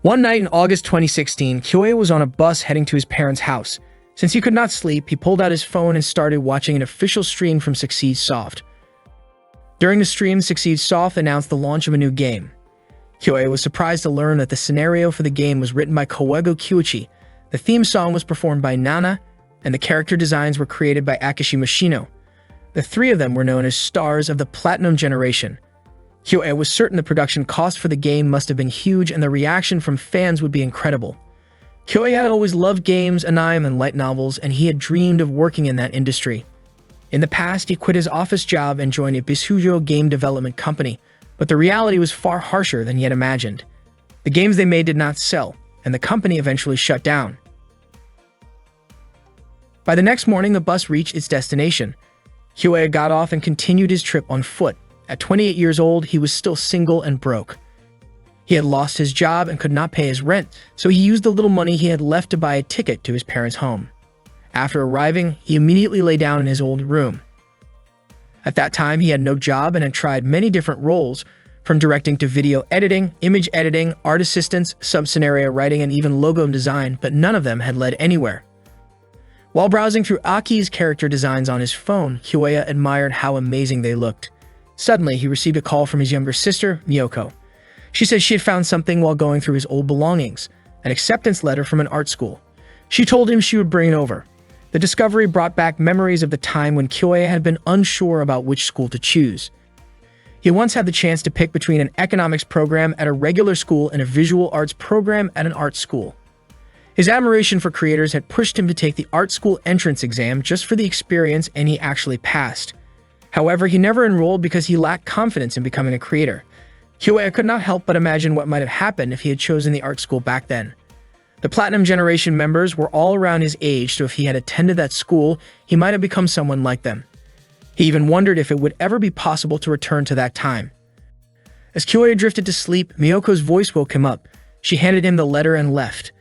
One night in August 2016, Kyoya was on a bus heading to his parents' house. Since he could not sleep, he pulled out his phone and started watching an official stream from Succeedsoft. During the stream, Succeedsoft announced the launch of a new game. Kyoya was surprised to learn that the scenario for the game was written by Koego Kyuichi, the theme song was performed by Nana, and the character designs were created by Akishi Mashino. The three of them were known as stars of the Platinum Generation. Kyoya was certain the production cost for the game must have been huge and the reaction from fans would be incredible. Kyoya had always loved games, anime, and light novels, and he had dreamed of working in that industry. In the past, he quit his office job and joined a Bisujo game development company, but the reality was far harsher than he had imagined. The games they made did not sell, and the company eventually shut down. By the next morning, the bus reached its destination. Kyoya got off and continued his trip on foot. At 28 years old, he was still single and broke. He had lost his job and could not pay his rent, so he used the little money he had left to buy a ticket to his parents' home. After arriving, he immediately lay down in his old room. At that time, he had no job and had tried many different roles, from directing to video editing, image editing, art assistance, sub-scenario writing, and even logo design, but none of them had led anywhere. While browsing through Aki's character designs on his phone, Kyoya admired how amazing they looked. Suddenly, he received a call from his younger sister, Miyoko. She said she had found something while going through his old belongings, an acceptance letter from an art school. She told him she would bring it over. The discovery brought back memories of the time when Kyoya had been unsure about which school to choose. He once had the chance to pick between an economics program at a regular school and a visual arts program at an art school. His admiration for creators had pushed him to take the art school entrance exam just for the experience, and he actually passed. However, he never enrolled because he lacked confidence in becoming a creator. Kyoya could not help but imagine what might have happened if he had chosen the art school back then. The Platinum Generation members were all around his age, so if he had attended that school, he might have become someone like them. He even wondered if it would ever be possible to return to that time. As Kyoya drifted to sleep, Miyoko's voice woke him up. She handed him the letter and left.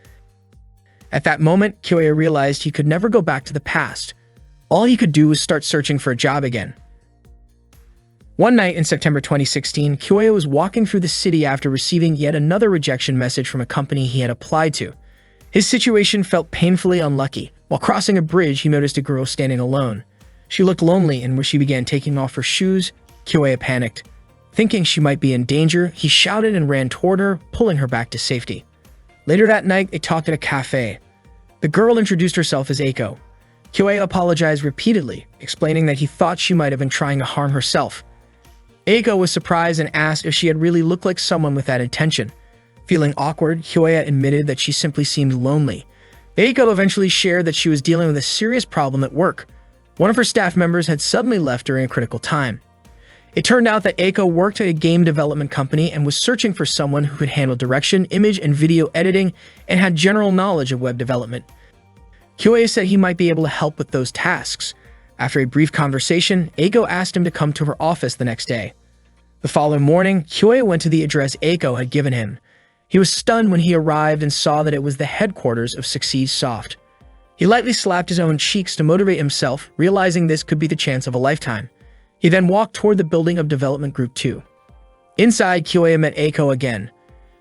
At that moment, Kyoya realized he could never go back to the past. All he could do was start searching for a job again. One night in September 2016, Kyoya was walking through the city after receiving yet another rejection message from a company he had applied to. His situation felt painfully unlucky. While crossing a bridge, he noticed a girl standing alone. She looked lonely, and when she began taking off her shoes, Kyoya panicked. Thinking she might be in danger, he shouted and ran toward her, pulling her back to safety. Later that night, they talked at a cafe. The girl introduced herself as Eiko. Kyoya apologized repeatedly, explaining that he thought she might have been trying to harm herself. Eiko was surprised and asked if she had really looked like someone with that intention. Feeling awkward, Kyoya admitted that she simply seemed lonely. Eiko eventually shared that she was dealing with a serious problem at work. One of her staff members had suddenly left during a critical time. It turned out that Eiko worked at a game development company and was searching for someone who could handle direction, image, and video editing and had general knowledge of web development. Kyoya said he might be able to help with those tasks. After a brief conversation, Eiko asked him to come to her office the next day. The following morning, Kyoya went to the address Eiko had given him. He was stunned when he arrived and saw that it was the headquarters of Succeedsoft. He lightly slapped his own cheeks to motivate himself, realizing this could be the chance of a lifetime. He then walked toward the building of Development Group 2. Inside, Kyoya met Eiko again.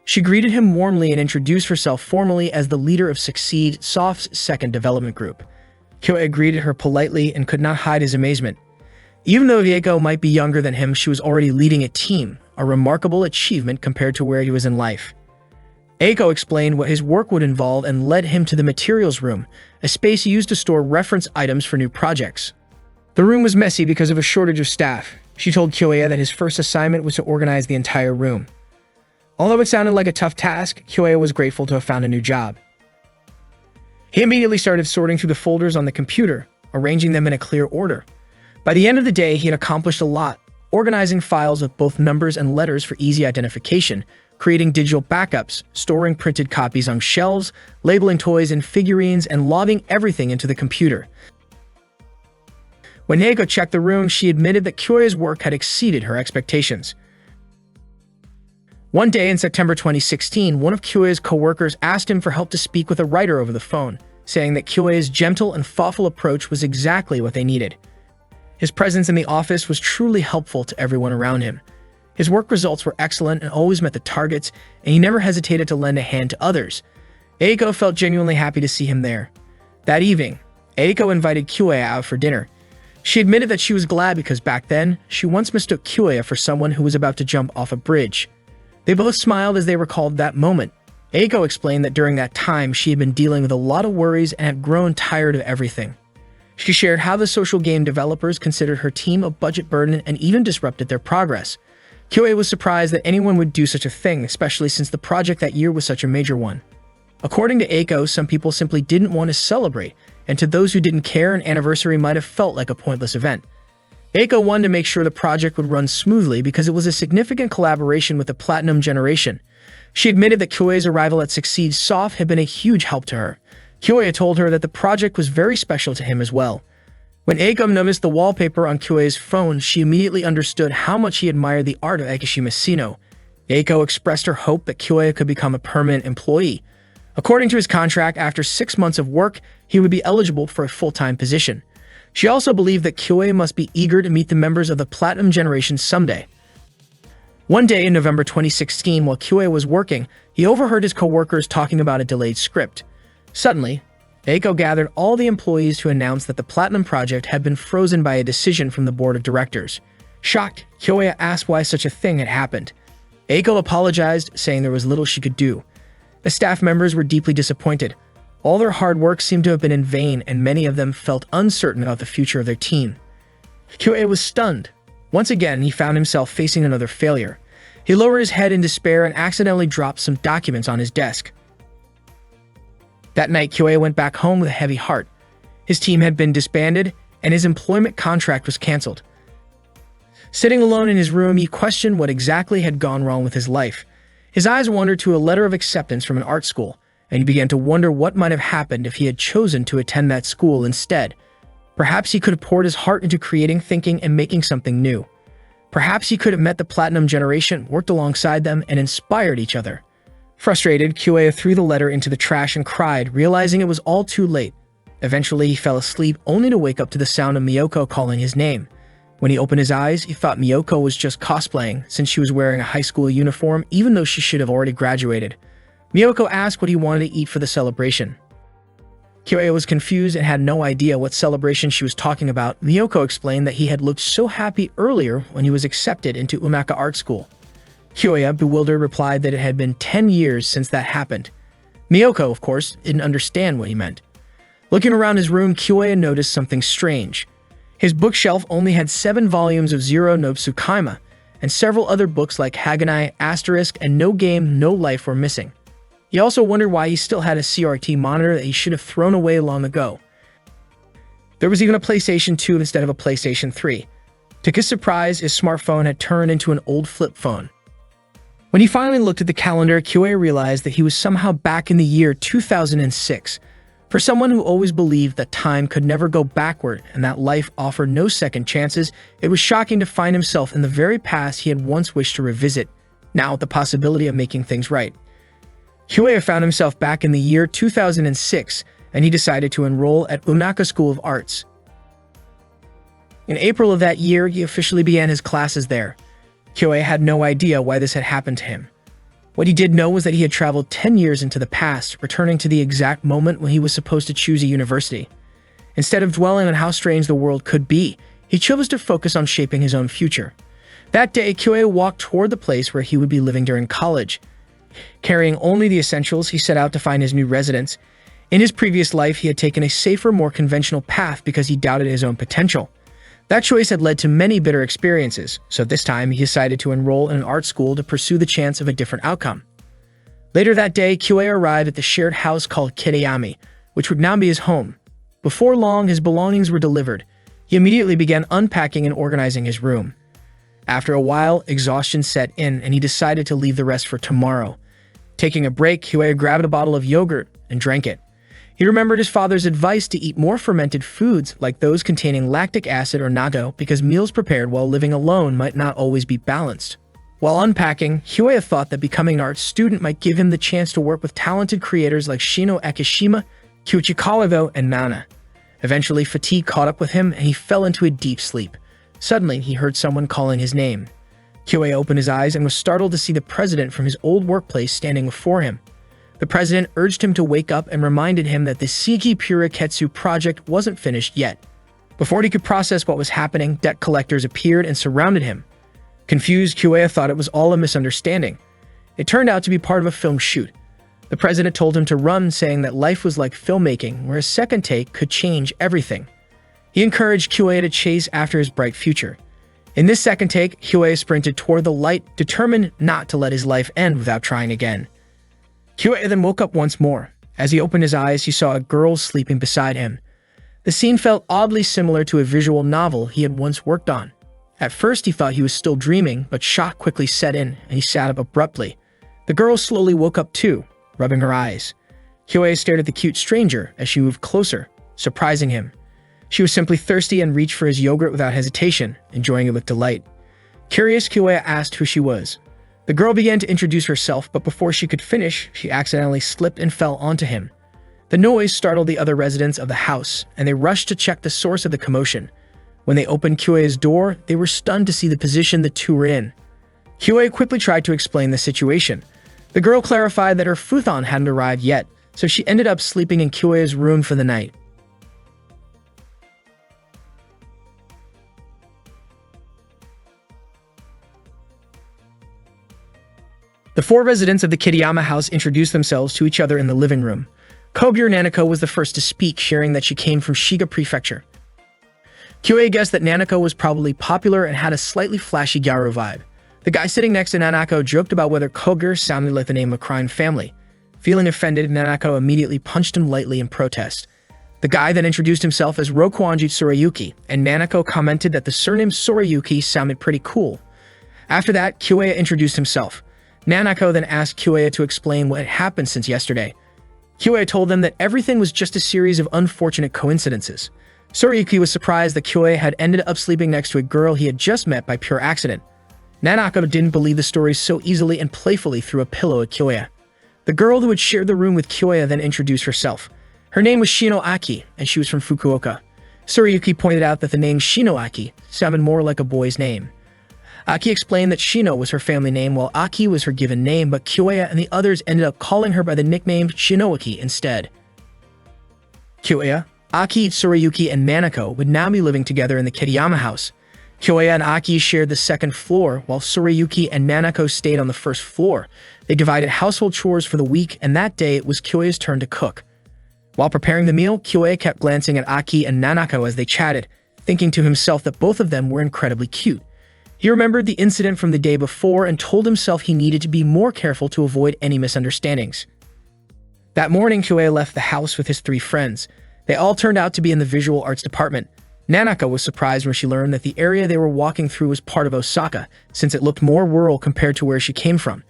She greeted him warmly and introduced herself formally as the leader of Succeedsoft's second development group. Kyoya greeted her politely and could not hide his amazement. Even though Eiko might be younger than him, she was already leading a team, a remarkable achievement compared to where he was in life. Eiko explained what his work would involve and led him to the materials room, a space used to store reference items for new projects. The room was messy because of a shortage of staff. She told Kyoya that his first assignment was to organize the entire room. Although it sounded like a tough task, Kyoya was grateful to have found a new job. He immediately started sorting through the folders on the computer, arranging them in a clear order. By the end of the day, he had accomplished a lot, organizing files with both numbers and letters for easy identification, creating digital backups, storing printed copies on shelves, labeling toys and figurines, and logging everything into the computer. When Eiko checked the room, she admitted that Kyoya's work had exceeded her expectations. One day in September 2016, one of Kyoya's co-workers asked him for help to speak with a writer over the phone, saying that Kyoya's gentle and thoughtful approach was exactly what they needed. His presence in the office was truly helpful to everyone around him. His work results were excellent and always met the targets, and he never hesitated to lend a hand to others. Eiko felt genuinely happy to see him there. That evening, Eiko invited Kyoya out for dinner. She admitted that she was glad because back then, she once mistook Kyoya for someone who was about to jump off a bridge. They both smiled as they recalled that moment. Eiko explained that during that time, she had been dealing with a lot of worries and had grown tired of everything. She shared how the social game developers considered her team a budget burden and even disrupted their progress. Kyoya was surprised that anyone would do such a thing, especially since the project that year was such a major one. According to Eiko, some people simply didn't want to celebrate, and to those who didn't care, an anniversary might have felt like a pointless event. Eiko wanted to make sure the project would run smoothly because it was a significant collaboration with the Platinum Generation. She admitted that Kyoya's arrival at Succeed Soft had been a huge help to her. Kyoya told her that the project was very special to him as well. When Eiko noticed the wallpaper on Kyoya's phone, she immediately understood how much he admired the art of Akishima Sino. Eiko expressed her hope that Kyoya could become a permanent employee. According to his contract, after 6 months of work, he would be eligible for a full-time position. She also believed that Kyoya must be eager to meet the members of the Platinum Generation someday. One day in November 2016, while Kyoya was working, he overheard his co-workers talking about a delayed script. Suddenly, Eiko gathered all the employees to announce that the Platinum Project had been frozen by a decision from the board of directors. Shocked, Kyoya asked why such a thing had happened. Eiko apologized, saying there was little she could do. The staff members were deeply disappointed. All their hard work seemed to have been in vain, and many of them felt uncertain about the future of their team. Kyoya was stunned. Once again, he found himself facing another failure. He lowered his head in despair and accidentally dropped some documents on his desk. That night, Kyoya went back home with a heavy heart. His team had been disbanded, and his employment contract was canceled. Sitting alone in his room, he questioned what exactly had gone wrong with his life. His eyes wandered to a letter of acceptance from an art school, and he began to wonder what might have happened if he had chosen to attend that school instead. Perhaps he could have poured his heart into creating, thinking, and making something new. Perhaps he could have met the Platinum Generation, worked alongside them, and inspired each other. Frustrated, Kyoya threw the letter into the trash and cried, realizing it was all too late. Eventually, he fell asleep, only to wake up to the sound of Miyoko calling his name. When he opened his eyes, he thought Miyoko was just cosplaying, since she was wearing a high school uniform, even though she should have already graduated. Miyoko asked what he wanted to eat for the celebration. Kyoya was confused and had no idea what celebration she was talking about. Miyoko explained that he had looked so happy earlier when he was accepted into Umaka Art School. Kyoya, bewildered, replied that it had been 10 years since that happened. Miyoko, of course, didn't understand what he meant. Looking around his room, Kyoya noticed something strange. His bookshelf only had 7 volumes of Zero no Tsukaima, and several other books like Haganai, Asterisk, and No Game, No Life were missing. He also wondered why he still had a CRT monitor that he should have thrown away long ago. There was even a PlayStation 2 instead of a PlayStation 3. To his surprise, his smartphone had turned into an old flip phone. When he finally looked at the calendar, Kyoya realized that he was somehow back in the year 2006. For someone who always believed that time could never go backward and that life offered no second chances, it was shocking to find himself in the very past he had once wished to revisit, now with the possibility of making things right. Kyoya found himself back in the year 2006, and he decided to enroll at Umaka School of Arts. In April of that year, he officially began his classes there. Kyoya had no idea why this had happened to him. What he did know was that he had traveled 10 years into the past, returning to the exact moment when he was supposed to choose a university. Instead of dwelling on how strange the world could be, he chose to focus on shaping his own future. That day, Kyoya walked toward the place where he would be living during college. Carrying only the essentials, he set out to find his new residence. In his previous life, he had taken a safer, more conventional path because he doubted his own potential. That choice had led to many bitter experiences, so this time he decided to enroll in an art school to pursue the chance of a different outcome. Later that day, Kyoya arrived at the shared house called Kiriyami, which would now be his home. Before long, his belongings were delivered. He immediately began unpacking and organizing his room. After a while, exhaustion set in, and he decided to leave the rest for tomorrow. Taking a break, Kyoya grabbed a bottle of yogurt and drank it. He remembered his father's advice to eat more fermented foods like those containing lactic acid or natto because meals prepared while living alone might not always be balanced. While unpacking, Kyoya thought that becoming an art student might give him the chance to work with talented creators like Shino Akishima, Kyuichi Kawato, and Nana. Eventually, fatigue caught up with him and he fell into a deep sleep. Suddenly, he heard someone calling his name. Kyoei opened his eyes and was startled to see the president from his old workplace standing before him. The president urged him to wake up and reminded him that the Seiki Pura Ketsu project wasn't finished yet. Before he could process what was happening, debt collectors appeared and surrounded him. Confused, Kyoei thought it was all a misunderstanding. It turned out to be part of a film shoot. The president told him to run, saying that life was like filmmaking, where a second take could change everything. He encouraged Kyoei to chase after his bright future. In this second take, Kyoei sprinted toward the light, determined not to let his life end without trying again. Kyoei then woke up once more. As he opened his eyes, he saw a girl sleeping beside him. The scene felt oddly similar to a visual novel he had once worked on. At first, he thought he was still dreaming, but shock quickly set in, and he sat up abruptly. The girl slowly woke up too, rubbing her eyes. Kyoei stared at the cute stranger as she moved closer, surprising him. She was simply thirsty and reached for his yogurt without hesitation, enjoying it with delight. Curious, Kyoei asked who she was. The girl began to introduce herself, but before she could finish, she accidentally slipped and fell onto him. The noise startled the other residents of the house, and they rushed to check the source of the commotion. When they opened Kyoei's door, they were stunned to see the position the two were in. Kyoei quickly tried to explain the situation. The girl clarified that her futon hadn't arrived yet, so she ended up sleeping in Kyoei's room for the night. The four residents of the Kitayama house introduced themselves to each other in the living room. Kogure Nanako was the first to speak, sharing that she came from Shiga Prefecture. Kyoei guessed that Nanako was probably popular and had a slightly flashy gyro vibe. The guy sitting next to Nanako joked about whether Kogure sounded like the name of a crime family. Feeling offended, Nanako immediately punched him lightly in protest. The guy then introduced himself as Rokuanji Tsurayuki, and Nanako commented that the surname Tsurayuki sounded pretty cool. After that, Kyoei introduced himself. Nanako then asked Kyoei to explain what had happened since yesterday. Kyoei told them that everything was just a series of unfortunate coincidences. Tsurayuki was surprised that Kyoei had ended up sleeping next to a girl he had just met by pure accident. Nanako didn't believe the story so easily and playfully threw a pillow at Kyoei. The girl who had shared the room with Kyoei then introduced herself. Her name was Shino Aki, and she was from Fukuoka. Tsurayuki pointed out that the name Shino Aki sounded more like a boy's name. Aki explained that Shino was her family name while Aki was her given name, but Kyoei and the others ended up calling her by the nickname Shinoaki instead. Kyoei, Aki, Tsurayuki, and Nanako would now be living together in the Kitayama house. Kyoei and Aki shared the second floor, while Tsurayuki and Nanako stayed on the first floor. They divided household chores for the week, and that day it was Kyoei's turn to cook. While preparing the meal, Kyoei kept glancing at Aki and Nanako as they chatted, thinking to himself that both of them were incredibly cute. He remembered the incident from the day before and told himself he needed to be more careful to avoid any misunderstandings. That morning, Kyoei left the house with his three friends. They all turned out to be in the visual arts department. Nanako was surprised when she learned that the area they were walking through was part of Osaka, since it looked more rural compared to where she came from.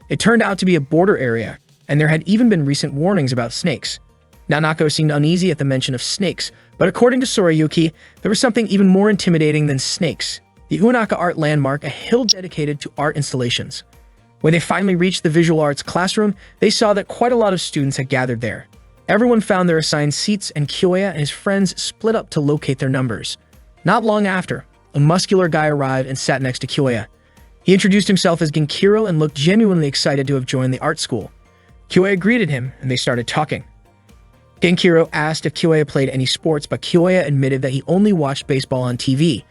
It turned out to be a border area, and there had even been recent warnings about snakes. Nanako seemed uneasy at the mention of snakes, but according to Tsurayuki, there was something even more intimidating than snakes. The Unaka Art Landmark, a hill dedicated to art installations. When they finally reached the visual arts classroom, they saw that quite a lot of students had gathered there. Everyone found their assigned seats, and Kyoei and his friends split up to locate their numbers. Not long after, a muscular guy arrived and sat next to Kyoei. He introduced himself as Genkiro and looked genuinely excited to have joined the art school. Kyoei greeted him, and they started talking. Genkiro asked if Kyoei played any sports, but Kyoei admitted that he only watched baseball on TV.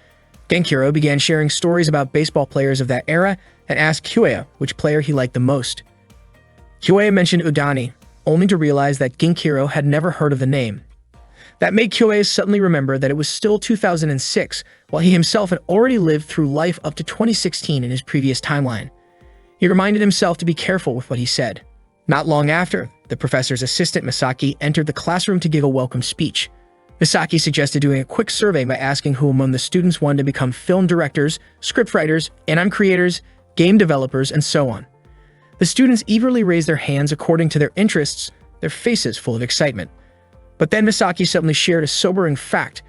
Genkiro began sharing stories about baseball players of that era and asked Kyoei which player he liked the most. Kyoei mentioned Udani, only to realize that Genkiro had never heard of the name. That made Kyoei suddenly remember that it was still 2006, while he himself had already lived through life up to 2016 in his previous timeline. He reminded himself to be careful with what he said. Not long after, the professor's assistant Misaki entered the classroom to give a welcome speech. Misaki suggested doing a quick survey by asking who among the students wanted to become film directors, scriptwriters, anime creators, game developers, and so on. The students eagerly raised their hands according to their interests, their faces full of excitement. But then Misaki suddenly shared a sobering fact.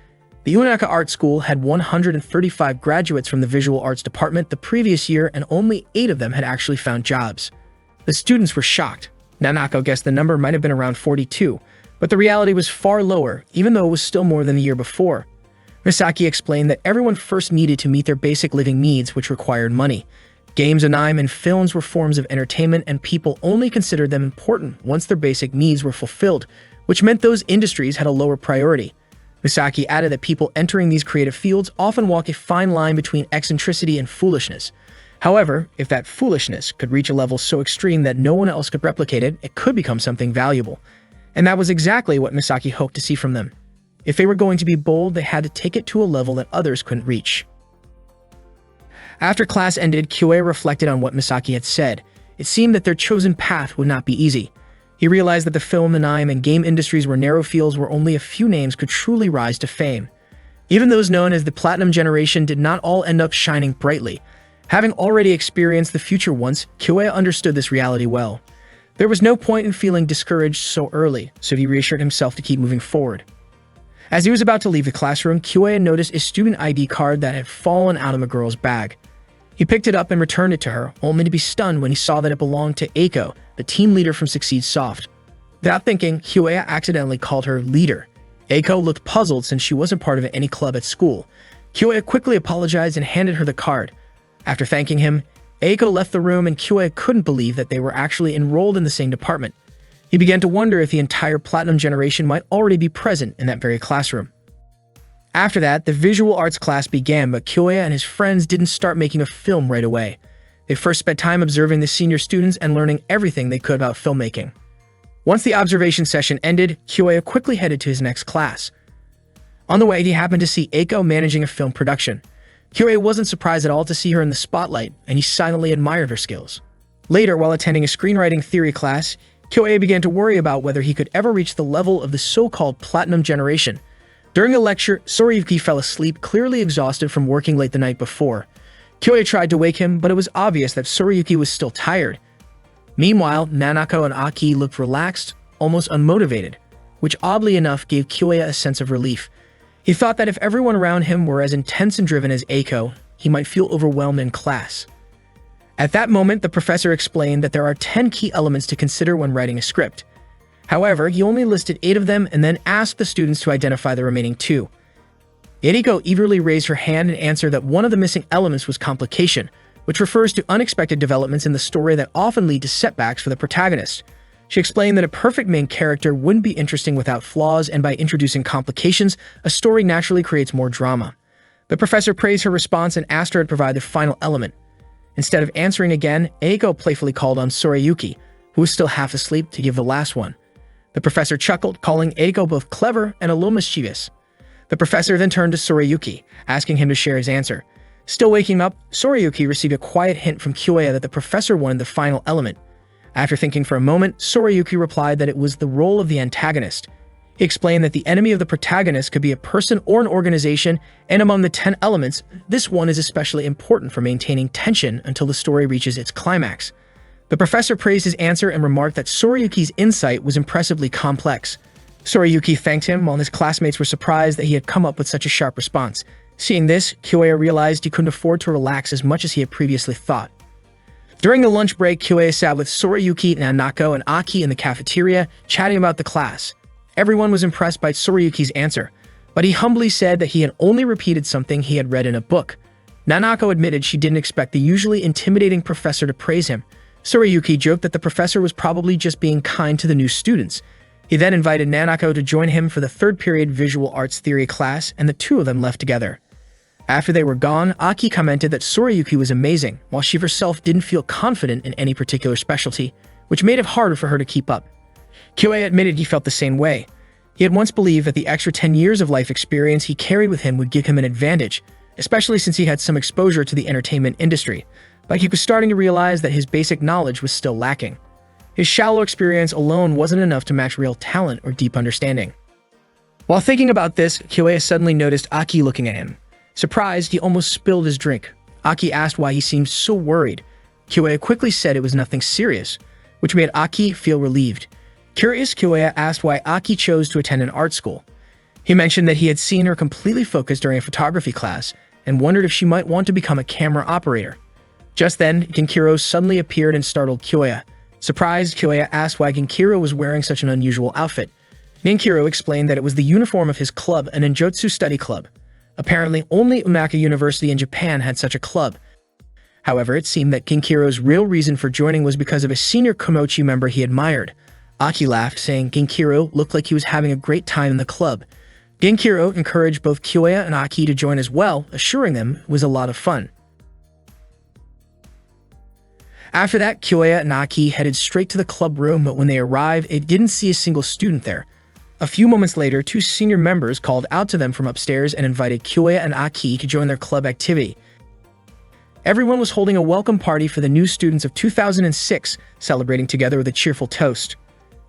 The Unaka Art School had 135 graduates from the visual arts department the previous year, and only 8 of them had actually found jobs. The students were shocked. Nanako guessed the number might have been around 42, but the reality was far lower, even though it was still more than the year before. Misaki explained that everyone first needed to meet their basic living needs, which required money. Games, anime, and films were forms of entertainment, and people only considered them important once their basic needs were fulfilled, which meant those industries had a lower priority. Misaki added that people entering these creative fields often walk a fine line between eccentricity and foolishness. However, if that foolishness could reach a level so extreme that no one else could replicate it, it could become something valuable. And that was exactly what Misaki hoped to see from them. If they were going to be bold, they had to take it to a level that others couldn't reach. After class ended, Kyoei reflected on what Misaki had said. It seemed that their chosen path would not be easy. He realized that the film, anime, and game industries were narrow fields where only a few names could truly rise to fame. Even those known as the Platinum Generation did not all end up shining brightly. Having already experienced the future once, Kyoei understood this reality well. There was no point in feeling discouraged so early, so he reassured himself to keep moving forward. As he was about to leave the classroom, Kyoei noticed a student ID card that had fallen out of a girl's bag. He picked it up and returned it to her, only to be stunned when he saw that it belonged to Eiko, the team leader from Succeed Soft. Without thinking, Kyoei accidentally called her leader. Eiko looked puzzled since she wasn't part of any club at school. Kyoei quickly apologized and handed her the card. After thanking him, Eiko left the room and Kyoei couldn't believe that they were actually enrolled in the same department. He began to wonder if the entire Platinum Generation might already be present in that very classroom. After that, the visual arts class began, but Kyoei and his friends didn't start making a film right away. They first spent time observing the senior students and learning everything they could about filmmaking. Once the observation session ended, Kyoei quickly headed to his next class. On the way, he happened to see Eiko managing a film production. Kyoei wasn't surprised at all to see her in the spotlight, and he silently admired her skills. Later, while attending a screenwriting theory class, Kyoei began to worry about whether he could ever reach the level of the so-called Platinum Generation. During a lecture, Sorayuki fell asleep, clearly exhausted from working late the night before. Kyoei tried to wake him, but it was obvious that Sorayuki was still tired. Meanwhile, Nanako and Aki looked relaxed, almost unmotivated, which oddly enough gave Kyoei a sense of relief. He thought that if everyone around him were as intense and driven as Eiko, he might feel overwhelmed in class. At that moment, the professor explained that there are 10 key elements to consider when writing a script. However, he only listed 8 of them and then asked the students to identify the remaining 2. Eriko eagerly raised her hand and answered that one of the missing elements was complication, which refers to unexpected developments in the story that often lead to setbacks for the protagonist. She explained that a perfect main character wouldn't be interesting without flaws, and by introducing complications, a story naturally creates more drama. The professor praised her response and asked her to provide the final element. Instead of answering again, Eiko playfully called on Sorayuki, who was still half asleep, to give the last one. The professor chuckled, calling Eiko both clever and a little mischievous. The professor then turned to Sorayuki, asking him to share his answer. Still waking up, Sorayuki received a quiet hint from Kyoei that the professor wanted the final element. After thinking for a moment, Sorayuki replied that it was the role of the antagonist. He explained that the enemy of the protagonist could be a person or an organization, and among the 10 elements, this one is especially important for maintaining tension until the story reaches its climax. The professor praised his answer and remarked that Sorayuki's insight was impressively complex. Sorayuki thanked him, while his classmates were surprised that he had come up with such a sharp response. Seeing this, Kyoei realized he couldn't afford to relax as much as he had previously thought. During the lunch break, Kyoei sat with Sorayuki, Nanako, and Aki in the cafeteria, chatting about the class. Everyone was impressed by Sorayuki's answer, but he humbly said that he had only repeated something he had read in a book. Nanako admitted she didn't expect the usually intimidating professor to praise him. Sorayuki joked that the professor was probably just being kind to the new students. He then invited Nanako to join him for the third period visual arts theory class, and the two of them left together. After they were gone, Aki commented that Sorayuki was amazing, while she herself didn't feel confident in any particular specialty, which made it harder for her to keep up. Kyoei admitted he felt the same way. He had once believed that the extra 10 years of life experience he carried with him would give him an advantage, especially since he had some exposure to the entertainment industry, but he was starting to realize that his basic knowledge was still lacking. His shallow experience alone wasn't enough to match real talent or deep understanding. While thinking about this, Kyoei suddenly noticed Aki looking at him. Surprised, he almost spilled his drink. Aki asked why he seemed so worried. Kyoei quickly said it was nothing serious, which made Aki feel relieved. Curious, Kyoei asked why Aki chose to attend an art school. He mentioned that he had seen her completely focused during a photography class and wondered if she might want to become a camera operator. Just then, Genkiro suddenly appeared and startled Kyoei. Surprised, Kyoei asked why Genkiro was wearing such an unusual outfit. Genkiro explained that it was the uniform of his club, an Ninjutsu study club. Apparently, only Umaka University in Japan had such a club. However, it seemed that Ginkiro's real reason for joining was because of a senior Komochi member he admired. Aki laughed, saying Ginkiro looked like he was having a great time in the club. Ginkiro encouraged both Kyoya and Aki to join as well, assuring them it was a lot of fun. After that, Kyoya and Aki headed straight to the club room, but when they arrived, it didn't see a single student there. A few moments later, two senior members called out to them from upstairs and invited Kyoya and Aki to join their club activity. Everyone was holding a welcome party for the new students of 2006, celebrating together with a cheerful toast.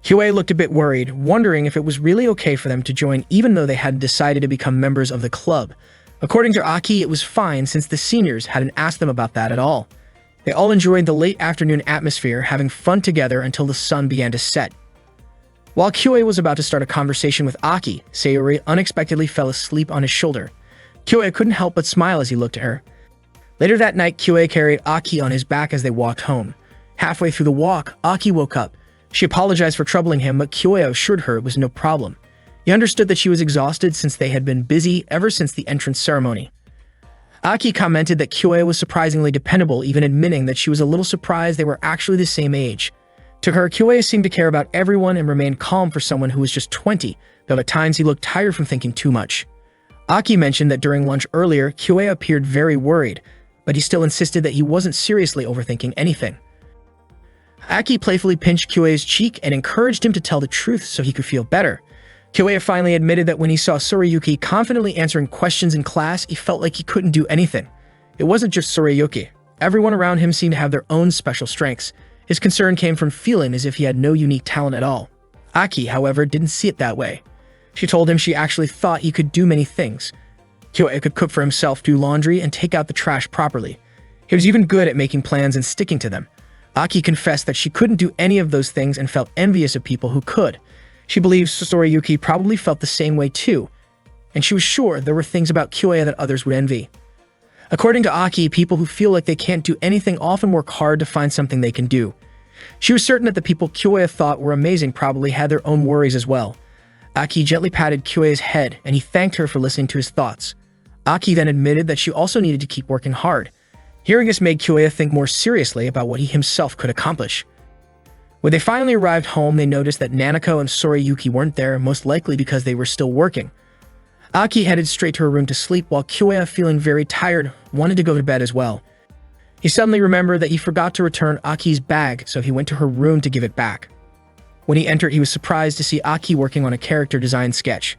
Kyoya looked a bit worried, wondering if it was really okay for them to join even though they had decided to become members of the club. According to Aki, it was fine since the seniors hadn't asked them about that at all. They all enjoyed the late afternoon atmosphere, having fun together until the sun began to set. While Kyoya was about to start a conversation with Aki, Sayori unexpectedly fell asleep on his shoulder. Kyoya couldn't help but smile as he looked at her. Later that night, Kyoya carried Aki on his back as they walked home. Halfway through the walk, Aki woke up. She apologized for troubling him, but Kyoya assured her it was no problem. He understood that she was exhausted since they had been busy ever since the entrance ceremony. Aki commented that Kyoya was surprisingly dependable, even admitting that she was a little surprised they were actually the same age. To her, Kyoya seemed to care about everyone and remained calm for someone who was just 20, though at times he looked tired from thinking too much. Aki mentioned that during lunch earlier, Kyoya appeared very worried, but he still insisted that he wasn't seriously overthinking anything. Aki playfully pinched Kyoya's cheek and encouraged him to tell the truth so he could feel better. Kyoya finally admitted that when he saw Tsurayuki confidently answering questions in class, he felt like he couldn't do anything. It wasn't just Tsurayuki. Everyone around him seemed to have their own special strengths. His concern came from feeling as if he had no unique talent at all. Aki, however, didn't see it that way. She told him she actually thought he could do many things. Kyoya could cook for himself, do laundry, and take out the trash properly. He was even good at making plans and sticking to them. Aki confessed that she couldn't do any of those things and felt envious of people who could. She believes Tsurayuki probably felt the same way too, and she was sure there were things about Kyoya that others would envy. According to Aki, people who feel like they can't do anything often work hard to find something they can do. She was certain that the people Kyoya thought were amazing probably had their own worries as well. Aki gently patted Kyoya's head, and he thanked her for listening to his thoughts. Aki then admitted that she also needed to keep working hard. Hearing this made Kyoya think more seriously about what he himself could accomplish. When they finally arrived home, they noticed that Nanako and Tsurayuki weren't there, most likely because they were still working. Aki headed straight to her room to sleep, while Kyoya, feeling very tired, wanted to go to bed as well. He suddenly remembered that he forgot to return Aki's bag, so he went to her room to give it back. When he entered, he was surprised to see Aki working on a character design sketch.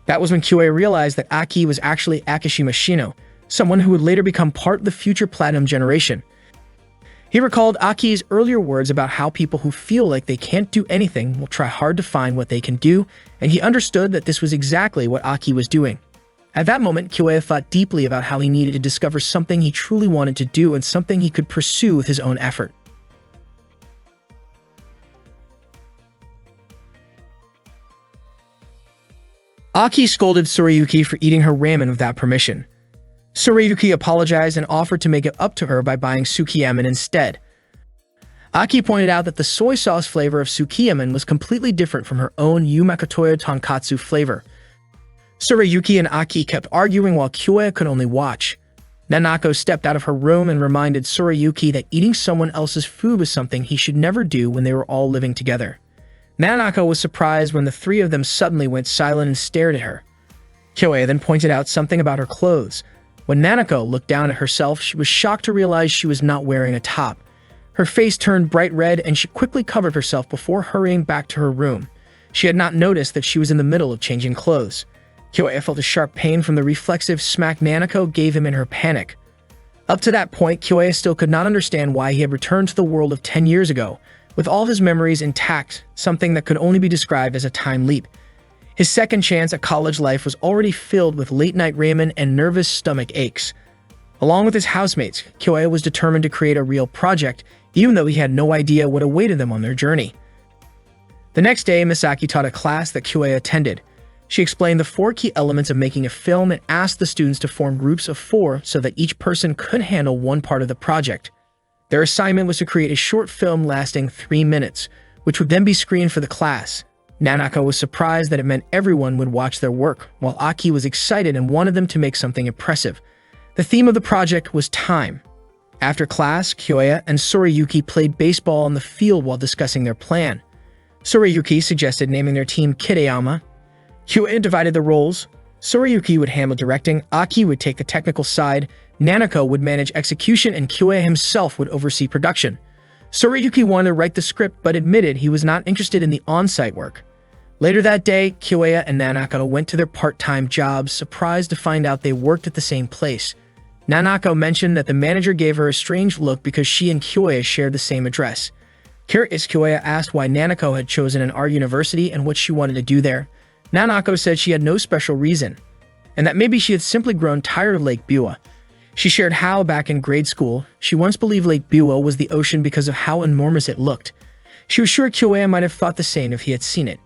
That was when Kyoya realized that Aki was actually Akishima Shino, someone who would later become part of the future Platinum generation. He recalled Aki's earlier words about how people who feel like they can't do anything will try hard to find what they can do, and he understood that this was exactly what Aki was doing. At that moment, Kyoya thought deeply about how he needed to discover something he truly wanted to do and something he could pursue with his own effort. Aki scolded Tsurayuki for eating her ramen without permission. Tsurayuki apologized and offered to make it up to her by buying sukiymen instead. Aki pointed out that the soy sauce flavor of sukiymen was completely different from her own Yu Makotoya tonkatsu flavor. Tsurayuki and Aki kept arguing while Kyoya could only watch. Nanako stepped out of her room and reminded Tsurayuki that eating someone else's food was something he should never do when they were all living together. Nanako was surprised when the three of them suddenly went silent and stared at her. Kyoya then pointed out something about her clothes. When Nanako looked down at herself, she was shocked to realize she was not wearing a top. Her face turned bright red and she quickly covered herself before hurrying back to her room. She had not noticed that she was in the middle of changing clothes. Kyoya felt a sharp pain from the reflexive smack Nanako gave him in her panic. Up to that point, Kyoya still could not understand why he had returned to the world of 10 years ago, with all of his memories intact, something that could only be described as a time leap. His second chance at college life was already filled with late-night ramen and nervous stomach aches. Along with his housemates, Kyoya was determined to create a real project, even though he had no idea what awaited them on their journey. The next day, Misaki taught a class that Kyoya attended. She explained the 4 key elements of making a film and asked the students to form groups of 4 so that each person could handle one part of the project. Their assignment was to create a short film lasting 3 minutes, which would then be screened for the class. Nanako was surprised that it meant everyone would watch their work, while Aki was excited and wanted them to make something impressive. The theme of the project was time. After class, Kyoya and Sorayuki played baseball on the field while discussing their plan. Sorayuki suggested naming their team Kitayama. Kyoya divided the roles. Sorayuki would handle directing, Aki would take the technical side, Nanako would manage execution, and Kyoya himself would oversee production. Sorayuki wanted to write the script but admitted he was not interested in the on-site work. Later that day, Kyoya and Nanako went to their part-time jobs, surprised to find out they worked at the same place. Nanako mentioned that the manager gave her a strange look because she and Kyoya shared the same address. Curious, Kyoya asked why Nanako had chosen an art university and what she wanted to do there. Nanako said she had no special reason, and that maybe she had simply grown tired of Lake Biwa. She shared how, back in grade school, she once believed Lake Biwa was the ocean because of how enormous it looked. She was sure Kyoya might have thought the same if he had seen it.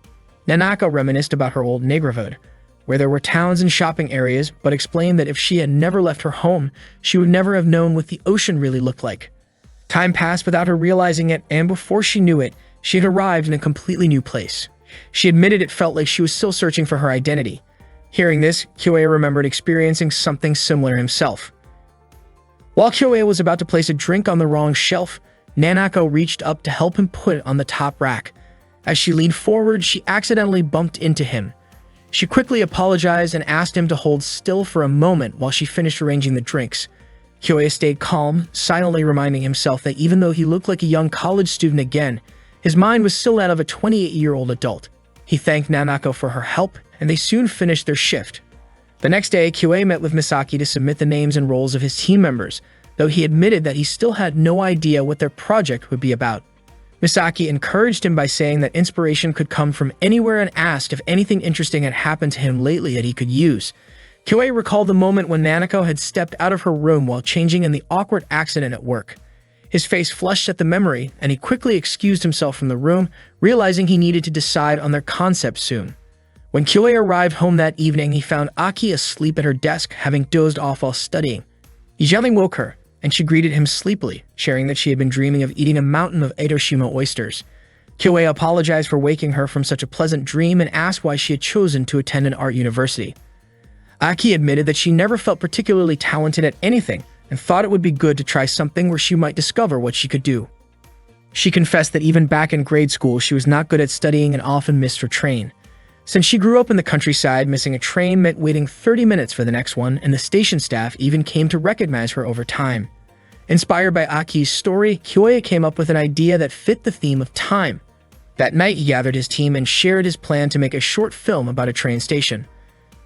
Nanako reminisced about her old neighborhood, where there were towns and shopping areas, but explained that if she had never left her home, she would never have known what the ocean really looked like. Time passed without her realizing it, and before she knew it, she had arrived in a completely new place. She admitted it felt like she was still searching for her identity. Hearing this, Kyoya remembered experiencing something similar himself. While Kyoya was about to place a drink on the wrong shelf, Nanako reached up to help him put it on the top rack. As she leaned forward, she accidentally bumped into him. She quickly apologized and asked him to hold still for a moment while she finished arranging the drinks. Kyoya stayed calm, silently reminding himself that even though he looked like a young college student again, his mind was still that of a 28-year-old adult. He thanked Nanako for her help, and they soon finished their shift. The next day, Kyoya met with Misaki to submit the names and roles of his team members, though he admitted that he still had no idea what their project would be about. Misaki encouraged him by saying that inspiration could come from anywhere and asked if anything interesting had happened to him lately that he could use. Kyoya recalled the moment when Nanako had stepped out of her room while changing in the awkward accident at work. His face flushed at the memory, and he quickly excused himself from the room, realizing he needed to decide on their concept soon. When Kyoya arrived home that evening, he found Aki asleep at her desk, having dozed off while studying. He gently woke her, and she greeted him sleepily, sharing that she had been dreaming of eating a mountain of Edoshima oysters. Kyoya apologized for waking her from such a pleasant dream and asked why she had chosen to attend an art university. Aki admitted that she never felt particularly talented at anything and thought it would be good to try something where she might discover what she could do. She confessed that even back in grade school, she was not good at studying and often missed her train. Since she grew up in the countryside, missing a train meant waiting 30 minutes for the next one, and the station staff even came to recognize her over time. Inspired by Aki's story, Kyoya came up with an idea that fit the theme of time. That night, he gathered his team and shared his plan to make a short film about a train station.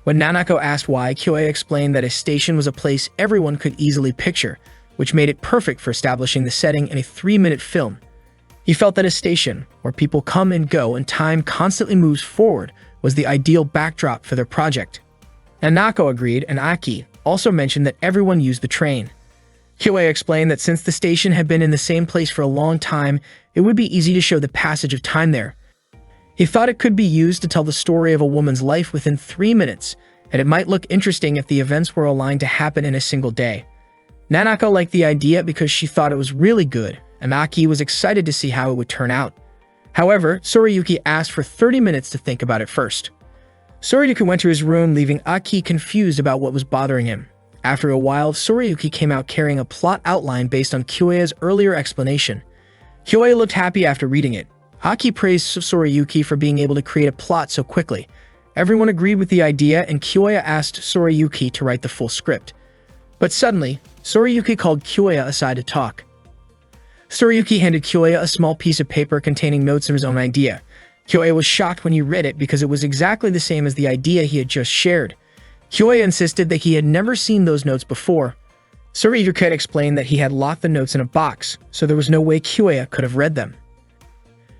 When Nanako asked why, Kyoya explained that a station was a place everyone could easily picture, which made it perfect for establishing the setting in a 3-minute film. He felt that a station, where people come and go and time constantly moves forward, was the ideal backdrop for their project. Nanako agreed, and Aki also mentioned that everyone used the train. Kyoya explained that since the station had been in the same place for a long time, it would be easy to show the passage of time there. He thought it could be used to tell the story of a woman's life within 3 minutes, and it might look interesting if the events were aligned to happen in a single day. Nanako liked the idea because she thought it was really good, and Aki was excited to see how it would turn out. However, Sorayuki asked for 30 minutes to think about it first. Sorayuki went to his room, leaving Aki confused about what was bothering him. After a while, Sorayuki came out carrying a plot outline based on Kyoya's earlier explanation. Kyoya looked happy after reading it. Aki praised Sorayuki for being able to create a plot so quickly. Everyone agreed with the idea, and Kyoya asked Sorayuki to write the full script. But suddenly, Sorayuki called Kyoya aside to talk. Sorayuki handed Kyoya a small piece of paper containing notes of his own idea. Kyoya was shocked when he read it because it was exactly the same as the idea he had just shared. Kyoya insisted that he had never seen those notes before. Sorayuki explained that he had locked the notes in a box, so there was no way Kyoya could have read them.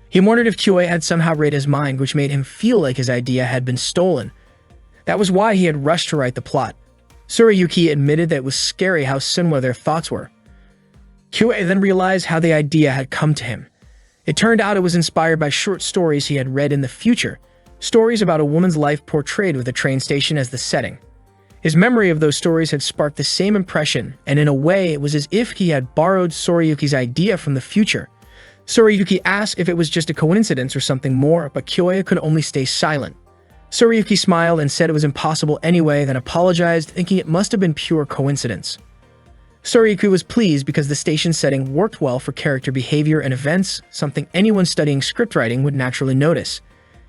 He wondered if Kyoya had somehow read his mind, which made him feel like his idea had been stolen. That was why he had rushed to write the plot. Sorayuki admitted that it was scary how similar their thoughts were. Kyoya then realized how the idea had come to him. It turned out it was inspired by short stories he had read in the future, stories about a woman's life portrayed with a train station as the setting. His memory of those stories had sparked the same impression, and in a way, it was as if he had borrowed Sorayuki's idea from the future. Sorayuki asked if it was just a coincidence or something more, but Kyoya could only stay silent. Sorayuki smiled and said it was impossible anyway, then apologized, thinking it must have been pure coincidence. Sorayuki was pleased because the station setting worked well for character behavior and events, something anyone studying scriptwriting would naturally notice.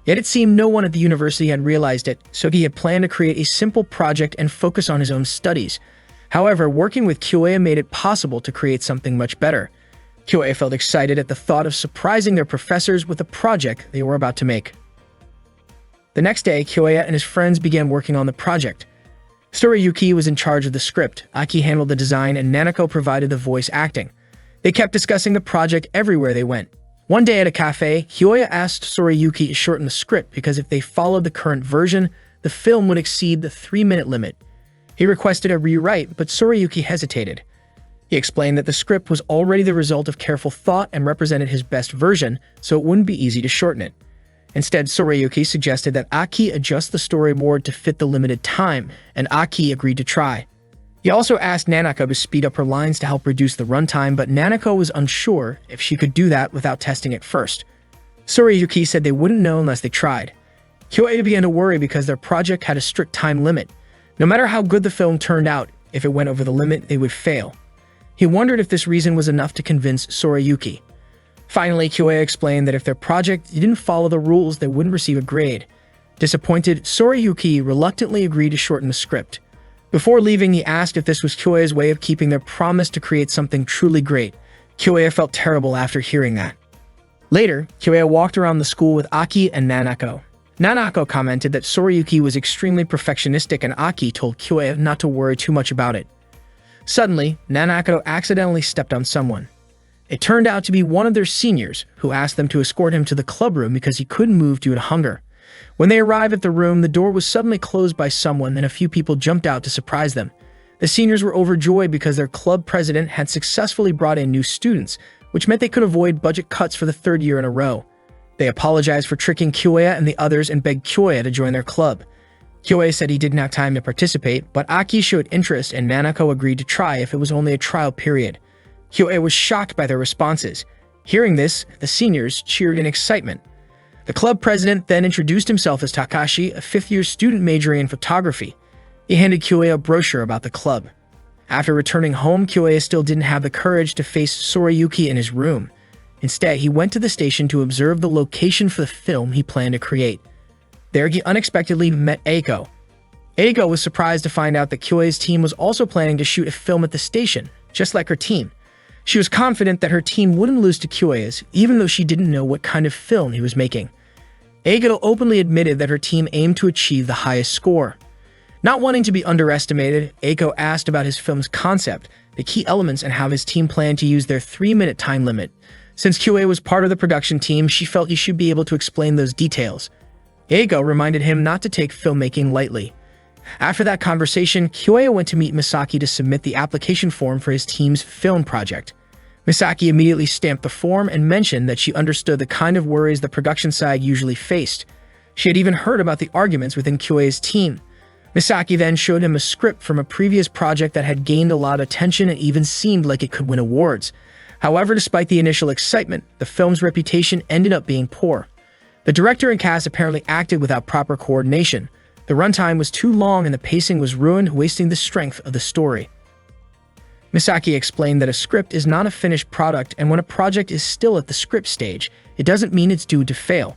Yet it seemed no one at the university had realized it, so he had planned to create a simple project and focus on his own studies. However, working with Kyoya made it possible to create something much better. Kyoya felt excited at the thought of surprising their professors with the project they were about to make. The next day, Kyoya and his friends began working on the project. Sorayuki was in charge of the script, Aki handled the design, and Nanako provided the voice acting. They kept discussing the project everywhere they went. One day at a cafe, Kyoya asked Sorayuki to shorten the script because if they followed the current version, the film would exceed the 3-minute limit. He requested a rewrite, but Sorayuki hesitated. He explained that the script was already the result of careful thought and represented his best version, so it wouldn't be easy to shorten it. Instead, Sorayuki suggested that Aki adjust the storyboard to fit the limited time, and Aki agreed to try. He also asked Nanako to speed up her lines to help reduce the runtime, but Nanako was unsure if she could do that without testing it first. Sorayuki said they wouldn't know unless they tried. Kyoya began to worry because their project had a strict time limit. No matter how good the film turned out, if it went over the limit, they would fail. He wondered if this reason was enough to convince Sorayuki. Finally, Kyoya explained that if their project didn't follow the rules, they wouldn't receive a grade. Disappointed, Sorayuki reluctantly agreed to shorten the script. Before leaving, he asked if this was Kyoya's way of keeping their promise to create something truly great. Kyoya felt terrible after hearing that. Later, Kyoya walked around the school with Aki and Nanako. Nanako commented that Sorayuki was extremely perfectionistic and Aki told Kyoya not to worry too much about it. Suddenly, Nanako accidentally stepped on someone. It turned out to be one of their seniors, who asked them to escort him to the club room because he couldn't move due to hunger. When they arrived at the room, the door was suddenly closed by someone and a few people jumped out to surprise them. The seniors were overjoyed because their club president had successfully brought in new students, which meant they could avoid budget cuts for the 3rd year in a row. They apologized for tricking Kyoya and the others and begged Kyoya to join their club. Kyoya said he didn't have time to participate, but Aki showed interest and Nanako agreed to try if it was only a trial period. Kyoya was shocked by their responses. Hearing this, the seniors cheered in excitement. The club president then introduced himself as Takashi, a 5th-year student majoring in photography. He handed Kyoya a brochure about the club. After returning home, Kyoya still didn't have the courage to face Sorayuki in his room. Instead, he went to the station to observe the location for the film he planned to create. There, he unexpectedly met Eiko. Eiko was surprised to find out that Kyoya's team was also planning to shoot a film at the station, just like her team. She was confident that her team wouldn't lose to Kyoya's, even though she didn't know what kind of film he was making. Eiko openly admitted that her team aimed to achieve the highest score. Not wanting to be underestimated, Eiko asked about his film's concept, the key elements, and how his team planned to use their 3-minute time limit. Since Kyoya was part of the production team, she felt he should be able to explain those details. Eiko reminded him not to take filmmaking lightly. After that conversation, Kyoya went to meet Misaki to submit the application form for his team's film project. Misaki immediately stamped the form and mentioned that she understood the kind of worries the production side usually faced. She had even heard about the arguments within Kyoya's team. Misaki then showed him a script from a previous project that had gained a lot of attention and even seemed like it could win awards. However, despite the initial excitement, the film's reputation ended up being poor. The director and cast apparently acted without proper coordination. The runtime was too long and the pacing was ruined, wasting the strength of the story. Misaki explained that a script is not a finished product, and when a project is still at the script stage, it doesn't mean it's doomed to fail.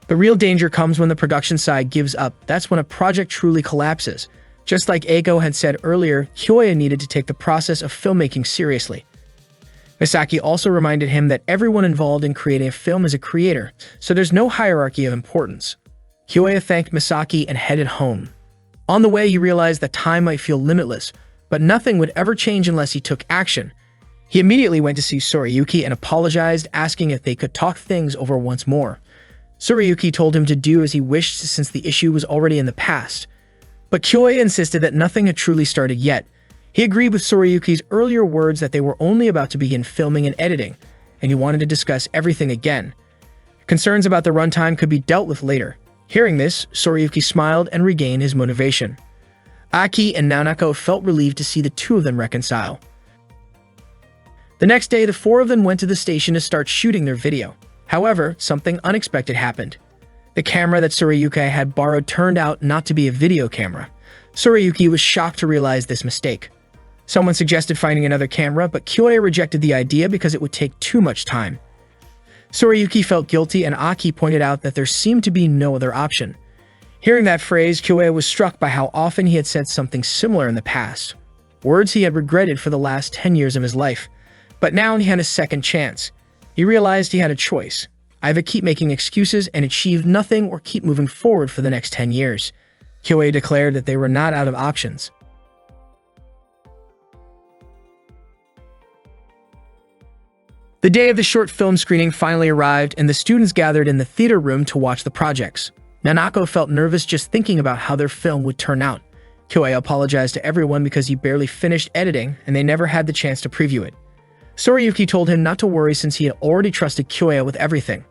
The real danger comes when the production side gives up. That's when a project truly collapses. Just like Eiko had said earlier, Kyoya needed to take the process of filmmaking seriously. Misaki also reminded him that everyone involved in creating a film is a creator, so there's no hierarchy of importance. Kyoya thanked Misaki and headed home. On the way, he realized that time might feel limitless, but nothing would ever change unless he took action. He immediately went to see Sorayuki and apologized, asking if they could talk things over once more. Sorayuki told him to do as he wished since the issue was already in the past. But Kyoya insisted that nothing had truly started yet. He agreed with Sorayuki's earlier words that they were only about to begin filming and editing, and he wanted to discuss everything again. Concerns about the runtime could be dealt with later. Hearing this, Sorayuki smiled and regained his motivation. Aki and Nanako felt relieved to see the two of them reconcile. The next day, the four of them went to the station to start shooting their video. However, something unexpected happened. The camera that Tsurayuki had borrowed turned out not to be a video camera. Tsurayuki was shocked to realize this mistake. Someone suggested finding another camera, but Kyoya rejected the idea because it would take too much time. Tsurayuki felt guilty, and Aki pointed out that there seemed to be no other option. Hearing that phrase, Kyoya was struck by how often he had said something similar in the past. Words he had regretted for the last 10 years of his life. But now he had a second chance. He realized he had a choice. Either keep making excuses and achieve nothing, or keep moving forward for the next 10 years. Kyoya declared that they were not out of options. The day of the short film screening finally arrived, and the students gathered in the theater room to watch the projects. Nanako felt nervous just thinking about how their film would turn out. Kyoya apologized to everyone because he barely finished editing and they never had the chance to preview it. Tsurayuki told him not to worry since he had already trusted Kyoya with everything.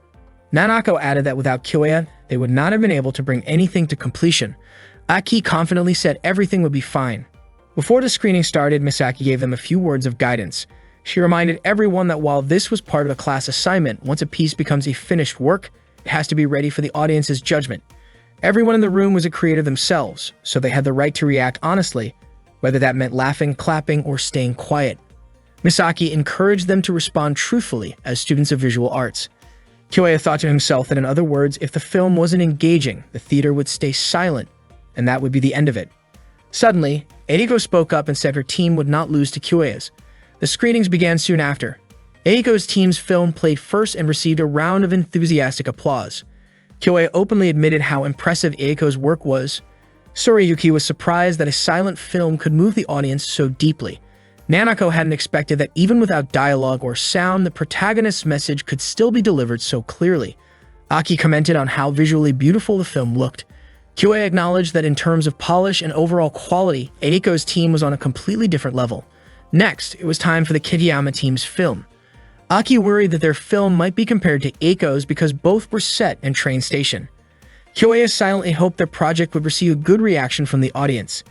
Nanako added that without Kyoya, they would not have been able to bring anything to completion. Aki confidently said everything would be fine. Before the screening started, Misaki gave them a few words of guidance. She reminded everyone that while this was part of a class assignment, once a piece becomes a finished work, it has to be ready for the audience's judgment. Everyone in the room was a creator themselves, so they had the right to react honestly, whether that meant laughing, clapping, or staying quiet. Misaki encouraged them to respond truthfully as students of visual arts. Kyoya thought to himself that in other words, if the film wasn't engaging, the theater would stay silent, and that would be the end of it. Suddenly, Eiko spoke up and said her team would not lose to Kyoya's. The screenings began soon after. Eiko's team's film played first and received a round of enthusiastic applause. Kyoya openly admitted how impressive Eiko's work was. Tsurayuki was surprised that a silent film could move the audience so deeply. Nanako hadn't expected that even without dialogue or sound, the protagonist's message could still be delivered so clearly. Aki commented on how visually beautiful the film looked. Kyoya acknowledged that in terms of polish and overall quality, Eiko's team was on a completely different level. Next, it was time for the Kitayama team's film. Aki worried that their film might be compared to Eiko's because both were set in train station. Kyoya silently hoped their project would receive a good reaction from the audience.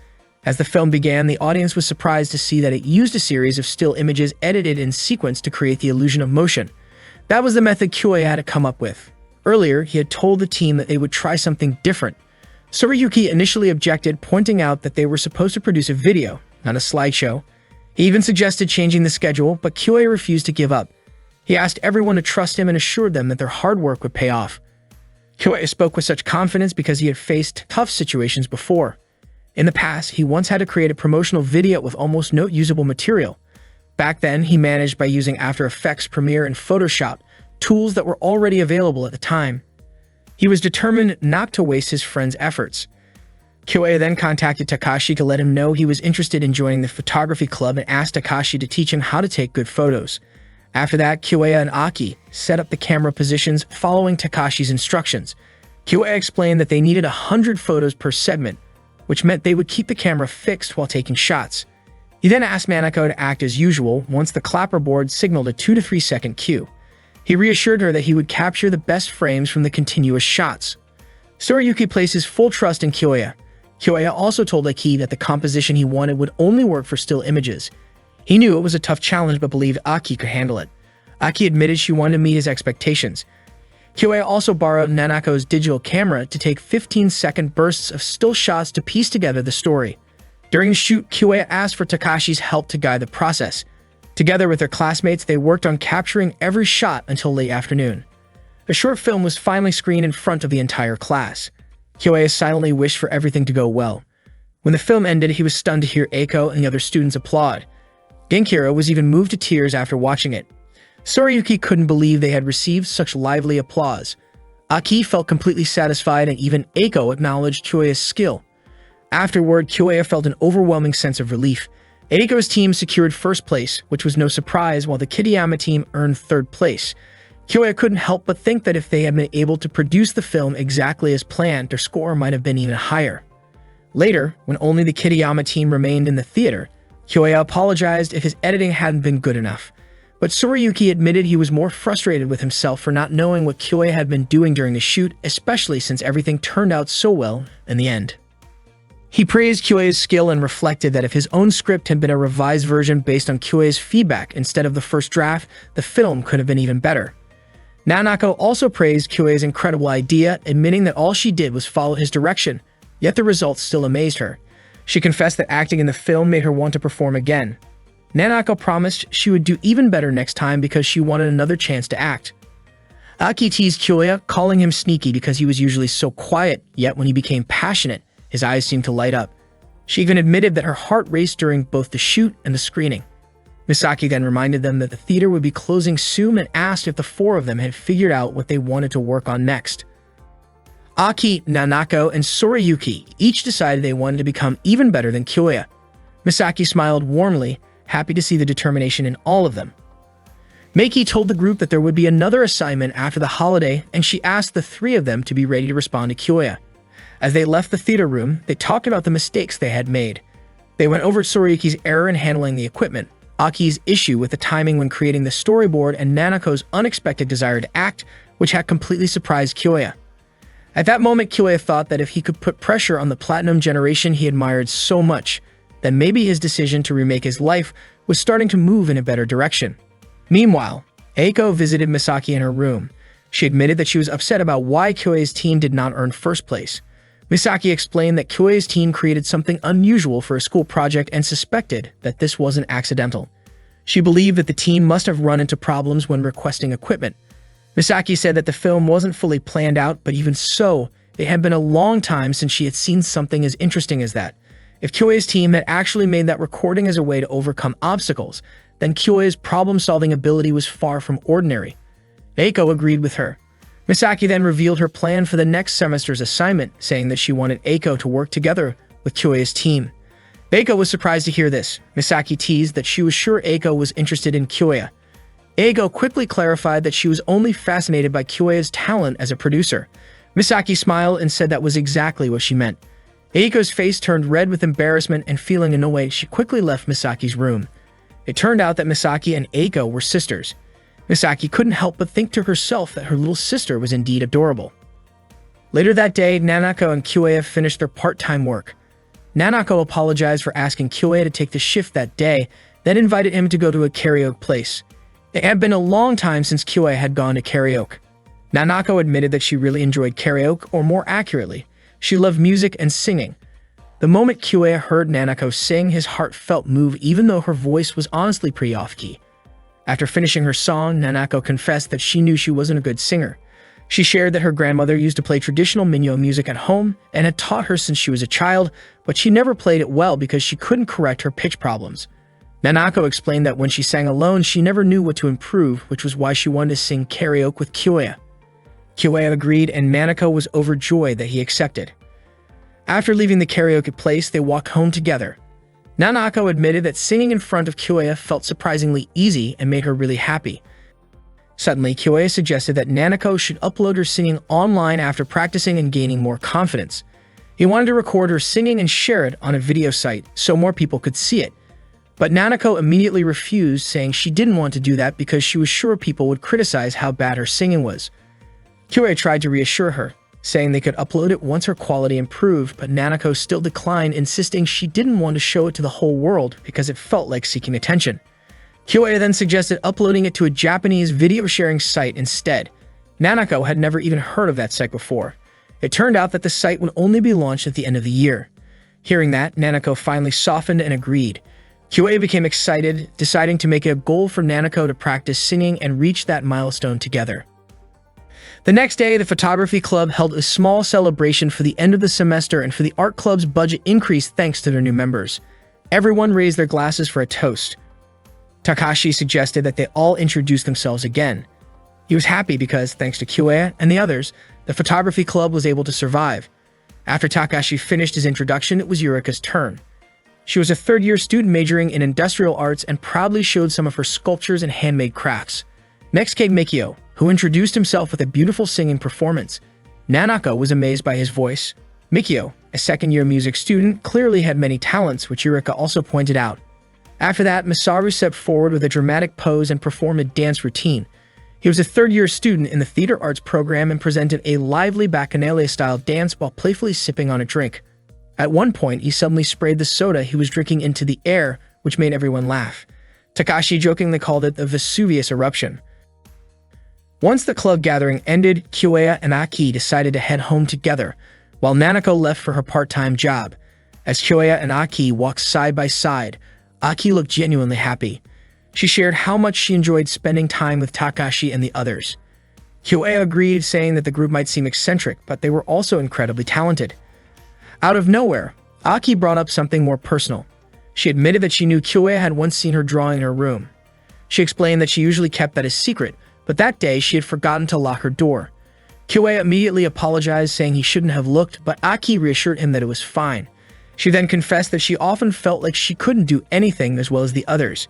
As the film began, the audience was surprised to see that it used a series of still images edited in sequence to create the illusion of motion. That was the method Kyoya had to come up with. Earlier, he had told the team that they would try something different. Tsurayuki initially objected, pointing out that they were supposed to produce a video, not a slideshow. He even suggested changing the schedule, but Kyoya refused to give up. He asked everyone to trust him and assured them that their hard work would pay off. Kyoya spoke with such confidence because he had faced tough situations before. In the past, he once had to create a promotional video with almost no usable material. Back then, he managed by using After Effects, Premiere, and Photoshop, tools that were already available at the time. He was determined not to waste his friend's efforts. Kyoya then contacted Takashi to let him know he was interested in joining the photography club and asked Takashi to teach him how to take good photos. After that, Kyoya and Aki set up the camera positions following Takashi's instructions. Kyoya explained that they needed 100 photos per segment, which meant they would keep the camera fixed while taking shots. He then asked Nanako to act as usual once the clapperboard signaled a 2 to 3 second cue. He reassured her that he would capture the best frames from the continuous shots. Tsurayuki placed his full trust in Kyoya. Kyoya also told Aki that the composition he wanted would only work for still images. He knew it was a tough challenge but believed Aki could handle it. Aki admitted she wanted to meet his expectations. Kyoya also borrowed Nanako's digital camera to take 15-second bursts of still shots to piece together the story. During the shoot, Kyoya asked for Takashi's help to guide the process. Together with their classmates, they worked on capturing every shot until late afternoon. The short film was finally screened in front of the entire class. Kyoya silently wished for everything to go well. When the film ended, he was stunned to hear Eiko and the other students applaud. Genkiro was even moved to tears after watching it. Tsurayuki couldn't believe they had received such lively applause. Aki felt completely satisfied, and even Eiko acknowledged Kyoya's skill. Afterward, Kyoya felt an overwhelming sense of relief. Eiko's team secured first place, which was no surprise, while the Kitayama team earned third place. Kyoya couldn't help but think that if they had been able to produce the film exactly as planned, their score might have been even higher. Later, when only the Kitayama team remained in the theater, Kyoya apologized if his editing hadn't been good enough. But Tsurayuki admitted he was more frustrated with himself for not knowing what Kyoya had been doing during the shoot, especially since everything turned out so well in the end. He praised Kyuei's skill and reflected that if his own script had been a revised version based on Kyuei's feedback instead of the first draft, the film could have been even better. Nanako also praised Kyuei's incredible idea, admitting that all she did was follow his direction, yet the results still amazed her. She confessed that acting in the film made her want to perform again. Nanako promised she would do even better next time because she wanted another chance to act. Aki teased Kyuei, calling him sneaky because he was usually so quiet, yet when he became passionate, his eyes seemed to light up. She even admitted that her heart raced during both the shoot and the screening. Misaki then reminded them that the theater would be closing soon and asked if the four of them had figured out what they wanted to work on next. Aki, Nanako, and Sorayuki each decided they wanted to become even better than Kyuei. Misaki smiled warmly, happy to see the determination in all of them. Meiki told the group that there would be another assignment after the holiday, and she asked the three of them to be ready to respond to Kyuei. As they left the theater room, they talked about the mistakes they had made. They went over Sorayuki's error in handling the equipment, Aki's issue with the timing when creating the storyboard, and Nanako's unexpected desire to act, which had completely surprised Kyuei. At that moment, Kyuei thought that if he could put pressure on the Platinum generation he admired so much, then maybe his decision to remake his life was starting to move in a better direction. Meanwhile, Eiko visited Misaki in her room. She admitted that she was upset about why Kyuei's team did not earn first place. Misaki explained that Kyuei's team created something unusual for a school project and suspected that this wasn't accidental. She believed that the team must have run into problems when requesting equipment. Misaki said that the film wasn't fully planned out, but even so, it had been a long time since she had seen something as interesting as that. If Kyuei's team had actually made that recording as a way to overcome obstacles, then Kyuei's problem-solving ability was far from ordinary. Eiko agreed with her. Misaki then revealed her plan for the next semester's assignment, saying that she wanted Eiko to work together with Kyuei's team. Eiko was surprised to hear this. Misaki teased that she was sure Eiko was interested in Kyuei. Eiko quickly clarified that she was only fascinated by Kyuei's talent as a producer. Misaki smiled and said that was exactly what she meant. Eiko's face turned red with embarrassment, and feeling annoyed, she quickly left Misaki's room. It turned out that Misaki and Eiko were sisters. Misaki couldn't help but think to herself that her little sister was indeed adorable. Later that day, Nanako and Kyuei finished their part-time work. Nanako apologized for asking Kyuei to take the shift that day, then invited him to go to a karaoke place. It had been a long time since Kyuei had gone to karaoke. Nanako admitted that she really enjoyed karaoke, or more accurately, she loved music and singing. The moment Kyuei heard Nanako sing, his heart felt move even though her voice was honestly pretty off-key. After finishing her song, Nanako confessed that she knew she wasn't a good singer. She shared that her grandmother used to play traditional Minyo music at home and had taught her since she was a child, but she never played it well because she couldn't correct her pitch problems. Nanako explained that when she sang alone, she never knew what to improve, which was why she wanted to sing karaoke with Kyuei. Kyuei agreed, and Nanako was overjoyed that he accepted. After leaving the karaoke place, they walked home together. Nanako admitted that singing in front of Kyuei felt surprisingly easy and made her really happy. Suddenly, Kyuei suggested that Nanako should upload her singing online after practicing and gaining more confidence. He wanted to record her singing and share it on a video site so more people could see it. But Nanako immediately refused, saying she didn't want to do that because she was sure people would criticize how bad her singing was. Kyuei tried to reassure her, saying they could upload it once her quality improved, but Nanako still declined, insisting she didn't want to show it to the whole world because it felt like seeking attention. Kyuei then suggested uploading it to a Japanese video-sharing site instead. Nanako had never even heard of that site before. It turned out that the site would only be launched at the end of the year. Hearing that, Nanako finally softened and agreed. Kyuei became excited, deciding to make it a goal for Nanako to practice singing and reach that milestone together. The next day, the photography club held a small celebration for the end of the semester, and for the art club's budget increased thanks to their new members. Everyone raised their glasses for a toast. Takashi suggested that they all introduce themselves again. He was happy because, thanks to Kyuei and the others, the photography club was able to survive. After Takashi finished his introduction, it was Yurika's turn. She was a third-year student majoring in industrial arts and proudly showed some of her sculptures and handmade crafts. Next came Mikio, who introduced himself with a beautiful singing performance. Nanako was amazed by his voice. Mikio, a second-year music student, clearly had many talents, which Yurika also pointed out. After that, Masaru stepped forward with a dramatic pose and performed a dance routine. He was a third-year student in the theater arts program and presented a lively bacchanale-style dance while playfully sipping on a drink. At one point, he suddenly sprayed the soda he was drinking into the air, which made everyone laugh. Takashi jokingly called it the Vesuvius eruption. Once the club gathering ended, Kyoya and Aki decided to head home together, while Nanako left for her part-time job. As Kyoya and Aki walked side by side, Aki looked genuinely happy. She shared how much she enjoyed spending time with Takashi and the others. Kyoya agreed, saying that the group might seem eccentric, but they were also incredibly talented. Out of nowhere, Aki brought up something more personal. She admitted that she knew Kyoya had once seen her drawing in her room. She explained that she usually kept that a secret, but that day she had forgotten to lock her door. Kyoya immediately apologized, saying he shouldn't have looked, but Aki reassured him that it was fine. She then confessed that she often felt like she couldn't do anything as well as the others.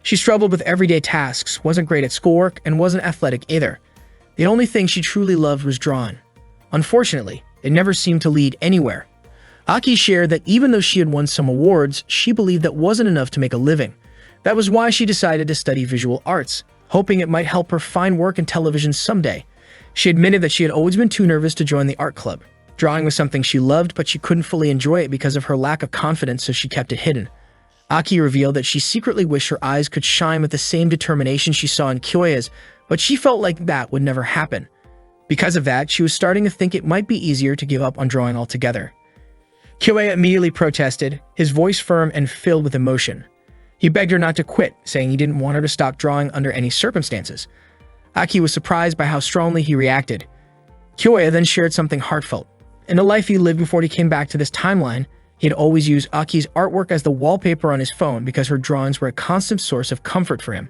She struggled with everyday tasks, wasn't great at schoolwork, and wasn't athletic either. The only thing she truly loved was drawing. Unfortunately, it never seemed to lead anywhere. Aki shared that even though she had won some awards, she believed that wasn't enough to make a living. That was why she decided to study visual arts, hoping it might help her find work in television someday. She admitted that she had always been too nervous to join the art club. Drawing was something she loved, but she couldn't fully enjoy it because of her lack of confidence, so she kept it hidden. Aki revealed that she secretly wished her eyes could shine with the same determination she saw in Kyoya's, but she felt like that would never happen. Because of that, she was starting to think it might be easier to give up on drawing altogether. Kyoya immediately protested, his voice firm and filled with emotion. He begged her not to quit, saying he didn't want her to stop drawing under any circumstances. Aki was surprised by how strongly he reacted. Kyoya then shared something heartfelt. In the life he lived before he came back to this timeline, he had always used Aki's artwork as the wallpaper on his phone because her drawings were a constant source of comfort for him.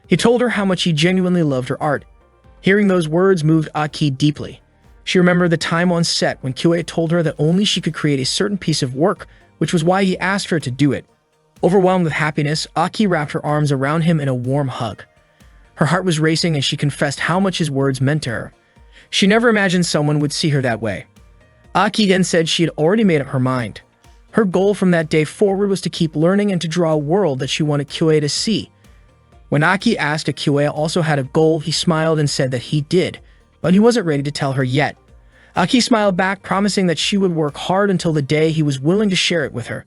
He told her how much he genuinely loved her art. Hearing those words moved Aki deeply. She remembered the time on set when Kyoya told her that only she could create a certain piece of work, which was why he asked her to do it. Overwhelmed with happiness, Aki wrapped her arms around him in a warm hug. Her heart was racing as she confessed how much his words meant to her. She never imagined someone would see her that way. Aki then said she had already made up her mind. Her goal from that day forward was to keep learning and to draw a world that she wanted Kyoya to see. When Aki asked if Kyoya also had a goal, he smiled and said that he did, but he wasn't ready to tell her yet. Aki smiled back, promising that she would work hard until the day he was willing to share it with her.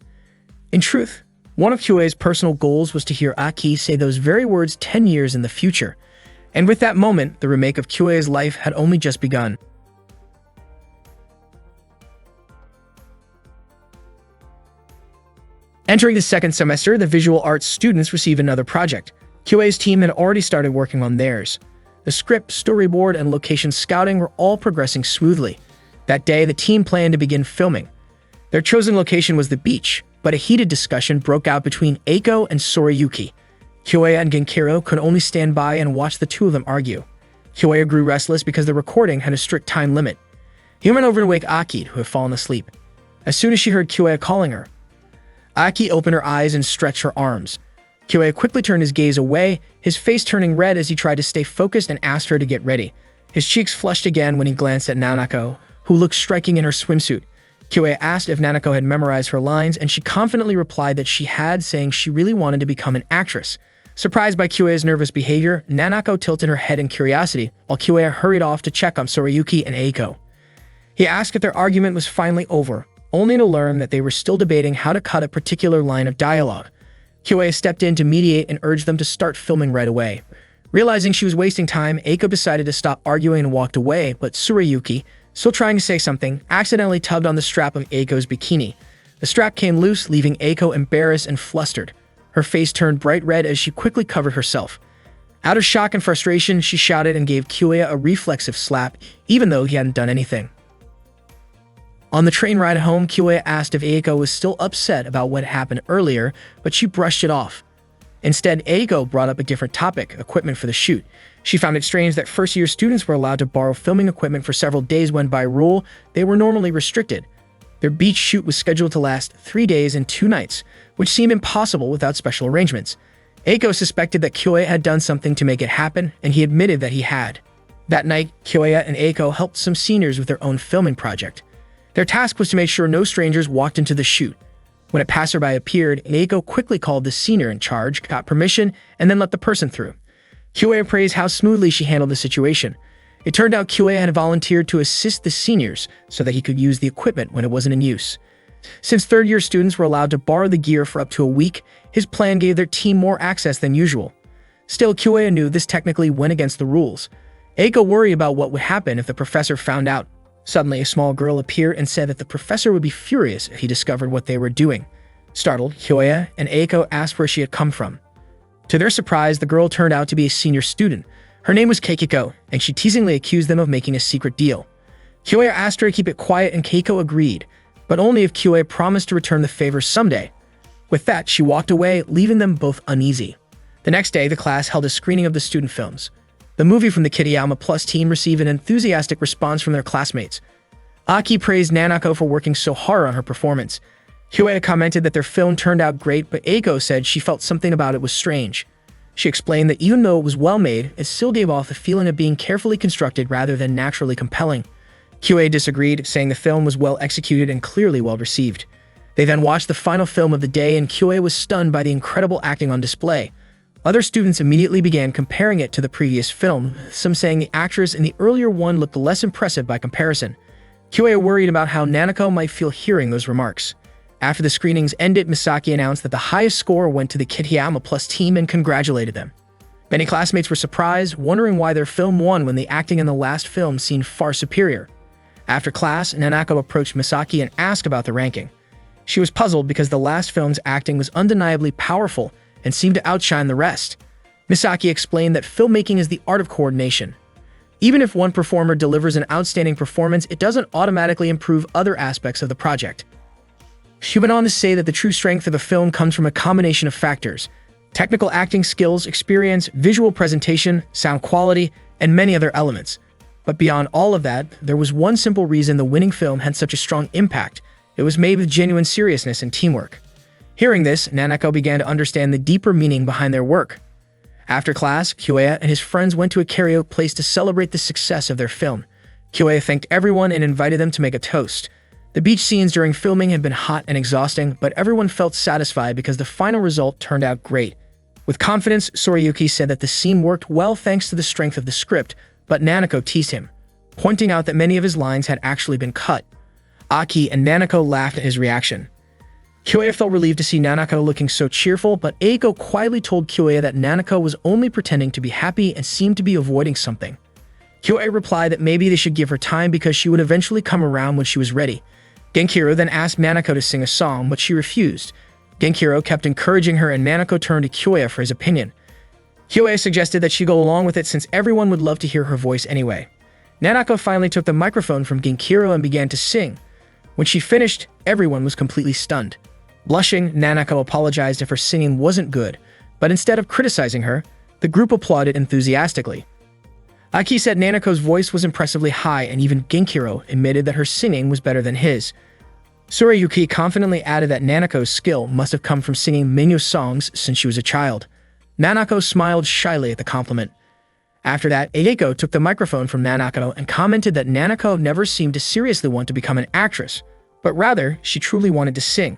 In truth, one of Kyoya's personal goals was to hear Aki say those very words 10 years in the future. And with that moment, the remake of Kyoya's life had only just begun. Entering the second semester, the visual arts students received another project. Kyoya's team had already started working on theirs. The script, storyboard, and location scouting were all progressing smoothly. That day, the team planned to begin filming. Their chosen location was the beach, but a heated discussion broke out between Eiko and Sorayuki. Kyoya and Genkiro could only stand by and watch the two of them argue. Kyoya grew restless because the recording had a strict time limit. He went over to wake Aki, who had fallen asleep. As soon as she heard Kyoya calling her, Aki opened her eyes and stretched her arms. Kyoya quickly turned his gaze away, his face turning red as he tried to stay focused and asked her to get ready. His cheeks flushed again when he glanced at Nanako, who looked striking in her swimsuit. Kyoya asked if Nanako had memorized her lines, and she confidently replied that she had, saying she really wanted to become an actress. Surprised by Kyoya's nervous behavior, Nanako tilted her head in curiosity, while Kyoya hurried off to check on Sorayuki and Eiko. He asked if their argument was finally over, only to learn that they were still debating how to cut a particular line of dialogue. Kyoya stepped in to mediate and urged them to start filming right away. Realizing she was wasting time, Eiko decided to stop arguing and walked away, but Sorayuki, still trying to say something, accidentally tugged on the strap of Eiko's bikini. The strap came loose, leaving Eiko embarrassed and flustered. Her face turned bright red as she quickly covered herself. Out of shock and frustration, she shouted and gave Kyoya a reflexive slap, even though he hadn't done anything. On the train ride home, Kyoya asked if Eiko was still upset about what happened earlier, but she brushed it off. Instead, Eiko brought up a different topic, equipment for the shoot. She found it strange that first-year students were allowed to borrow filming equipment for several days when, by rule, they were normally restricted. Their beach shoot was scheduled to last 3 days and 2 nights, which seemed impossible without special arrangements. Eiko suspected that Kyoya had done something to make it happen, and he admitted that he had. That night, Kyoya and Eiko helped some seniors with their own filming project. Their task was to make sure no strangers walked into the shoot. When a passerby appeared, Eiko quickly called the senior in charge, got permission, and then let the person through. Kyoya praised how smoothly she handled the situation. It turned out Kyoya had volunteered to assist the seniors so that he could use the equipment when it wasn't in use. Since third-year students were allowed to borrow the gear for up to a week, his plan gave their team more access than usual. Still, Kyoya knew this technically went against the rules. Eiko worried about what would happen if the professor found out. Suddenly, a small girl appeared and said that the professor would be furious if he discovered what they were doing. Startled, Kyoya and Eiko asked where she had come from. To their surprise, the girl turned out to be a senior student. Her name was Keiko, and she teasingly accused them of making a secret deal. Kyoya asked her to keep it quiet, and Keiko agreed, but only if Kyoya promised to return the favor someday. With that, she walked away, leaving them both uneasy. The next day, the class held a screening of the student films. The movie from the Kitayama Plus team received an enthusiastic response from their classmates. Aki praised Nanako for working so hard on her performance. Kyoya commented that their film turned out great, but Eiko said she felt something about it was strange. She explained that even though it was well made, it still gave off the feeling of being carefully constructed rather than naturally compelling. Kyoya disagreed, saying the film was well executed and clearly well received. They then watched the final film of the day, and Kyoya was stunned by the incredible acting on display. Other students immediately began comparing it to the previous film, some saying the actress in the earlier one looked less impressive by comparison. Kyoya worried about how Nanako might feel hearing those remarks. After the screenings ended, Misaki announced that the highest score went to the Kitayama Plus team and congratulated them. Many classmates were surprised, wondering why their film won when the acting in the last film seemed far superior. After class, Nanako approached Misaki and asked about the ranking. She was puzzled because the last film's acting was undeniably powerful and seemed to outshine the rest. Misaki explained that filmmaking is the art of coordination. Even if one performer delivers an outstanding performance, it doesn't automatically improve other aspects of the project. She went on to say that the true strength of a film comes from a combination of factors: technical acting skills, experience, visual presentation, sound quality, and many other elements. But beyond all of that, there was one simple reason the winning film had such a strong impact. It was made with genuine seriousness and teamwork. Hearing this, Nanako began to understand the deeper meaning behind their work. After class, Kyoya and his friends went to a karaoke place to celebrate the success of their film. Kyoya thanked everyone and invited them to make a toast. The beach scenes during filming had been hot and exhausting, but everyone felt satisfied because the final result turned out great. With confidence, Sorayuki said that the scene worked well thanks to the strength of the script, but Nanako teased him, pointing out that many of his lines had actually been cut. Aki and Nanako laughed at his reaction. Kyoya felt relieved to see Nanako looking so cheerful, but Eiko quietly told Kyoya that Nanako was only pretending to be happy and seemed to be avoiding something. Kyoya replied that maybe they should give her time because she would eventually come around when she was ready. Genkiro then asked Nanako to sing a song, but she refused. Genkiro kept encouraging her, and Nanako turned to Kyoya for his opinion. Kyoya suggested that she go along with it since everyone would love to hear her voice anyway. Nanako finally took the microphone from Genkiro and began to sing. When she finished, everyone was completely stunned. Blushing, Nanako apologized if her singing wasn't good, but instead of criticizing her, the group applauded enthusiastically. Aki said Nanako's voice was impressively high, and even Genkiro admitted that her singing was better than his. Sorayuki confidently added that Nanako's skill must have come from singing Minyu songs since she was a child. Nanako smiled shyly at the compliment. After that, Eiko took the microphone from Nanako and commented that Nanako never seemed to seriously want to become an actress, but rather she truly wanted to sing.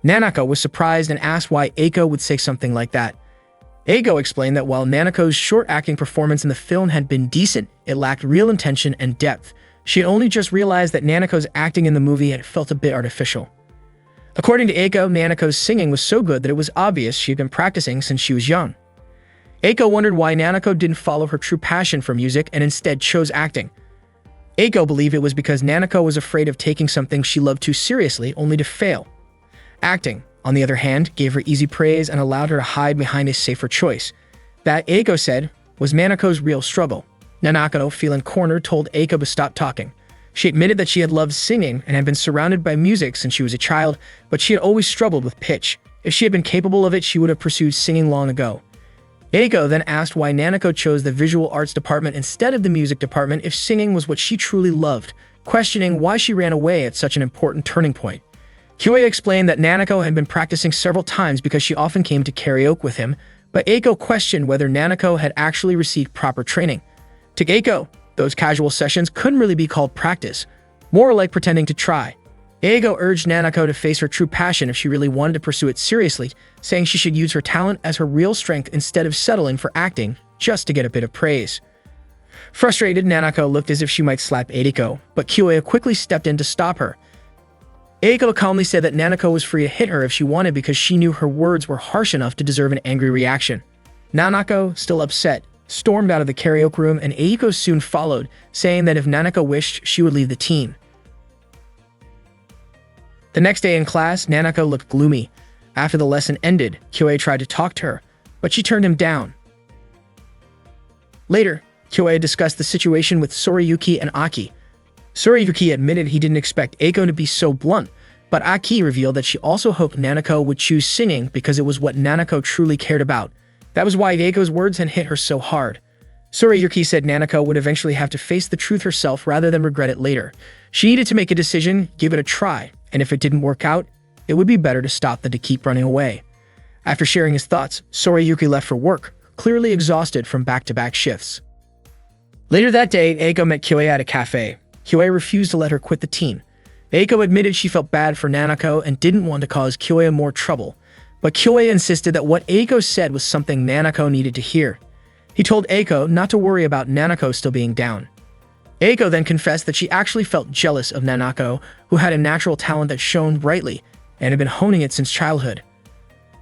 Nanako was surprised and asked why Eiko would say something like that. Eiko explained that while Nanako's short acting performance in the film had been decent, it lacked real intention and depth. She had only just realized that Nanako's acting in the movie had felt a bit artificial. According to Eiko, Nanako's singing was so good that it was obvious she had been practicing since she was young. Eiko wondered why Nanako didn't follow her true passion for music and instead chose acting. Eiko believed it was because Nanako was afraid of taking something she loved too seriously only to fail. Acting, on the other hand, gave her easy praise and allowed her to hide behind a safer choice. That, Eiko said, was Nanako's real struggle. Nanako, feeling cornered, told Eiko to stop talking. She admitted that she had loved singing and had been surrounded by music since she was a child, but she had always struggled with pitch. If she had been capable of it, she would have pursued singing long ago. Eiko then asked why Nanako chose the visual arts department instead of the music department if singing was what she truly loved, questioning why she ran away at such an important turning point. Kyoya explained that Nanako had been practicing several times because she often came to karaoke with him, but Eiko questioned whether Nanako had actually received proper training. To Eiko, those casual sessions couldn't really be called practice, more like pretending to try. Eiko urged Nanako to face her true passion if she really wanted to pursue it seriously, saying she should use her talent as her real strength instead of settling for acting just to get a bit of praise. Frustrated, Nanako looked as if she might slap Eiko, but Kyoya quickly stepped in to stop her. Eiko calmly said that Nanako was free to hit her if she wanted because she knew her words were harsh enough to deserve an angry reaction. Nanako, still upset, stormed out of the karaoke room, and Eiko soon followed, saying that if Nanako wished, she would leave the team. The next day in class, Nanako looked gloomy. After the lesson ended, Kyoei tried to talk to her, but she turned him down. Later, Kyoei discussed the situation with Soriyuki and Aki. Soriyuki admitted he didn't expect Eiko to be so blunt, but Aki revealed that she also hoped Nanako would choose singing because it was what Nanako truly cared about. That was why Eiko's words had hit her so hard. Soriyuki said Nanako would eventually have to face the truth herself rather than regret it later. She needed to make a decision, give it a try, and if it didn't work out, it would be better to stop than to keep running away. After sharing his thoughts, Soriyuki left for work, clearly exhausted from back-to-back shifts. Later that day, Eiko met Kyoei at a cafe. Kyoei refused to let her quit the team. Eiko admitted she felt bad for Nanako and didn't want to cause Kyoei more trouble, but Kyoei insisted that what Eiko said was something Nanako needed to hear. He told Eiko not to worry about Nanako still being down. Eiko then confessed that she actually felt jealous of Nanako, who had a natural talent that shone brightly and had been honing it since childhood.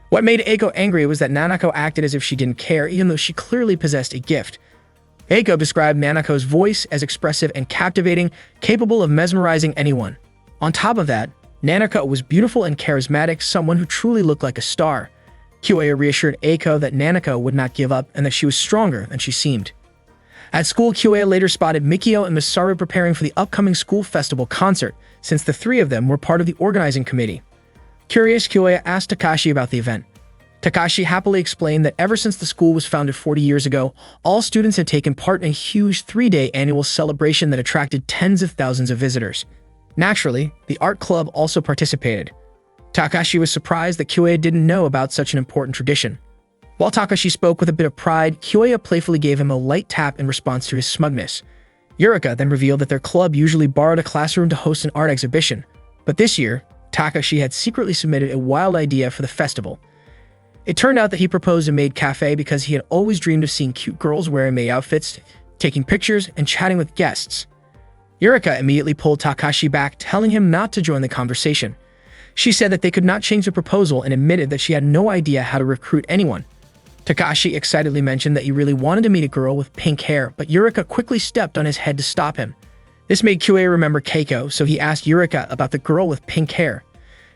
What made Eiko angry was that Nanako acted as if she didn't care, even though she clearly possessed a gift. Eiko described Nanako's voice as expressive and captivating, capable of mesmerizing anyone. On top of that, Nanako was beautiful and charismatic, someone who truly looked like a star. Kyoei reassured Eiko that Nanako would not give up and that she was stronger than she seemed. At school, Kyoei later spotted Mikio and Masaru preparing for the upcoming school festival concert, since the three of them were part of the organizing committee. Curious, Kyoei asked Takashi about the event. Takashi happily explained that ever since the school was founded 40 years ago, all students had taken part in a huge 3-day annual celebration that attracted tens of thousands of visitors. Naturally, the art club also participated. Takashi was surprised that Kyoei didn't know about such an important tradition. While Takashi spoke with a bit of pride, Kyoei playfully gave him a light tap in response to his smugness. Yurika then revealed that their club usually borrowed a classroom to host an art exhibition, but this year, Takashi had secretly submitted a wild idea for the festival. It turned out that he proposed a maid cafe because he had always dreamed of seeing cute girls wearing maid outfits, taking pictures, and chatting with guests. Yurika immediately pulled Takashi back, telling him not to join the conversation. She said that they could not change the proposal and admitted that she had no idea how to recruit anyone. Takashi excitedly mentioned that he really wanted to meet a girl with pink hair, but Yurika quickly stepped on his head to stop him. This made Kyoei remember Keiko, so he asked Yurika about the girl with pink hair.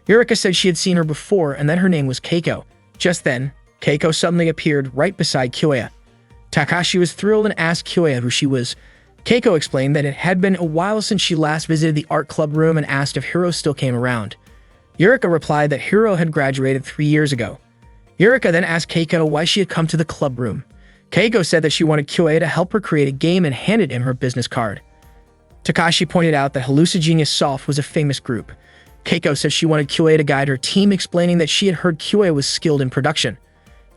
Yurika said she had seen her before and that her name was Keiko. Just then, Keiko suddenly appeared right beside Kyoei. Takashi was thrilled and asked Kyoei who she was. Keiko explained that it had been a while since she last visited the art club room and asked if Hiro still came around. Yurika replied that Hiro had graduated 3 years ago. Yurika then asked Keiko why she had come to the club room. Keiko said that she wanted Kyoei to help her create a game and handed him her business card. Takashi pointed out that Hallucigenius Soft was a famous group. Keiko said she wanted Kyoei to guide her team, explaining that she had heard Kyoei was skilled in production.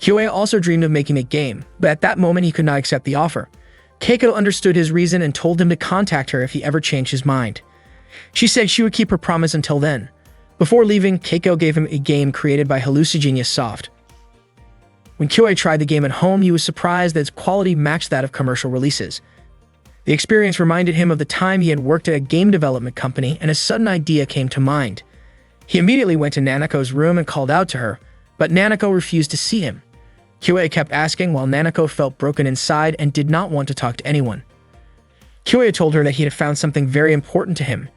Kyoei also dreamed of making a game, but at that moment he could not accept the offer. Keiko understood his reason and told him to contact her if he ever changed his mind. She said she would keep her promise until then. Before leaving, Keiko gave him a game created by Hallucigenius Soft. When Kyoei tried the game at home, he was surprised that its quality matched that of commercial releases. The experience reminded him of the time he had worked at a game development company, and a sudden idea came to mind. He immediately went to Nanako's room and called out to her, but Nanako refused to see him. Kyoei kept asking while Nanako felt broken inside and did not want to talk to anyone. Kyoei told her that he had found something very important to him,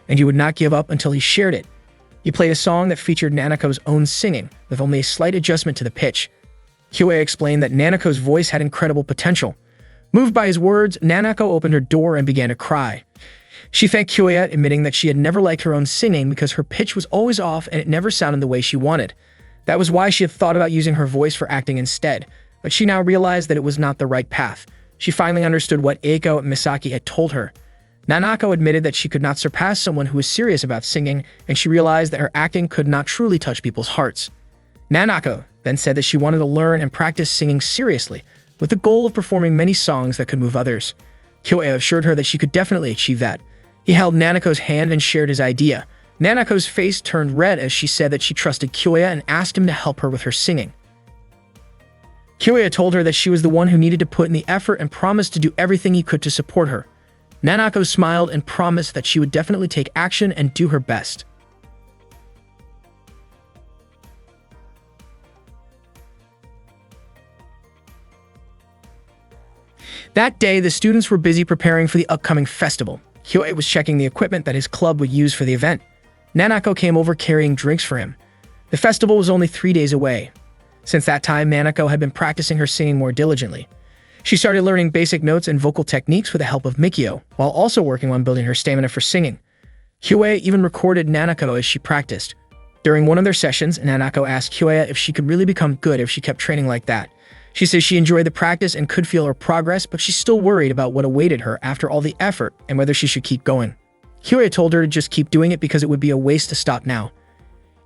and he would not give up until he shared it. He played a song that featured Nanako's own singing, with only a slight adjustment to the pitch. Kyoei explained that Nanako's voice had incredible potential. Moved by his words, Nanako opened her door and began to cry. She thanked Kyoei, admitting that she had never liked her own singing because her pitch was always off and it never sounded the way she wanted. That was why she had thought about using her voice for acting instead, but she now realized that it was not the right path. She finally understood what Eiko and Misaki had told her. Nanako admitted that she could not surpass someone who was serious about singing, and she realized that her acting could not truly touch people's hearts. Nanako then said that she wanted to learn and practice singing seriously, with the goal of performing many songs that could move others. Kyoei assured her that she could definitely achieve that. He held Nanako's hand and shared his idea. Nanako's face turned red as she said that she trusted Kyoei and asked him to help her with her singing. Kyoei told her that she was the one who needed to put in the effort and promised to do everything he could to support her. Nanako smiled and promised that she would definitely take action and do her best. That day, the students were busy preparing for the upcoming festival. Kyoei was checking the equipment that his club would use for the event. Nanako came over carrying drinks for him. The festival was only 3 days away. Since that time, Nanako had been practicing her singing more diligently. She started learning basic notes and vocal techniques with the help of Mikio, while also working on building her stamina for singing. Kyoei even recorded Nanako as she practiced. During one of their sessions, Nanako asked Kyoei if she could really become good if she kept training like that. She says she enjoyed the practice and could feel her progress, but she's still worried about what awaited her after all the effort and whether she should keep going. Kyoei told her to just keep doing it because it would be a waste to stop now.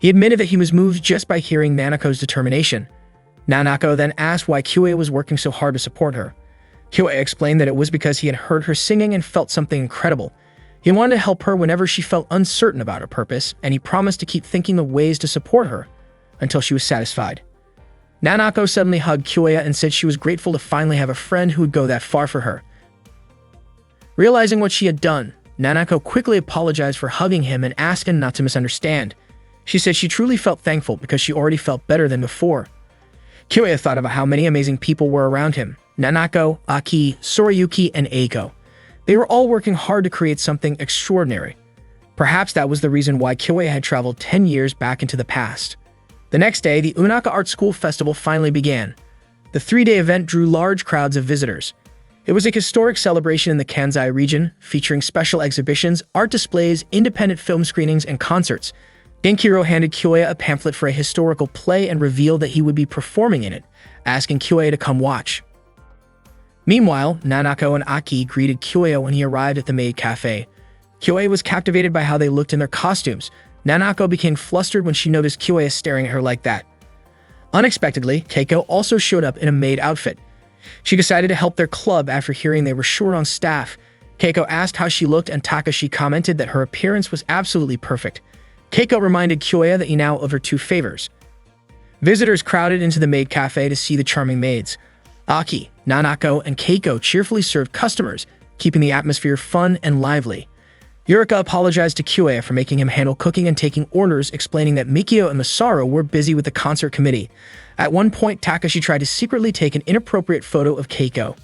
He admitted that he was moved just by hearing Nanako's determination. Nanako then asked why Kyoei was working so hard to support her. Kyoei explained that it was because he had heard her singing and felt something incredible. He wanted to help her whenever she felt uncertain about her purpose, and he promised to keep thinking of ways to support her until she was satisfied. Nanako suddenly hugged Kyoei and said she was grateful to finally have a friend who would go that far for her. Realizing what she had done, Nanako quickly apologized for hugging him and asked him not to misunderstand. She said she truly felt thankful because she already felt better than before. Kyoei thought about how many amazing people were around him: Nanako, Aki, Tsurayuki, and Eiko. They were all working hard to create something extraordinary. Perhaps that was the reason why Kyoei had traveled 10 years back into the past. The next day, the Unaka Art School Festival finally began. The 3-day event drew large crowds of visitors. It was a historic celebration in the Kansai region, featuring special exhibitions, art displays, independent film screenings, and concerts. Genkiru handed Kyoei a pamphlet for a historical play and revealed that he would be performing in it, asking Kyoei to come watch. Meanwhile, Nanako and Aki greeted Kyoei when he arrived at the maid cafe. Kyoei was captivated by how they looked in their costumes. Nanako became flustered when she noticed Kyoei staring at her like that. Unexpectedly, Keiko also showed up in a maid outfit. She decided to help their club after hearing they were short on staff. Keiko asked how she looked and Takashi commented that her appearance was absolutely perfect. Keiko reminded Kyoei that he now owed her 2 favors. Visitors crowded into the maid cafe to see the charming maids. Aki, Nanako, and Keiko cheerfully served customers, keeping the atmosphere fun and lively. Yurika apologized to Kyoei for making him handle cooking and taking orders, explaining that Mikio and Masaru were busy with the concert committee. At one point, Takashi tried to secretly take an inappropriate photo of Keiko.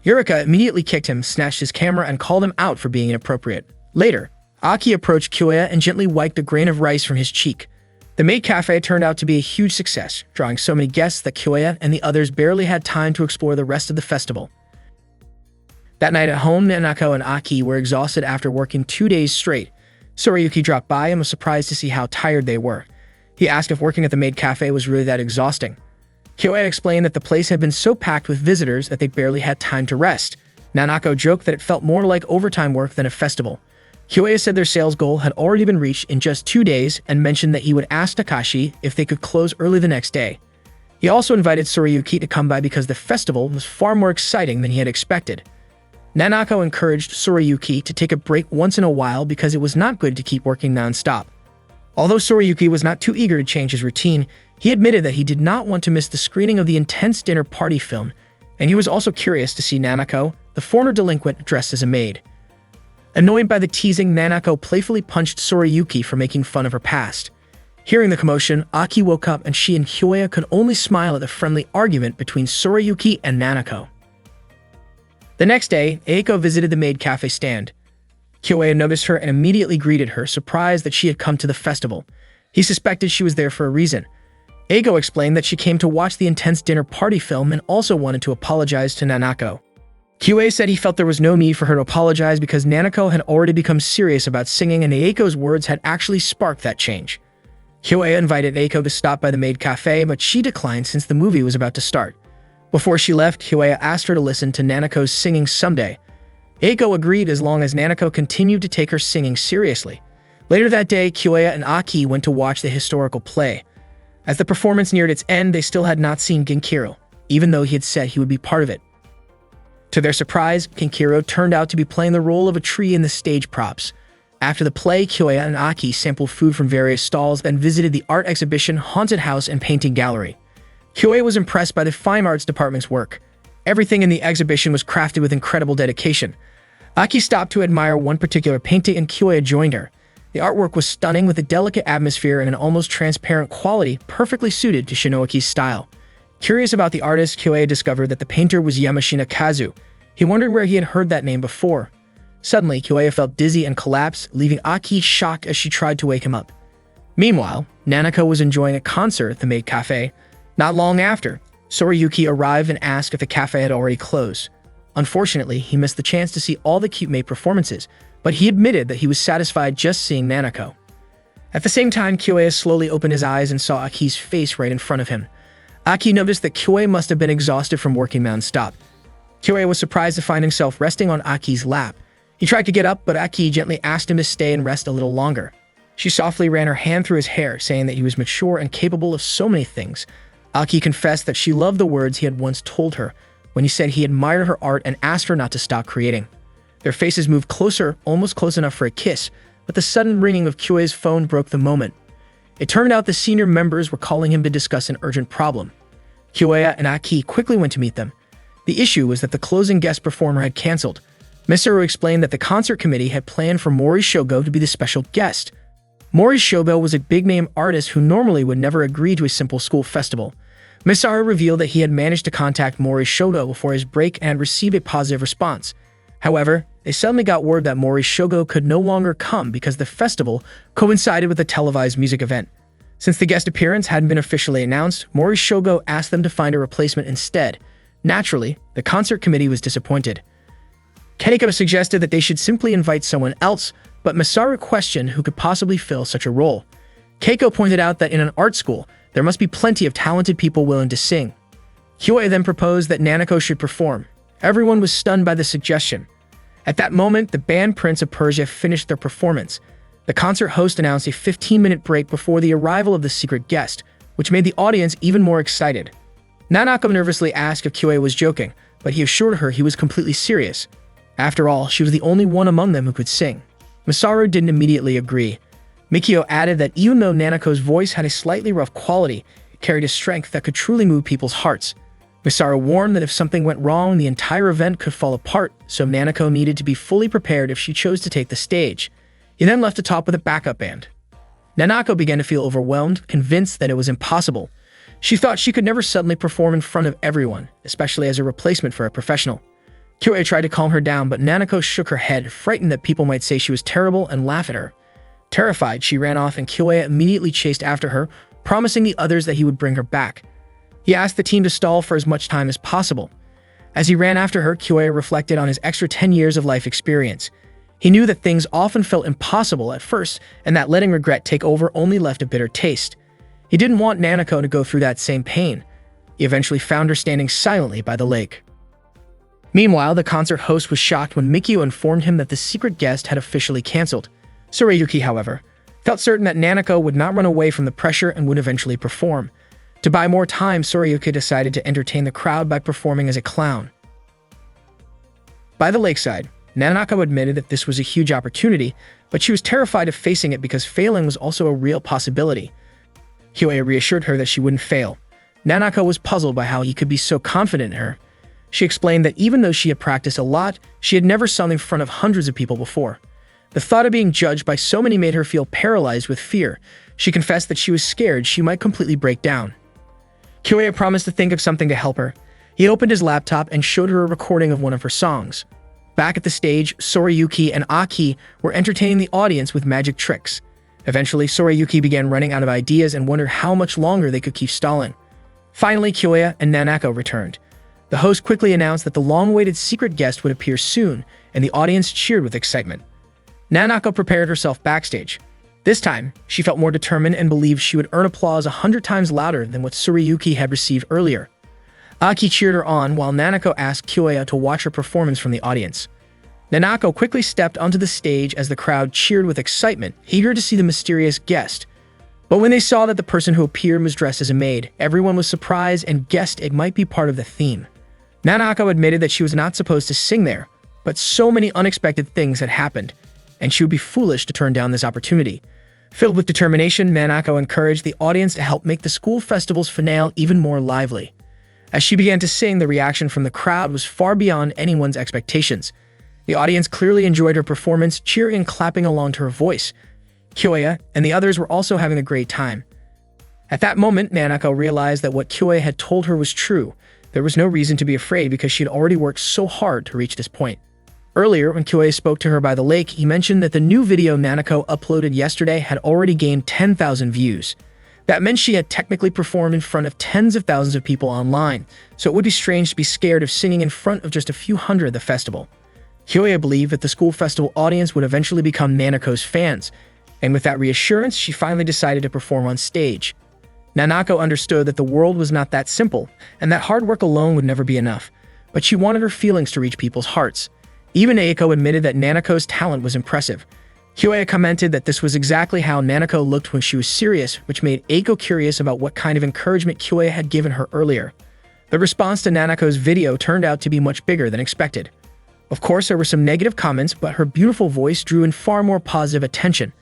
Yurika immediately kicked him, snatched his camera, and called him out for being inappropriate. Later, Aki approached Kyoei and gently wiped a grain of rice from his cheek. The maid cafe turned out to be a huge success, drawing so many guests that Kyoei and the others barely had time to explore the rest of the festival. That night at home, Nanako and Aki were exhausted after working 2 days straight. Tsurayuki dropped by and was surprised to see how tired they were. He asked if working at the maid cafe was really that exhausting. Kyoei explained that the place had been so packed with visitors that they barely had time to rest. Nanako joked that it felt more like overtime work than a festival. Kyoei said their sales goal had already been reached in just 2 days and mentioned that he would ask Takashi if they could close early the next day. He also invited Tsurayuki to come by because the festival was far more exciting than he had expected. Nanako encouraged Tsurayuki to take a break once in a while because it was not good to keep working non-stop. Although Tsurayuki was not too eager to change his routine, he admitted that he did not want to miss the screening of the intense dinner party film, and he was also curious to see Nanako, the former delinquent, dressed as a maid. Annoyed by the teasing, Nanako playfully punched Tsurayuki for making fun of her past. Hearing the commotion, Aki woke up and she and Kyoei could only smile at the friendly argument between Tsurayuki and Nanako. The next day, Eiko visited the maid cafe stand. Kyoei noticed her and immediately greeted her, surprised that she had come to the festival. He suspected she was there for a reason. Eiko explained that she came to watch the intense dinner party film and also wanted to apologize to Nanako. Kyoei said he felt there was no need for her to apologize because Nanako had already become serious about singing and Eiko's words had actually sparked that change. Kyoei invited Eiko to stop by the maid cafe, but she declined since the movie was about to start. Before she left, Kyoei asked her to listen to Nanako's singing someday. Eiko agreed as long as Nanako continued to take her singing seriously. Later that day, Kyoei and Aki went to watch the historical play. As the performance neared its end, they still had not seen Genkiru, even though he had said he would be part of it. To their surprise, Genkiru turned out to be playing the role of a tree in the stage props. After the play, Kyoei and Aki sampled food from various stalls, then visited the art exhibition, haunted house, and painting gallery. Kyoei was impressed by the fine arts department's work. Everything in the exhibition was crafted with incredible dedication. Aki stopped to admire one particular painting and Kyoei joined her. The artwork was stunning with a delicate atmosphere and an almost transparent quality perfectly suited to Shinoaki's style. Curious about the artist, Kyoei discovered that the painter was Yamashina Kazu. He wondered where he had heard that name before. Suddenly, Kyoya felt dizzy and collapsed, leaving Aki shocked as she tried to wake him up. Meanwhile, Nanako was enjoying a concert at the maid cafe. Not long after, Sorayuki arrived and asked if the cafe had already closed. Unfortunately, he missed the chance to see all the cute maid performances, but he admitted that he was satisfied just seeing Nanako. At the same time, Kyoya slowly opened his eyes and saw Aki's face right in front of him. Aki noticed that Kyoya must have been exhausted from working non-stop. Kyoya was surprised to find himself resting on Aki's lap. He tried to get up, but Aki gently asked him to stay and rest a little longer. She softly ran her hand through his hair, saying that he was mature and capable of so many things. Aki confessed that she loved the words he had once told her, when he said he admired her art and asked her not to stop creating. Their faces moved closer, almost close enough for a kiss, but the sudden ringing of Kyoya's phone broke the moment. It turned out the senior members were calling him to discuss an urgent problem. Kyoya and Aki quickly went to meet them. The issue was that the closing guest performer had canceled. Misaru explained that the concert committee had planned for Mori Shogo to be the special guest. Mori Shogo was a big-name artist who normally would never agree to a simple school festival. Misaru revealed that he had managed to contact Mori Shogo before his break and received a positive response. However, they suddenly got word that Mori Shogo could no longer come because the festival coincided with a televised music event. Since the guest appearance hadn't been officially announced, Mori Shogo asked them to find a replacement instead. Naturally, the concert committee was disappointed. Keniko suggested that they should simply invite someone else, but Misaru questioned who could possibly fill such a role. Keiko pointed out that in an art school, there must be plenty of talented people willing to sing. Kyoya then proposed that Nanako should perform. Everyone was stunned by the suggestion. At that moment, the band Prince of Persia finished their performance. The concert host announced a 15-minute break before the arrival of the secret guest, which made the audience even more excited. Nanako nervously asked if Kyoya was joking, but he assured her he was completely serious. After all, she was the only one among them who could sing. Misaru didn't immediately agree. Mikio added that even though Nanako's voice had a slightly rough quality, it carried a strength that could truly move people's hearts. Misaru warned that if something went wrong, the entire event could fall apart, so Nanako needed to be fully prepared if she chose to take the stage. He then left the top with a backup band. Nanako began to feel overwhelmed, convinced that it was impossible. She thought she could never suddenly perform in front of everyone, especially as a replacement for a professional. Kyoya tried to calm her down, but Nanako shook her head, frightened that people might say she was terrible and laugh at her. Terrified, she ran off and Kyoya immediately chased after her, promising the others that he would bring her back. He asked the team to stall for as much time as possible. As he ran after her, Kyoya reflected on his extra 10 years of life experience. He knew that things often felt impossible at first, and that letting regret take over only left a bitter taste. He didn't want Nanako to go through that same pain. He eventually found her standing silently by the lake. Meanwhile, the concert host was shocked when Mikio informed him that the secret guest had officially canceled. Sorayuki, however, felt certain that Nanako would not run away from the pressure and would eventually perform. To buy more time, Sorayuki decided to entertain the crowd by performing as a clown. By the lakeside, Nanako admitted that this was a huge opportunity, but she was terrified of facing it because failing was also a real possibility. Kyoya reassured her that she wouldn't fail. Nanako was puzzled by how he could be so confident in her. She explained that even though she had practiced a lot, she had never sung in front of hundreds of people before. The thought of being judged by so many made her feel paralyzed with fear. She confessed that she was scared she might completely break down. Kyoya promised to think of something to help her. He opened his laptop and showed her a recording of one of her songs. Back at the stage, Sorayuki and Aki were entertaining the audience with magic tricks. Eventually, Sorayuki began running out of ideas and wondered how much longer they could keep stalling. Finally, Kyoya and Nanako returned. The host quickly announced that the long-awaited secret guest would appear soon, and the audience cheered with excitement. Nanako prepared herself backstage. This time, she felt more determined and believed she would earn applause 100 times louder than what Sorayuki had received earlier. Aki cheered her on while Nanako asked Kyoya to watch her performance from the audience. Nanako quickly stepped onto the stage as the crowd cheered with excitement, eager to see the mysterious guest. But when they saw that the person who appeared was dressed as a maid, everyone was surprised and guessed it might be part of the theme. Nanako admitted that she was not supposed to sing there, but so many unexpected things had happened, and she would be foolish to turn down this opportunity. Filled with determination, Nanako encouraged the audience to help make the school festival's finale even more lively. As she began to sing, the reaction from the crowd was far beyond anyone's expectations. The audience clearly enjoyed her performance, cheering and clapping along to her voice. Kyoya and the others were also having a great time. At that moment, Nanako realized that what Kyoya had told her was true. There was no reason to be afraid because she had already worked so hard to reach this point. Earlier, when Kyoei spoke to her by the lake, he mentioned that the new video Nanako uploaded yesterday had already gained 10,000 views. That meant she had technically performed in front of tens of thousands of people online, so it would be strange to be scared of singing in front of just a few hundred at the festival. Kyoei believed that the school festival audience would eventually become Nanako's fans, and with that reassurance, she finally decided to perform on stage. Nanako understood that the world was not that simple, and that hard work alone would never be enough, but she wanted her feelings to reach people's hearts. Even Eiko admitted that Nanako's talent was impressive. Kyoei commented that this was exactly how Nanako looked when she was serious, which made Eiko curious about what kind of encouragement Kyoei had given her earlier. The response to Nanako's video turned out to be much bigger than expected. Of course, there were some negative comments, but her beautiful voice drew in far more positive attention.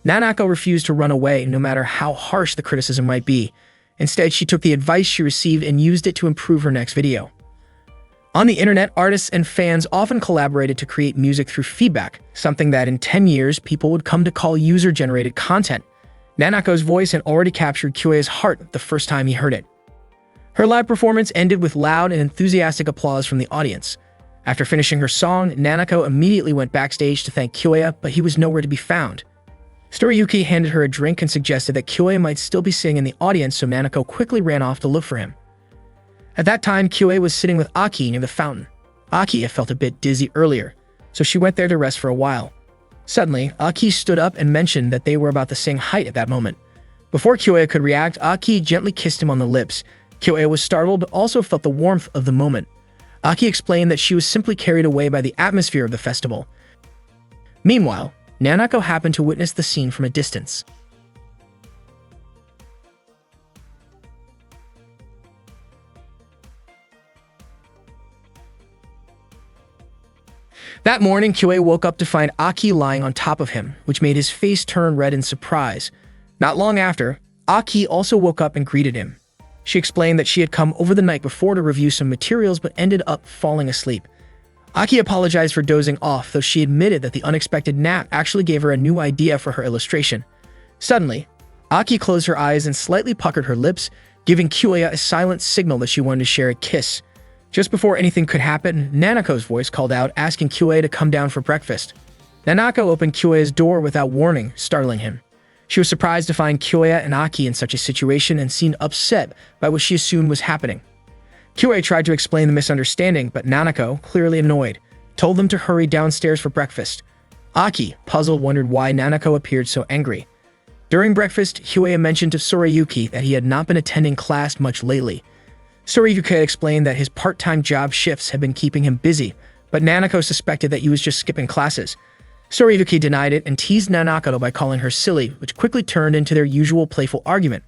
Nanako refused to run away, no matter how harsh the criticism might be. Instead, she took the advice she received and used it to improve her next video. On the internet, artists and fans often collaborated to create music through feedback, something that in 10 years people would come to call user-generated content. Nanako's voice had already captured Kyoei's heart the first time he heard it. Her live performance ended with loud and enthusiastic applause from the audience. After finishing her song, Nanako immediately went backstage to thank Kyoei, but he was nowhere to be found. Storiyuki handed her a drink and suggested that Kyoei might still be sitting in the audience, so Nanako quickly ran off to look for him. At that time, Kyoei was sitting with Aki near the fountain. Aki had felt a bit dizzy earlier, so she went there to rest for a while. Suddenly, Aki stood up and mentioned that they were about the same height at that moment. Before Kyoei could react, Aki gently kissed him on the lips. Kyoei was startled but also felt the warmth of the moment. Aki explained that she was simply carried away by the atmosphere of the festival. Meanwhile, Nanako happened to witness the scene from a distance. That morning, Kyoei woke up to find Aki lying on top of him, which made his face turn red in surprise. Not long after, Aki also woke up and greeted him. She explained that she had come over the night before to review some materials but ended up falling asleep. Aki apologized for dozing off, though she admitted that the unexpected nap actually gave her a new idea for her illustration. Suddenly, Aki closed her eyes and slightly puckered her lips, giving Kyoei a silent signal that she wanted to share a kiss. Just before anything could happen, Nanako's voice called out, asking Kyoei to come down for breakfast. Nanako opened Kyoei's door without warning, startling him. She was surprised to find Kyoei and Aki in such a situation and seemed upset by what she assumed was happening. Kyoei tried to explain the misunderstanding, but Nanako, clearly annoyed, told them to hurry downstairs for breakfast. Aki, puzzled, wondered why Nanako appeared so angry. During breakfast, Kyoei mentioned to Soriyuki that he had not been attending class much lately. Soriyuki explained that his part-time job shifts had been keeping him busy, but Nanako suspected that he was just skipping classes. Soriyuki denied it and teased Nanako by calling her silly, which quickly turned into their usual playful argument.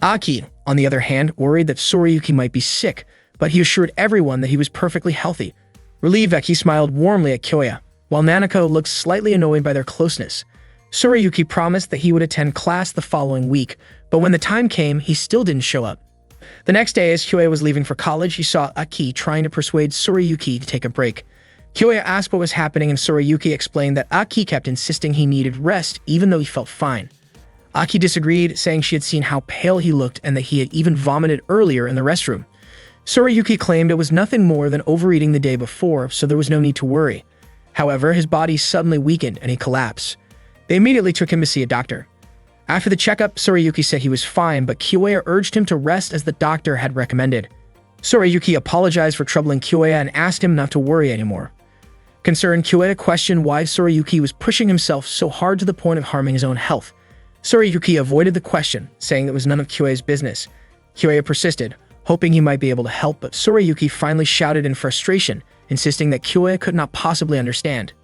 Aki, on the other hand, worried that Soriyuki might be sick, but he assured everyone that he was perfectly healthy. Relieved, Aki smiled warmly at Kyoei, while Nanako looked slightly annoyed by their closeness. Soriyuki promised that he would attend class the following week, but when the time came, he still didn't show up. The next day, as Kyoei was leaving for college, he saw Aki trying to persuade Soriyuki to take a break. Kyoei asked what was happening, and Soriyuki explained that Aki kept insisting he needed rest even though he felt fine. Aki disagreed, saying she had seen how pale he looked and that he had even vomited earlier in the restroom. Soriyuki claimed it was nothing more than overeating the day before, so there was no need to worry. However, his body suddenly weakened and he collapsed. They immediately took him to see a doctor. After the checkup, Soriyuki said he was fine, but Kyoei urged him to rest as the doctor had recommended. Soriyuki apologized for troubling Kyoei and asked him not to worry anymore. Concerned, Kyoei questioned why Soriyuki was pushing himself so hard to the point of harming his own health. Soriyuki avoided the question, saying it was none of Kyoei's business. Kyoei persisted, hoping he might be able to help, but Soriyuki finally shouted in frustration, insisting that Kyoei could not possibly understand.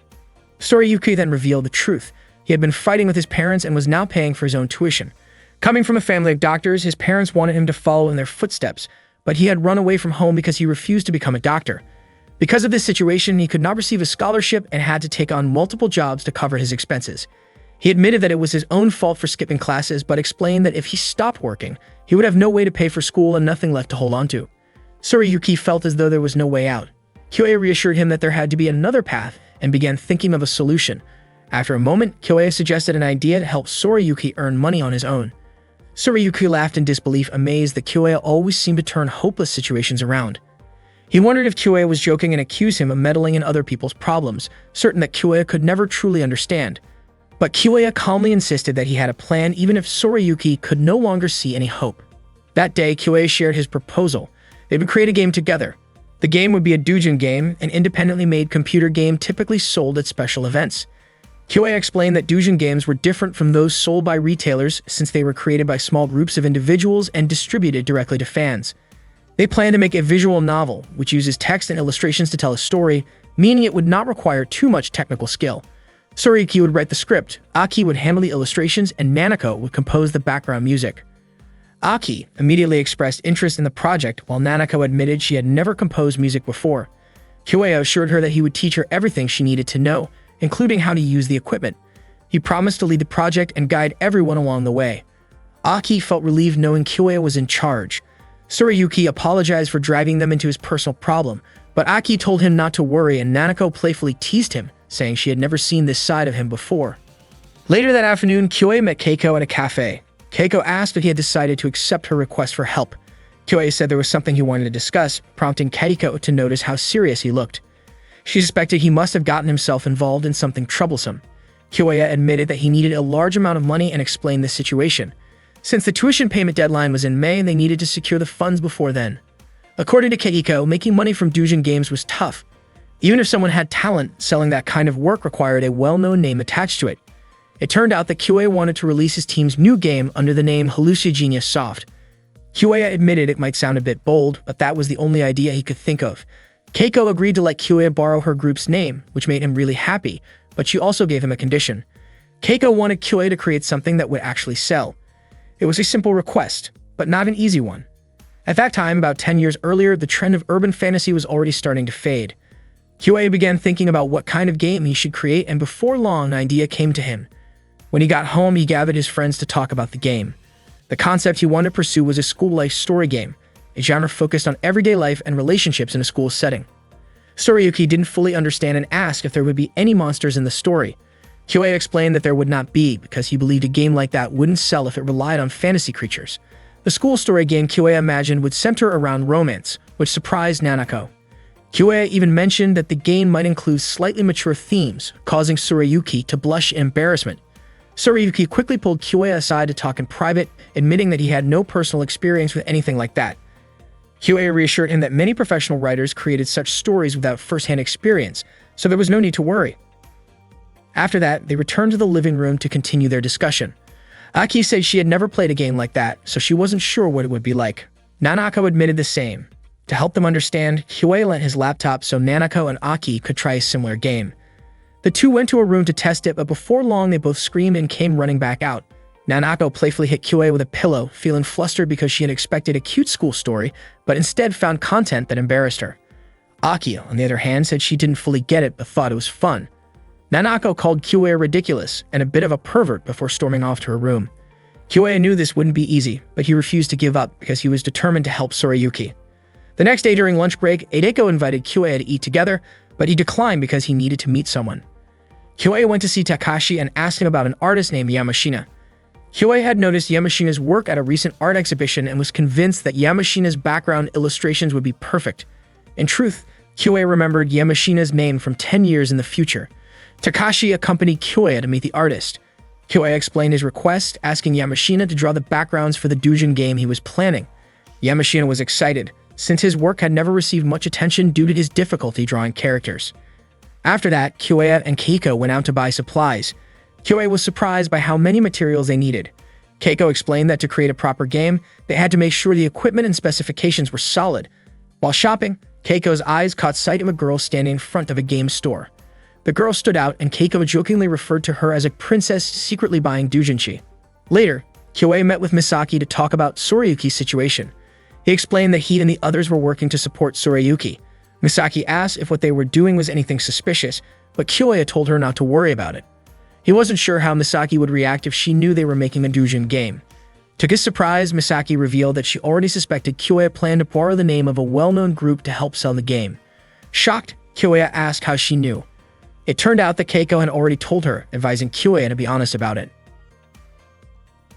Soriyuki then revealed the truth. He had been fighting with his parents and was now paying for his own tuition. Coming from a family of doctors, his parents wanted him to follow in their footsteps, but he had run away from home because he refused to become a doctor. Because of this situation, he could not receive a scholarship and had to take on multiple jobs to cover his expenses. He admitted that it was his own fault for skipping classes, but explained that if he stopped working, he would have no way to pay for school and nothing left to hold on to. Soriyuki felt as though there was no way out. Kyoei reassured him that there had to be another path and began thinking of a solution. After a moment, Kyoei suggested an idea to help Soriyuki earn money on his own. Tsurayuki laughed in disbelief, amazed that Kyoya always seemed to turn hopeless situations around. He wondered if Kyoya was joking and accused him of meddling in other people's problems, certain that Kyoya could never truly understand. But Kyoya calmly insisted that he had a plan even if Tsurayuki could no longer see any hope. That day, Kyoya shared his proposal. They would create a game together. The game would be a doujin game, an independently made computer game typically sold at special events. Kyoya explained that doujin games were different from those sold by retailers since they were created by small groups of individuals and distributed directly to fans. They planned to make a visual novel, which uses text and illustrations to tell a story, meaning it would not require too much technical skill. Tsurayuki would write the script, Aki would handle the illustrations, and Nanako would compose the background music. Aki immediately expressed interest in the project, while Nanako admitted she had never composed music before. Kyoya assured her that he would teach her everything she needed to know, including how to use the equipment. He promised to lead the project and guide everyone along the way. Aki felt relieved knowing Kyoya was in charge. Tsurayuki apologized for driving them into his personal problem, but Aki told him not to worry, and Nanako playfully teased him, saying she had never seen this side of him before. Later that afternoon, Kyoya met Keiko at a cafe. Keiko asked if he had decided to accept her request for help. Kyoya said there was something he wanted to discuss, prompting Keiko to notice how serious he looked. She suspected he must have gotten himself involved in something troublesome. Kyoya admitted that he needed a large amount of money and explained the situation. Since the tuition payment deadline was in May, they needed to secure the funds before then. According to Keiko, making money from doujin games was tough. Even if someone had talent, selling that kind of work required a well-known name attached to it. It turned out that Kyoya wanted to release his team's new game under the name Hallucigenia Soft. Kyoya admitted it might sound a bit bold, but that was the only idea he could think of. Keiko agreed to let Kyoya borrow her group's name, which made him really happy, but she also gave him a condition. Keiko wanted Kyoya to create something that would actually sell. It was a simple request, but not an easy one. At that time, about 10 years earlier, the trend of urban fantasy was already starting to fade. Kyoya began thinking about what kind of game he should create, and before long, an idea came to him. When he got home, he gathered his friends to talk about the game. The concept he wanted to pursue was a school-life story game, a genre focused on everyday life and relationships in a school setting. Tsurayuki didn't fully understand and asked if there would be any monsters in the story. Kyoya explained that there would not be, because he believed a game like that wouldn't sell if it relied on fantasy creatures. The school story game Kyoya imagined would center around romance, which surprised Nanako. Kyoya even mentioned that the game might include slightly mature themes, causing Tsurayuki to blush in embarrassment. Tsurayuki quickly pulled Kyoya aside to talk in private, admitting that he had no personal experience with anything like that. Kyoya reassured him that many professional writers created such stories without first-hand experience, so there was no need to worry. After that, they returned to the living room to continue their discussion. Aki said she had never played a game like that, so she wasn't sure what it would be like. Nanako admitted the same. To help them understand, Kyoya lent his laptop so Nanako and Aki could try a similar game. The two went to a room to test it, but before long they both screamed and came running back out. Nanako playfully hit Kyoya with a pillow, feeling flustered because she had expected a cute school story, but instead found content that embarrassed her. Aki, on the other hand, said she didn't fully get it but thought it was fun. Nanako called Kyoya ridiculous and a bit of a pervert before storming off to her room. Kyoya knew this wouldn't be easy, but he refused to give up because he was determined to help Tsurayuki. The next day during lunch break, Eideko invited Kyoya to eat together, but he declined because he needed to meet someone. Kyoya went to see Takashi and asked him about an artist named Yamashina. Kyoya had noticed Yamashina's work at a recent art exhibition and was convinced that Yamashina's background illustrations would be perfect. In truth, Kyoya remembered Yamashina's name from 10 years in the future. Takashi accompanied Kyoya to meet the artist. Kyoya explained his request, asking Yamashina to draw the backgrounds for the doujin game he was planning. Yamashina was excited, since his work had never received much attention due to his difficulty drawing characters. After that, Kyoya and Keiko went out to buy supplies. Kyoya was surprised by how many materials they needed. Keiko explained that to create a proper game, they had to make sure the equipment and specifications were solid. While shopping, Keiko's eyes caught sight of a girl standing in front of a game store. The girl stood out, and Keiko jokingly referred to her as a princess secretly buying doujinshi. Later, Kyoya met with Misaki to talk about Tsurayuki's situation. He explained that he and the others were working to support Tsurayuki. Misaki asked if what they were doing was anything suspicious, but Kyoya told her not to worry about it. He wasn't sure how Misaki would react if she knew they were making a doujin game. To his surprise, Misaki revealed that she already suspected Kyoya planned to borrow the name of a well-known group to help sell the game. Shocked, Kyoya asked how she knew. It turned out that Keiko had already told her, advising Kyoya to be honest about it.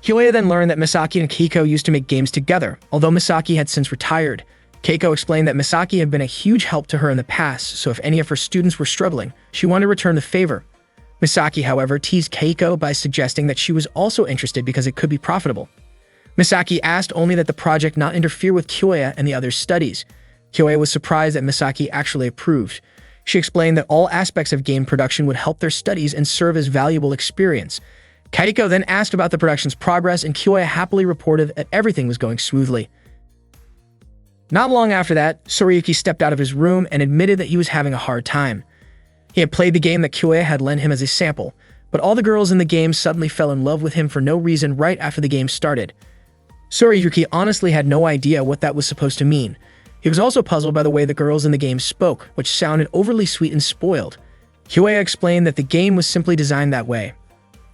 Kyoya then learned that Misaki and Keiko used to make games together, although Misaki had since retired. Keiko explained that Misaki had been a huge help to her in the past, so if any of her students were struggling, she wanted to return the favor. Misaki, however, teased Keiko by suggesting that she was also interested because it could be profitable. Misaki asked only that the project not interfere with Kyoya and the others' studies. Kyoya was surprised that Misaki actually approved. She explained that all aspects of game production would help their studies and serve as valuable experience. Keiko then asked about the production's progress, and Kyoya happily reported that everything was going smoothly. Not long after that, Tsurayuki stepped out of his room and admitted that he was having a hard time. He had played the game that Kyoya had lent him as a sample, but all the girls in the game suddenly fell in love with him for no reason right after the game started. Tsurayuki honestly had no idea what that was supposed to mean. He was also puzzled by the way the girls in the game spoke, which sounded overly sweet and spoiled. Kyoya explained that the game was simply designed that way.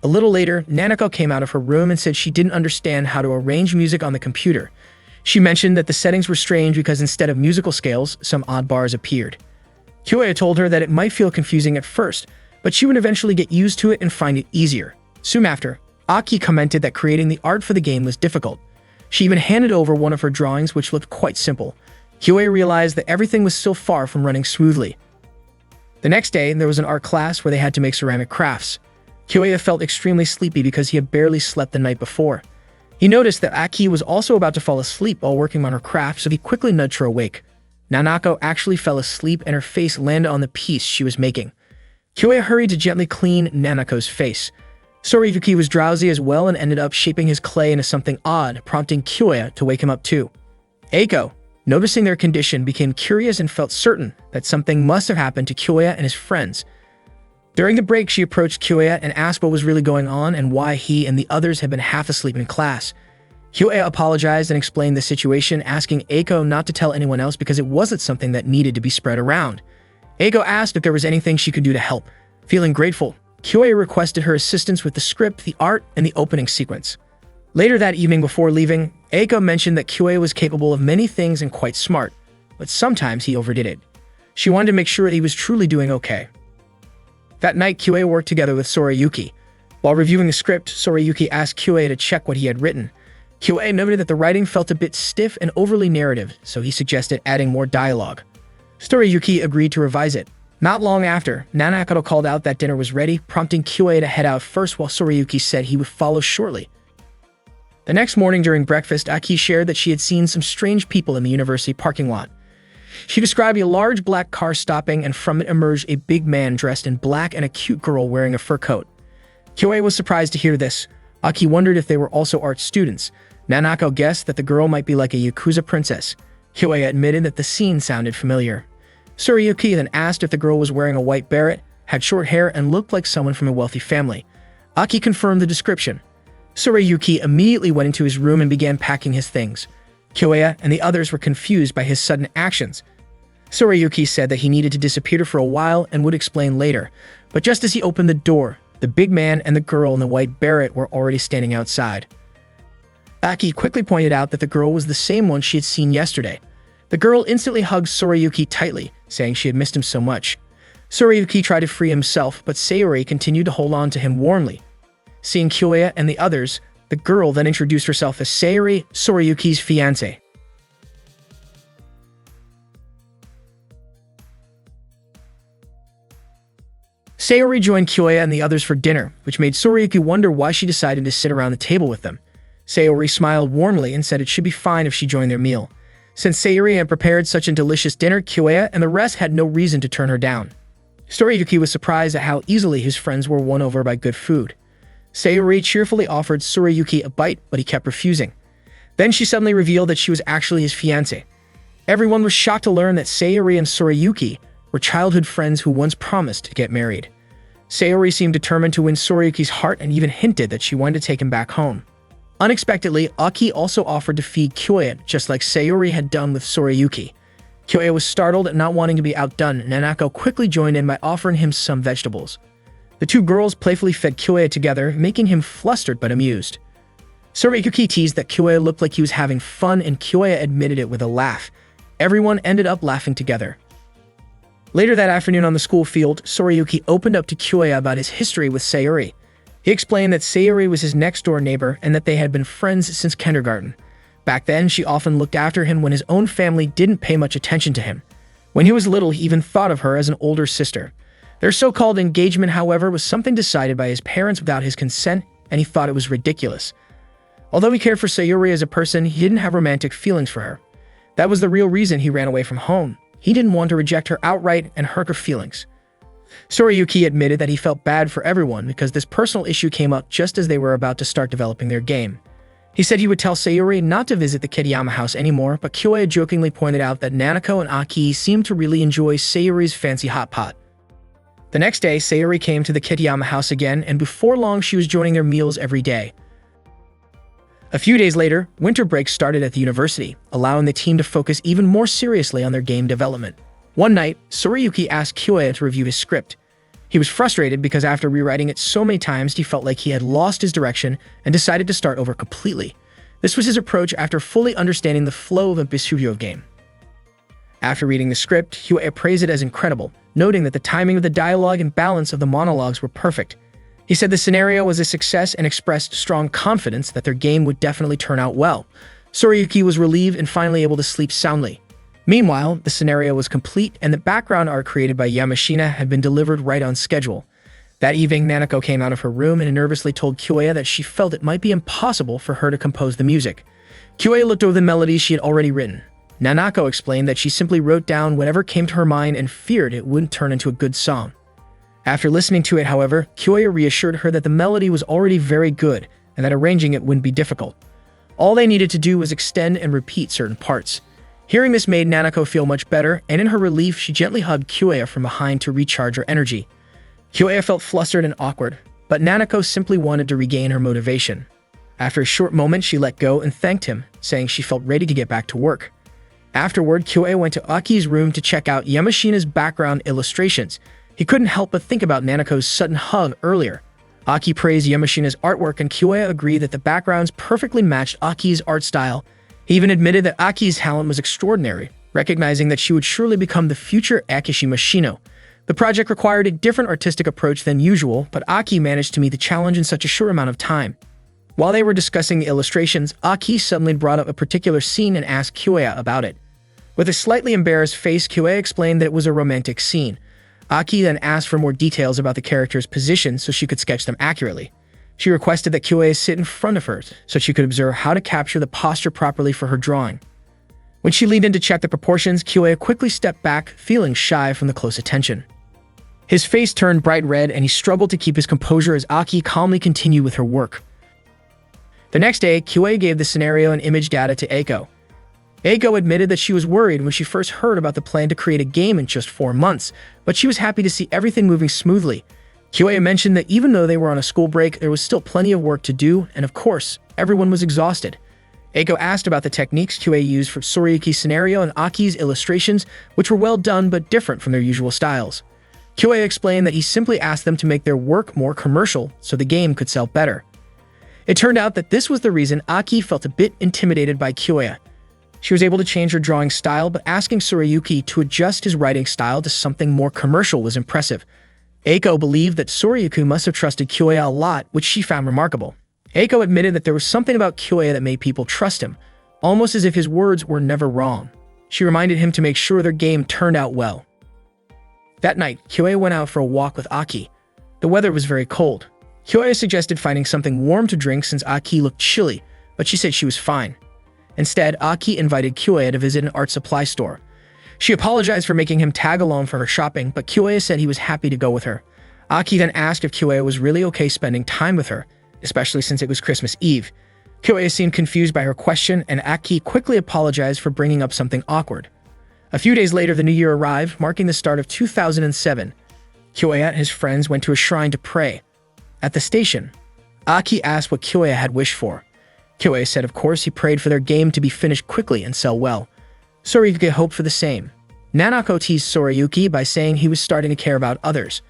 A little later, Nanako came out of her room and said she didn't understand how to arrange music on the computer. She mentioned that the settings were strange because instead of musical scales, some odd bars appeared. Kyoya told her that it might feel confusing at first, but she would eventually get used to it and find it easier. Soon after, Aki commented that creating the art for the game was difficult. She even handed over one of her drawings, which looked quite simple. Kyoya realized that everything was still far from running smoothly. The next day, there was an art class where they had to make ceramic crafts. Kyoya felt extremely sleepy because he had barely slept the night before. He noticed that Aki was also about to fall asleep while working on her craft, so he quickly nudged her awake. Nanako actually fell asleep and her face landed on the piece she was making. Kyoya hurried to gently clean Nanako's face. Tsurayuki was drowsy as well and ended up shaping his clay into something odd, prompting Kyoya to wake him up too. Eiko, noticing their condition, became curious and felt certain that something must have happened to Kyoya and his friends. During the break, she approached Kyoya and asked what was really going on and why he and the others had been half asleep in class. Kyoya apologized and explained the situation, asking Eiko not to tell anyone else because it wasn't something that needed to be spread around. Eiko asked if there was anything she could do to help. Feeling grateful, Kyoya requested her assistance with the script, the art, and the opening sequence. Later that evening before leaving, Eiko mentioned that Kyoya was capable of many things and quite smart, but sometimes he overdid it. She wanted to make sure that he was truly doing okay. That night, Kyoya worked together with Tsurayuki. While reviewing the script, Tsurayuki asked Kyoya to check what he had written. Kyoya noted that the writing felt a bit stiff and overly narrative, so he suggested adding more dialogue. Tsurayuki agreed to revise it. Not long after, Nanako called out that dinner was ready, prompting Kyoya to head out first while Tsurayuki said he would follow shortly. The next morning during breakfast, Aki shared that she had seen some strange people in the university parking lot. She described a large black car stopping, and from it emerged a big man dressed in black and a cute girl wearing a fur coat. Kyoya was surprised to hear this. Aki wondered if they were also art students. Nanako guessed that the girl might be like a Yakuza princess. Kyoya admitted that the scene sounded familiar. Tsurayuki then asked if the girl was wearing a white beret, had short hair, and looked like someone from a wealthy family. Aki confirmed the description. Tsurayuki immediately went into his room and began packing his things. Kyoya and the others were confused by his sudden actions. Tsurayuki said that he needed to disappear for a while and would explain later, but just as he opened the door, the big man and the girl in the white beret were already standing outside. Aki quickly pointed out that the girl was the same one she had seen yesterday. The girl instantly hugged Tsurayuki tightly, saying she had missed him so much. Tsurayuki tried to free himself, but Sayori continued to hold on to him warmly. Seeing Kyoya and the others, the girl then introduced herself as Sayori, Tsurayuki's fiancée. Sayori joined Kyoya and the others for dinner, which made Tsurayuki wonder why she decided to sit around the table with them. Sayori smiled warmly and said it should be fine if she joined their meal. Since Sayori had prepared such a delicious dinner, Kyoya and the rest had no reason to turn her down. Tsurayuki was surprised at how easily his friends were won over by good food. Sayori cheerfully offered Tsurayuki a bite, but he kept refusing. Then she suddenly revealed that she was actually his fiancé. Everyone was shocked to learn that Sayori and Tsurayuki were childhood friends who once promised to get married. Sayori seemed determined to win Tsurayuki's heart and even hinted that she wanted to take him back home. Unexpectedly, Aki also offered to feed Kyoya, just like Sayori had done with Tsurayuki. Kyoya was startled at not wanting to be outdone, and Nanako quickly joined in by offering him some vegetables. The two girls playfully fed Kyoya together, making him flustered but amused. Tsurayuki teased that Kyoya looked like he was having fun, and Kyoya admitted it with a laugh. Everyone ended up laughing together. Later that afternoon on the school field, Tsurayuki opened up to Kyoya about his history with Sayori. He explained that Sayuri was his next-door neighbor and that they had been friends since kindergarten. Back then, she often looked after him when his own family didn't pay much attention to him. When he was little, he even thought of her as an older sister. Their so-called engagement, however, was something decided by his parents without his consent, and he thought it was ridiculous. Although he cared for Sayuri as a person, he didn't have romantic feelings for her. That was the real reason he ran away from home. He didn't want to reject her outright and hurt her feelings. Tsurayuki admitted that he felt bad for everyone because this personal issue came up just as they were about to start developing their game. He said he would tell Sayuri not to visit the Kitayama house anymore, but Kyoya jokingly pointed out that Nanako and Aki seemed to really enjoy Sayuri's fancy hot pot. The next day, Sayuri came to the Kitayama house again, and before long she was joining their meals every day. A few days later, winter break started at the university, allowing the team to focus even more seriously on their game development. One night, Tsurayuki asked Kyoya to review his script. He was frustrated because after rewriting it so many times, he felt like he had lost his direction and decided to start over completely. This was his approach after fully understanding the flow of a Bisubyo game. After reading the script, Kyoya praised it as incredible, noting that the timing of the dialogue and balance of the monologues were perfect. He said the scenario was a success and expressed strong confidence that their game would definitely turn out well. Tsurayuki was relieved and finally able to sleep soundly. Meanwhile, the scenario was complete and the background art created by Yamashina had been delivered right on schedule. That evening, Nanako came out of her room and nervously told Kyoya that she felt it might be impossible for her to compose the music. Kyoya looked over the melodies she had already written. Nanako explained that she simply wrote down whatever came to her mind and feared it wouldn't turn into a good song. After listening to it, however, Kyoya reassured her that the melody was already very good and that arranging it wouldn't be difficult. All they needed to do was extend and repeat certain parts. Hearing this made Nanako feel much better, and in her relief, she gently hugged Kyoya from behind to recharge her energy. Kyoya felt flustered and awkward, but Nanako simply wanted to regain her motivation. After a short moment, she let go and thanked him, saying she felt ready to get back to work. Afterward, Kyoya went to Aki's room to check out Yamashina's background illustrations. He couldn't help but think about Nanako's sudden hug earlier. Aki praised Yamashina's artwork, and Kyoya agreed that the backgrounds perfectly matched Aki's art style. He even admitted that Aki's talent was extraordinary, recognizing that she would surely become the future Akishima Shino. The project required a different artistic approach than usual, but Aki managed to meet the challenge in such a short amount of time. While they were discussing the illustrations, Aki suddenly brought up a particular scene and asked Kyoya about it. With a slightly embarrassed face, Kyoya explained that it was a romantic scene. Aki then asked for more details about the character's position so she could sketch them accurately. She requested that Kyoya sit in front of her so she could observe how to capture the posture properly for her drawing. When she leaned in to check the proportions, Kyoya quickly stepped back, feeling shy from the close attention. His face turned bright red and he struggled to keep his composure as Aki calmly continued with her work. The next day, Kyoya gave the scenario and image data to Eiko. Eiko admitted that she was worried when she first heard about the plan to create a game in just 4 months, but she was happy to see everything moving smoothly. Kyoya mentioned that even though they were on a school break, there was still plenty of work to do, and of course, everyone was exhausted. Eiko asked about the techniques Kyoya used for Tsurayuki's scenario and Aki's illustrations, which were well done but different from their usual styles. Kyoya explained that he simply asked them to make their work more commercial so the game could sell better. It turned out that this was the reason Aki felt a bit intimidated by Kyoya. She was able to change her drawing style, but asking Tsurayuki to adjust his writing style to something more commercial was impressive. Eiko believed that Tsurayuki must have trusted Kyoya a lot, which she found remarkable. Eiko admitted that there was something about Kyoya that made people trust him, almost as if his words were never wrong. She reminded him to make sure their game turned out well. That night, Kyoya went out for a walk with Aki. The weather was very cold. Kyoya suggested finding something warm to drink since Aki looked chilly, but she said she was fine. Instead, Aki invited Kyoya to visit an art supply store. She apologized for making him tag along for her shopping, but Kyoya said he was happy to go with her. Aki then asked if Kyoya was really okay spending time with her, especially since it was Christmas Eve. Kyoya seemed confused by her question, and Aki quickly apologized for bringing up something awkward. A few days later, the new year arrived, marking the start of 2007. Kyoya and his friends went to a shrine to pray. At the station, Aki asked what Kyoya had wished for. Kyoya said of course he prayed for their game to be finished quickly and sell well. Tsurayuki hoped for the same. Nanako teased Tsurayuki by saying he was starting to care about others.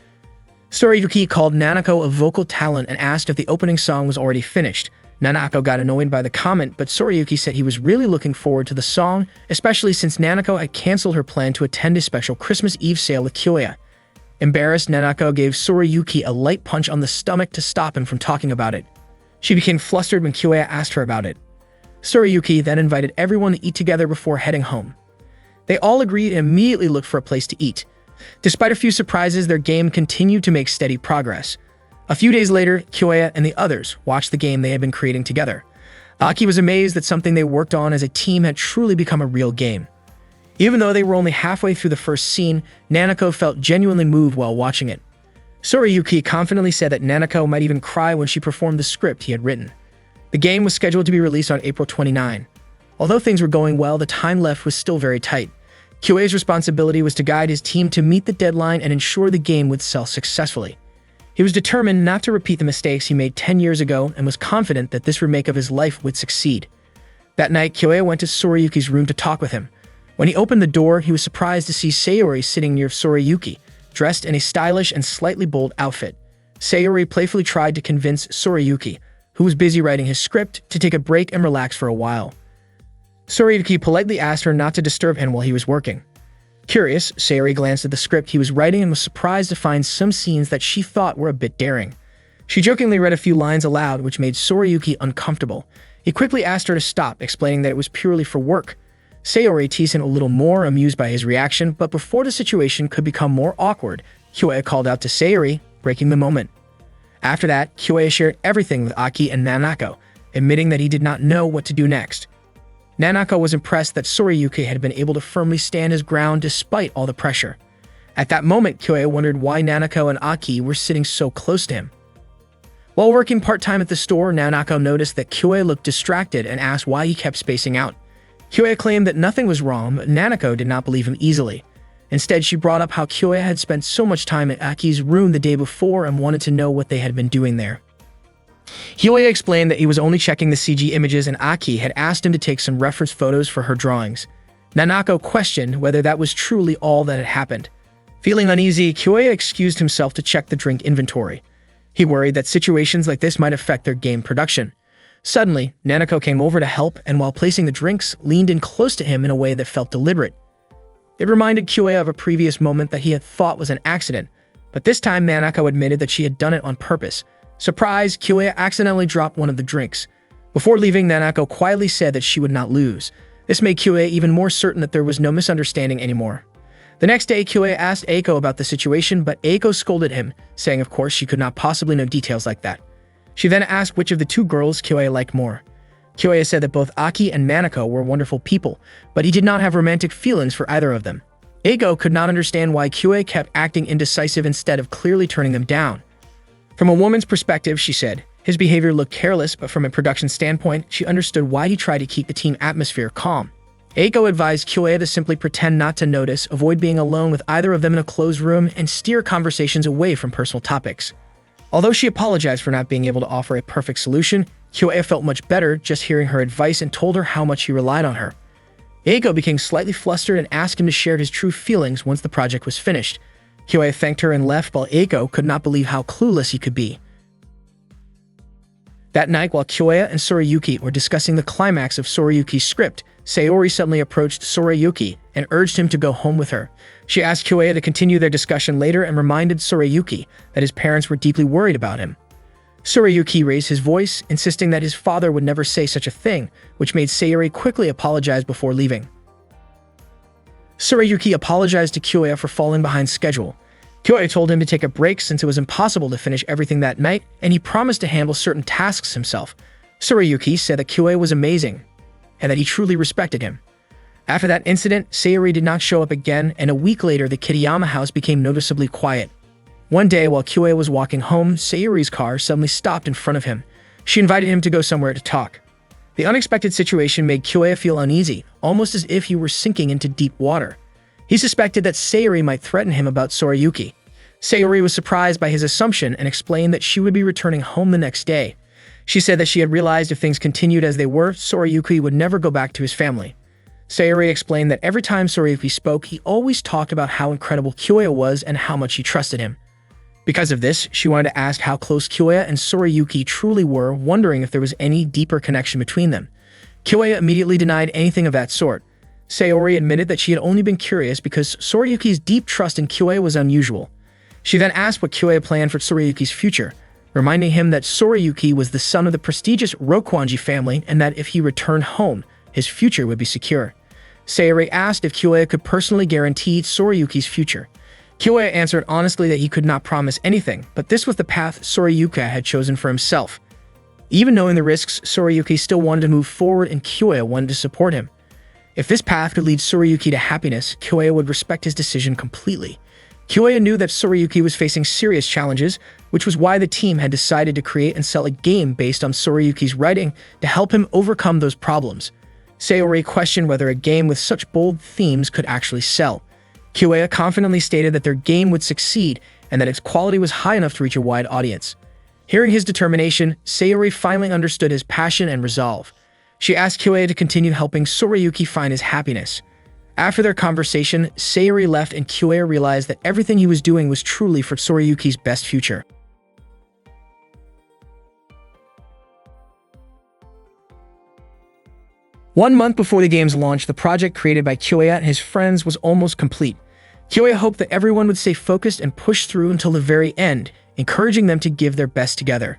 Tsurayuki called Nanako a vocal talent and asked if the opening song was already finished. Nanako got annoyed by the comment, but Tsurayuki said he was really looking forward to the song, especially since Nanako had canceled her plan to attend a special Christmas Eve sale with Kyoya. Embarrassed, Nanako gave Tsurayuki a light punch on the stomach to stop him from talking about it. She became flustered when Kyoya asked her about it. Tsurayuki then invited everyone to eat together before heading home. They all agreed and immediately looked for a place to eat. Despite a few surprises, their game continued to make steady progress. A few days later, Kyoya and the others watched the game they had been creating together. Aki was amazed that something they worked on as a team had truly become a real game. Even though they were only halfway through the first scene, Nanako felt genuinely moved while watching it. Tsurayuki confidently said that Nanako might even cry when she performed the script he had written. The game was scheduled to be released on April 29. Although things were going well, the time left was still very tight. Kyoya's responsibility was to guide his team to meet the deadline and ensure the game would sell successfully. He was determined not to repeat the mistakes he made 10 years ago and was confident that this remake of his life would succeed. That night, Kyoya went to Tsurayuki's room to talk with him. When he opened the door, he was surprised to see Sayori sitting near Tsurayuki, dressed in a stylish and slightly bold outfit. Sayori playfully tried to convince Tsurayuki, who was busy writing his script, to take a break and relax for a while. Tsurayuki politely asked her not to disturb him while he was working. Curious, Sayori glanced at the script he was writing and was surprised to find some scenes that she thought were a bit daring. She jokingly read a few lines aloud, which made Tsurayuki uncomfortable. He quickly asked her to stop, explaining that it was purely for work. Sayori teased him a little more, amused by his reaction, but before the situation could become more awkward, Kyoya called out to Sayori, breaking the moment. After that, Kyoya shared everything with Aki and Nanako, admitting that he did not know what to do next. Nanako was impressed that Tsurayuki had been able to firmly stand his ground despite all the pressure. At that moment, Kyoya wondered why Nanako and Aki were sitting so close to him. While working part-time at the store, Nanako noticed that Kyoya looked distracted and asked why he kept spacing out. Kyoya claimed that nothing was wrong, but Nanako did not believe him easily. Instead, she brought up how Kyoya had spent so much time at Aki's room the day before and wanted to know what they had been doing there. Kyoya explained that he was only checking the CG images and Aki had asked him to take some reference photos for her drawings. Nanako questioned whether that was truly all that had happened. Feeling uneasy, Kyoya excused himself to check the drink inventory. He worried that situations like this might affect their game production. Suddenly, Nanako came over to help and while placing the drinks, leaned in close to him in a way that felt deliberate. It reminded Kyoya of a previous moment that he had thought was an accident, but this time Nanako admitted that she had done it on purpose. Surprised, Kyoya accidentally dropped one of the drinks. Before leaving, Nanako quietly said that she would not lose. This made Kyoya even more certain that there was no misunderstanding anymore. The next day, Kyoya asked Eiko about the situation, but Eiko scolded him, saying of course she could not possibly know details like that. She then asked which of the two girls Kyoya liked more. Kyoya said that both Aki and Nanako were wonderful people, but he did not have romantic feelings for either of them. Eiko could not understand why Kyoya kept acting indecisive instead of clearly turning them down. From a woman's perspective, she said, his behavior looked careless, but from a production standpoint, she understood why he tried to keep the team atmosphere calm. Eiko advised Kyoya to simply pretend not to notice, avoid being alone with either of them in a closed room, and steer conversations away from personal topics. Although she apologized for not being able to offer a perfect solution, Kyoya felt much better just hearing her advice and told her how much he relied on her. Eiko became slightly flustered and asked him to share his true feelings once the project was finished. Kyoya thanked her and left while Eiko could not believe how clueless he could be. That night, while Kyoya and Tsurayuki were discussing the climax of Tsurayuki's script, Sayori suddenly approached Tsurayuki and urged him to go home with her. She asked Kyoya to continue their discussion later and reminded Tsurayuki that his parents were deeply worried about him. Tsurayuki raised his voice, insisting that his father would never say such a thing, which made Sayori quickly apologize before leaving. Tsurayuki apologized to Kyoya for falling behind schedule. Kyoya told him to take a break since it was impossible to finish everything that night, and he promised to handle certain tasks himself. Tsurayuki said that Kyoya was amazing, and that he truly respected him. After that incident, Sayori did not show up again, and a week later the Kitayama house became noticeably quiet. One day, while Kyoya was walking home, Sayori's car suddenly stopped in front of him. She invited him to go somewhere to talk. The unexpected situation made Kyoya feel uneasy, almost as if he were sinking into deep water. He suspected that Sayori might threaten him about Tsurayuki. Sayori was surprised by his assumption and explained that she would be returning home the next day. She said that she had realized if things continued as they were, Tsurayuki would never go back to his family. Sayori explained that every time Tsurayuki spoke, he always talked about how incredible Kyoya was and how much he trusted him. Because of this, she wanted to ask how close Kyoya and Tsurayuki truly were, wondering if there was any deeper connection between them. Kyoya immediately denied anything of that sort. Sayori admitted that she had only been curious because Tsurayuki's deep trust in Kyoya was unusual. She then asked what Kyoya planned for Tsurayuki's future, reminding him that Tsurayuki was the son of the prestigious Rokuanji family and that if he returned home, his future would be secure. Sayori asked if Kyoya could personally guarantee Tsurayuki's future. Kyoya answered honestly that he could not promise anything, but this was the path Tsurayuki had chosen for himself. Even knowing the risks, Tsurayuki still wanted to move forward and Kyoya wanted to support him. If this path could lead Tsurayuki to happiness, Kyoya would respect his decision completely. Kyoya knew that Tsurayuki was facing serious challenges, which was why the team had decided to create and sell a game based on Tsurayuki's writing to help him overcome those problems. Sayori questioned whether a game with such bold themes could actually sell. Kyoya confidently stated that their game would succeed and that its quality was high enough to reach a wide audience. Hearing his determination, Sayori finally understood his passion and resolve. She asked Kyoya to continue helping Tsurayuki find his happiness. After their conversation, Sayori left and Kyoya realized that everything he was doing was truly for Tsurayuki's best future. One month before the game's launch, the project created by Kyoya and his friends was almost complete. Kyoya hoped that everyone would stay focused and push through until the very end, encouraging them to give their best together.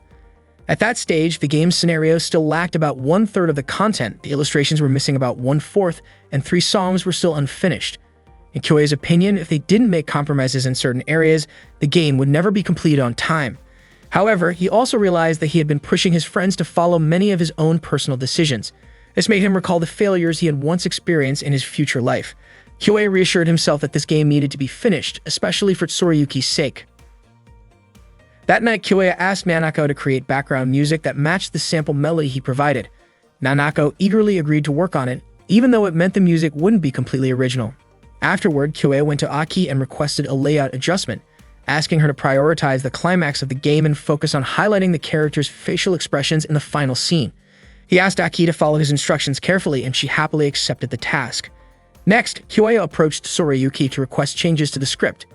At that stage, the game's scenario still lacked about 1/3 of the content, the illustrations were missing about 1/4, and 3 songs were still unfinished. In Kyoya's opinion, if they didn't make compromises in certain areas, the game would never be completed on time. However, he also realized that he had been pushing his friends to follow many of his own personal decisions. This made him recall the failures he had once experienced in his future life. Kyoya reassured himself that this game needed to be finished, especially for Tsurayuki's sake. That night, Kyoya asked Nanako to create background music that matched the sample melody he provided. Nanako eagerly agreed to work on it, even though it meant the music wouldn't be completely original. Afterward, Kyoya went to Aki and requested a layout adjustment, asking her to prioritize the climax of the game and focus on highlighting the characters' facial expressions in the final scene. He asked Aki to follow his instructions carefully, and she happily accepted the task. Next, Kyoya approached Tsurayuki to request changes to the script.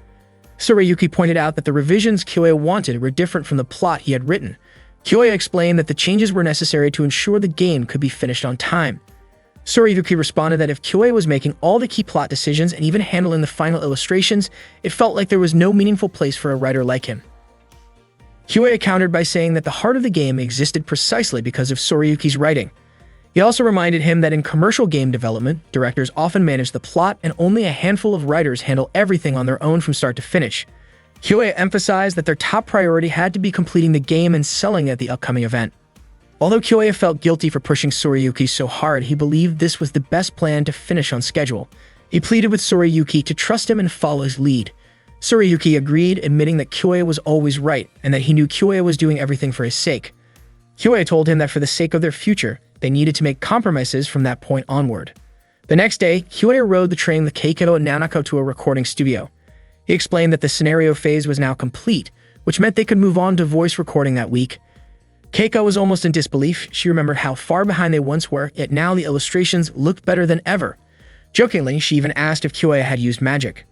Tsurayuki pointed out that the revisions Kyoya wanted were different from the plot he had written. Kyoya explained that the changes were necessary to ensure the game could be finished on time. Tsurayuki responded that if Kyoya was making all the key plot decisions and even handling the final illustrations, it felt like there was no meaningful place for a writer like him. Kyoya countered by saying that the heart of the game existed precisely because of Tsurayuki's writing. He also reminded him that in commercial game development, directors often manage the plot and only a handful of writers handle everything on their own from start to finish. Kyoya emphasized that their top priority had to be completing the game and selling it at the upcoming event. Although Kyoya felt guilty for pushing Tsurayuki so hard, he believed this was the best plan to finish on schedule. He pleaded with Tsurayuki to trust him and follow his lead. Tsurayuki agreed, admitting that Kyoya was always right and that he knew Kyoya was doing everything for his sake. Kyoya told him that for the sake of their future, they needed to make compromises from that point onward. The next day, Kyoya rode the train with Keiko and Nanako to a recording studio. He explained that the scenario phase was now complete, which meant they could move on to voice recording that week. Keiko was almost in disbelief. She remembered how far behind they once were, yet now the illustrations looked better than ever. Jokingly, she even asked if Kyoya had used magic.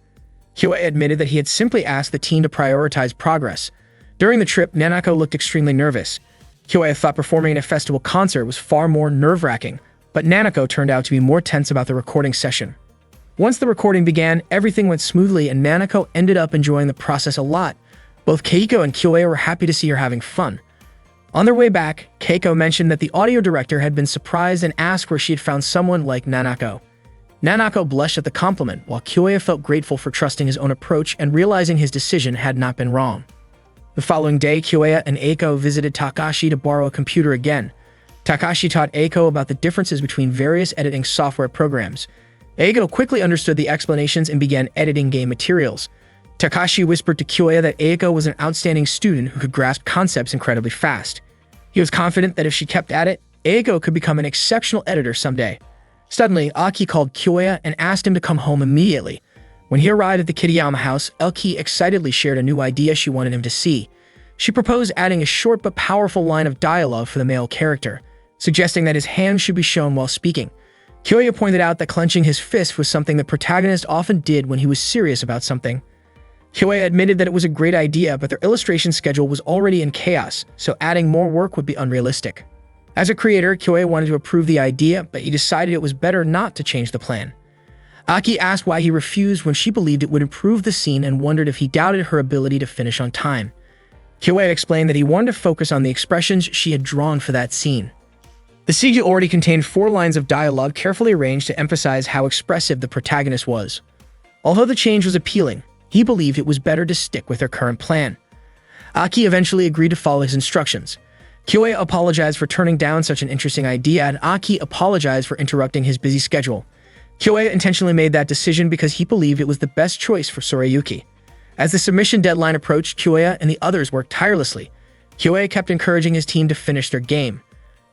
Kyoya admitted that he had simply asked the team to prioritize progress. During the trip, Nanako looked extremely nervous. Kyoya thought performing in a festival concert was far more nerve-wracking, but Nanako turned out to be more tense about the recording session. Once the recording began, everything went smoothly and Nanako ended up enjoying the process a lot. Both Keiko and Kyoya were happy to see her having fun. On their way back, Keiko mentioned that the audio director had been surprised and asked where she had found someone like Nanako. Nanako blushed at the compliment, while Kyoya felt grateful for trusting his own approach and realizing his decision had not been wrong. The following day, Kyoya and Eiko visited Takashi to borrow a computer again. Takashi taught Eiko about the differences between various editing software programs. Eiko quickly understood the explanations and began editing game materials. Takashi whispered to Kyoya that Eiko was an outstanding student who could grasp concepts incredibly fast. He was confident that if she kept at it, Eiko could become an exceptional editor someday. Suddenly, Aki called Kyoya and asked him to come home immediately. When he arrived at the Kitayama house, Elki excitedly shared a new idea she wanted him to see. She proposed adding a short but powerful line of dialogue for the male character, suggesting that his hands should be shown while speaking. Kyoya pointed out that clenching his fist was something the protagonist often did when he was serious about something. Kyoya admitted that it was a great idea, but their illustration schedule was already in chaos, so adding more work would be unrealistic. As a creator, Kyoya wanted to approve the idea, but he decided it was better not to change the plan. Aki asked why he refused when she believed it would improve the scene and wondered if he doubted her ability to finish on time. Kyoei explained that he wanted to focus on the expressions she had drawn for that scene. The CG already contained 4 lines of dialogue carefully arranged to emphasize how expressive the protagonist was. Although the change was appealing, he believed it was better to stick with their current plan. Aki eventually agreed to follow his instructions. Kyoei apologized for turning down such an interesting idea, and Aki apologized for interrupting his busy schedule. Kyoei intentionally made that decision because he believed it was the best choice for Tsurayuki. As the submission deadline approached, Kyoei and the others worked tirelessly. Kyoei kept encouraging his team to finish their game.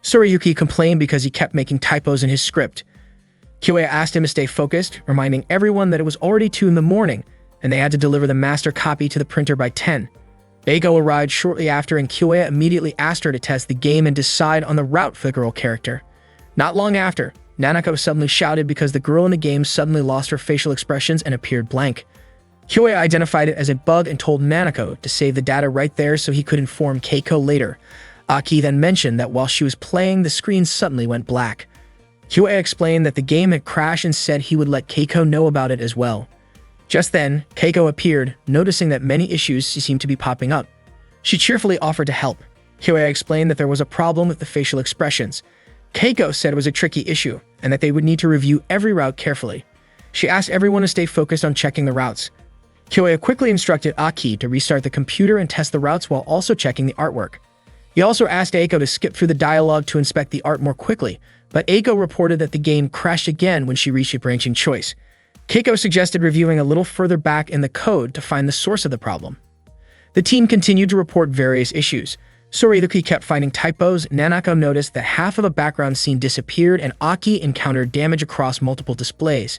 Tsurayuki complained because he kept making typos in his script. Kyoei asked him to stay focused, reminding everyone that it was already 2 in the morning, and they had to deliver the master copy to the printer by 10. Eiko arrived shortly after, and Kyoei immediately asked her to test the game and decide on the route for the girl character. Not long after, Nanako suddenly shouted because the girl in the game suddenly lost her facial expressions and appeared blank. Kyoei identified it as a bug and told Nanako to save the data right there so he could inform Keiko later. Aki then mentioned that while she was playing, the screen suddenly went black. Kyoei explained that the game had crashed and said he would let Keiko know about it as well. Just then, Keiko appeared, noticing that many issues seemed to be popping up. She cheerfully offered to help. Kyoei explained that there was a problem with the facial expressions. Keiko said it was a tricky issue, and that they would need to review every route carefully. She asked everyone to stay focused on checking the routes. Kyoei quickly instructed Aki to restart the computer and test the routes while also checking the artwork. He also asked Eiko to skip through the dialogue to inspect the art more quickly, but Eiko reported that the game crashed again when she reached a branching choice. Keiko suggested reviewing a little further back in the code to find the source of the problem. The team continued to report various issues. Tsurayuki kept finding typos, Nanako noticed that half of a background scene disappeared, and Aki encountered damage across multiple displays.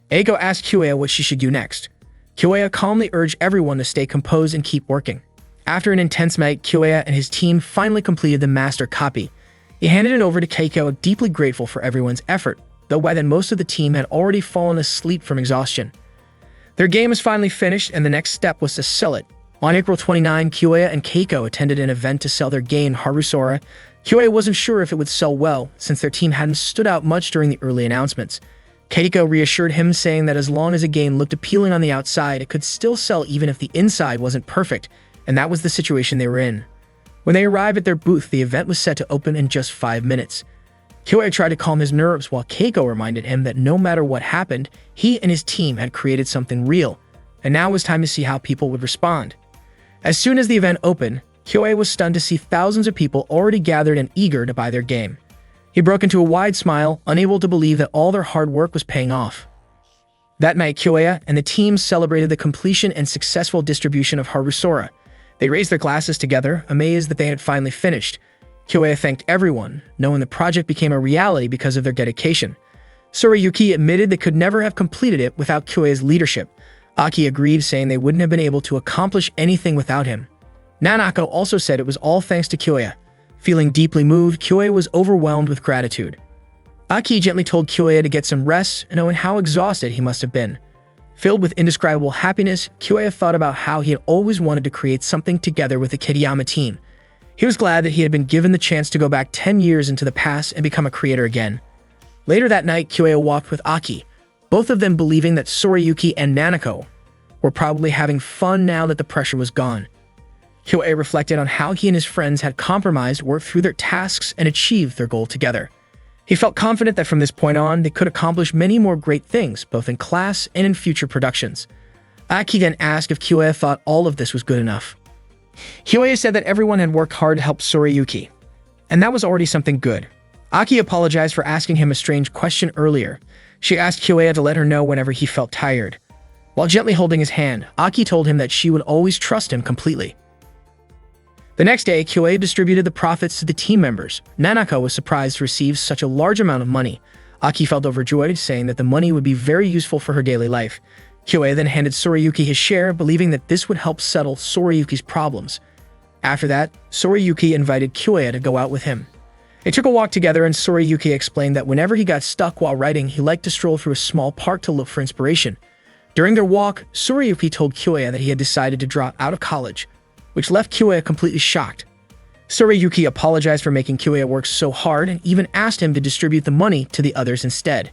Eiko asked Kyoei what she should do next. Kyoei calmly urged everyone to stay composed and keep working. After an intense night, Kyoei and his team finally completed the master copy. He handed it over to Keiko, deeply grateful for everyone's effort, though by then most of the team had already fallen asleep from exhaustion. Their game was finally finished, and the next step was to sell it. On April 29, Kyoei and Keiko attended an event to sell their game, Harusora. Kyoei wasn't sure if it would sell well, since their team hadn't stood out much during the early announcements. Keiko reassured him, saying that as long as a game looked appealing on the outside, it could still sell even if the inside wasn't perfect, and that was the situation they were in. When they arrived at their booth, the event was set to open in just 5 minutes. Kyoei tried to calm his nerves while Keiko reminded him that no matter what happened, he and his team had created something real, and now it was time to see how people would respond. As soon as the event opened, Kyoei was stunned to see thousands of people already gathered and eager to buy their game. He broke into a wide smile, unable to believe that all their hard work was paying off. That night, Kyoei and the team celebrated the completion and successful distribution of Harusora. They raised their glasses together, amazed that they had finally finished. Kyoei thanked everyone, knowing the project became a reality because of their dedication. Tsurayuki admitted they could never have completed it without Kyoei's leadership. Aki agreed, saying they wouldn't have been able to accomplish anything without him. Nanako also said it was all thanks to Kyoei. Feeling deeply moved, Kyoei was overwhelmed with gratitude. Aki gently told Kyoei to get some rest, knowing how exhausted he must have been. Filled with indescribable happiness, Kyoei thought about how he had always wanted to create something together with the Kiriyama team. He was glad that he had been given the chance to go back 10 years into the past and become a creator again. Later that night, Kyoei walked with Aki, both of them believing that Tsurayuki and Nanako were probably having fun now that the pressure was gone. Kyoei reflected on how he and his friends had compromised, worked through their tasks, and achieved their goal together. He felt confident that from this point on, they could accomplish many more great things, both in class and in future productions. Aki then asked if Kyoei thought all of this was good enough. Kyoei said that everyone had worked hard to help Tsurayuki, and that was already something good. Aki apologized for asking him a strange question earlier. She asked Kyoei to let her know whenever he felt tired. While gently holding his hand, Aki told him that she would always trust him completely. The next day, Kyoei distributed the profits to the team members. Nanako was surprised to receive such a large amount of money. Aki felt overjoyed, saying that the money would be very useful for her daily life. Kyoei then handed Tsurayuki his share, believing that this would help settle Tsurayuki's problems. After that, Tsurayuki invited Kyoei to go out with him. They took a walk together, and Tsurayuki explained that whenever he got stuck while writing, he liked to stroll through a small park to look for inspiration. During their walk, Tsurayuki told Kyoei that he had decided to drop out of college, which left Kyoei completely shocked. Tsurayuki apologized for making Kyoei work so hard and even asked him to distribute the money to the others instead.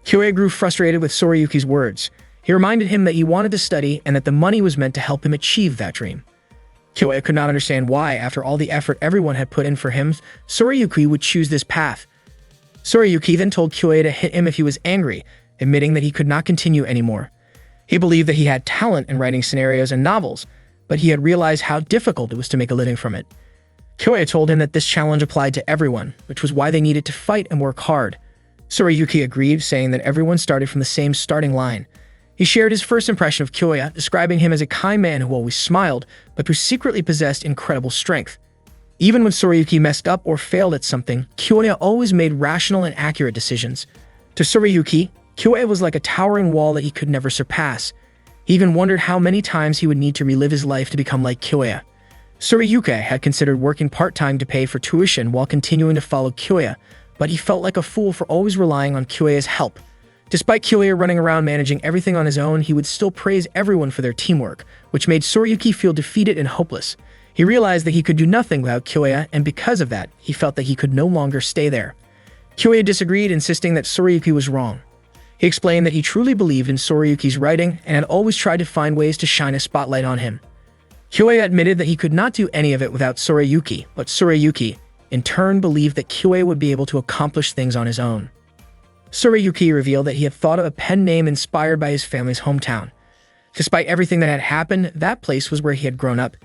Kyoya grew frustrated with Soriyuki's words. He reminded him that he wanted to study and that the money was meant to help him achieve that dream. Kyoya could not understand why, after all the effort everyone had put in for him, Soriyuki would choose this path. Soriyuki then told Kyoya to hit him if he was angry, admitting that he could not continue anymore. He believed that he had talent in writing scenarios and novels, but he had realized how difficult it was to make a living from it. Kyoya told him that this challenge applied to everyone, which was why they needed to fight and work hard. Soriyuki agreed, saying that everyone started from the same starting line. He shared his first impression of Kyoya, describing him as a kind man who always smiled, but who secretly possessed incredible strength. Even when Soriyuki messed up or failed at something, Kyoya always made rational and accurate decisions. To Soriyuki, Kyoya was like a towering wall that he could never surpass. He even wondered how many times he would need to relive his life to become like Kyoya. Soriyuki had considered working part-time to pay for tuition while continuing to follow Kyoya, but he felt like a fool for always relying on Kyoya's help. Despite Kyoya running around managing everything on his own, he would still praise everyone for their teamwork, which made Soriyuki feel defeated and hopeless. He realized that he could do nothing without Kyoya, and because of that, he felt that he could no longer stay there. Kyoya disagreed, insisting that Soriyuki was wrong. He explained that he truly believed in Soriyuki's writing and had always tried to find ways to shine a spotlight on him. Kyoya admitted that he could not do any of it without Soriyuki, but Soriyuki, in turn, believed that Kyoya would be able to accomplish things on his own. Soriyuki revealed that he had thought of a pen name inspired by his family's hometown. Despite everything that had happened, that place was where he had grown up.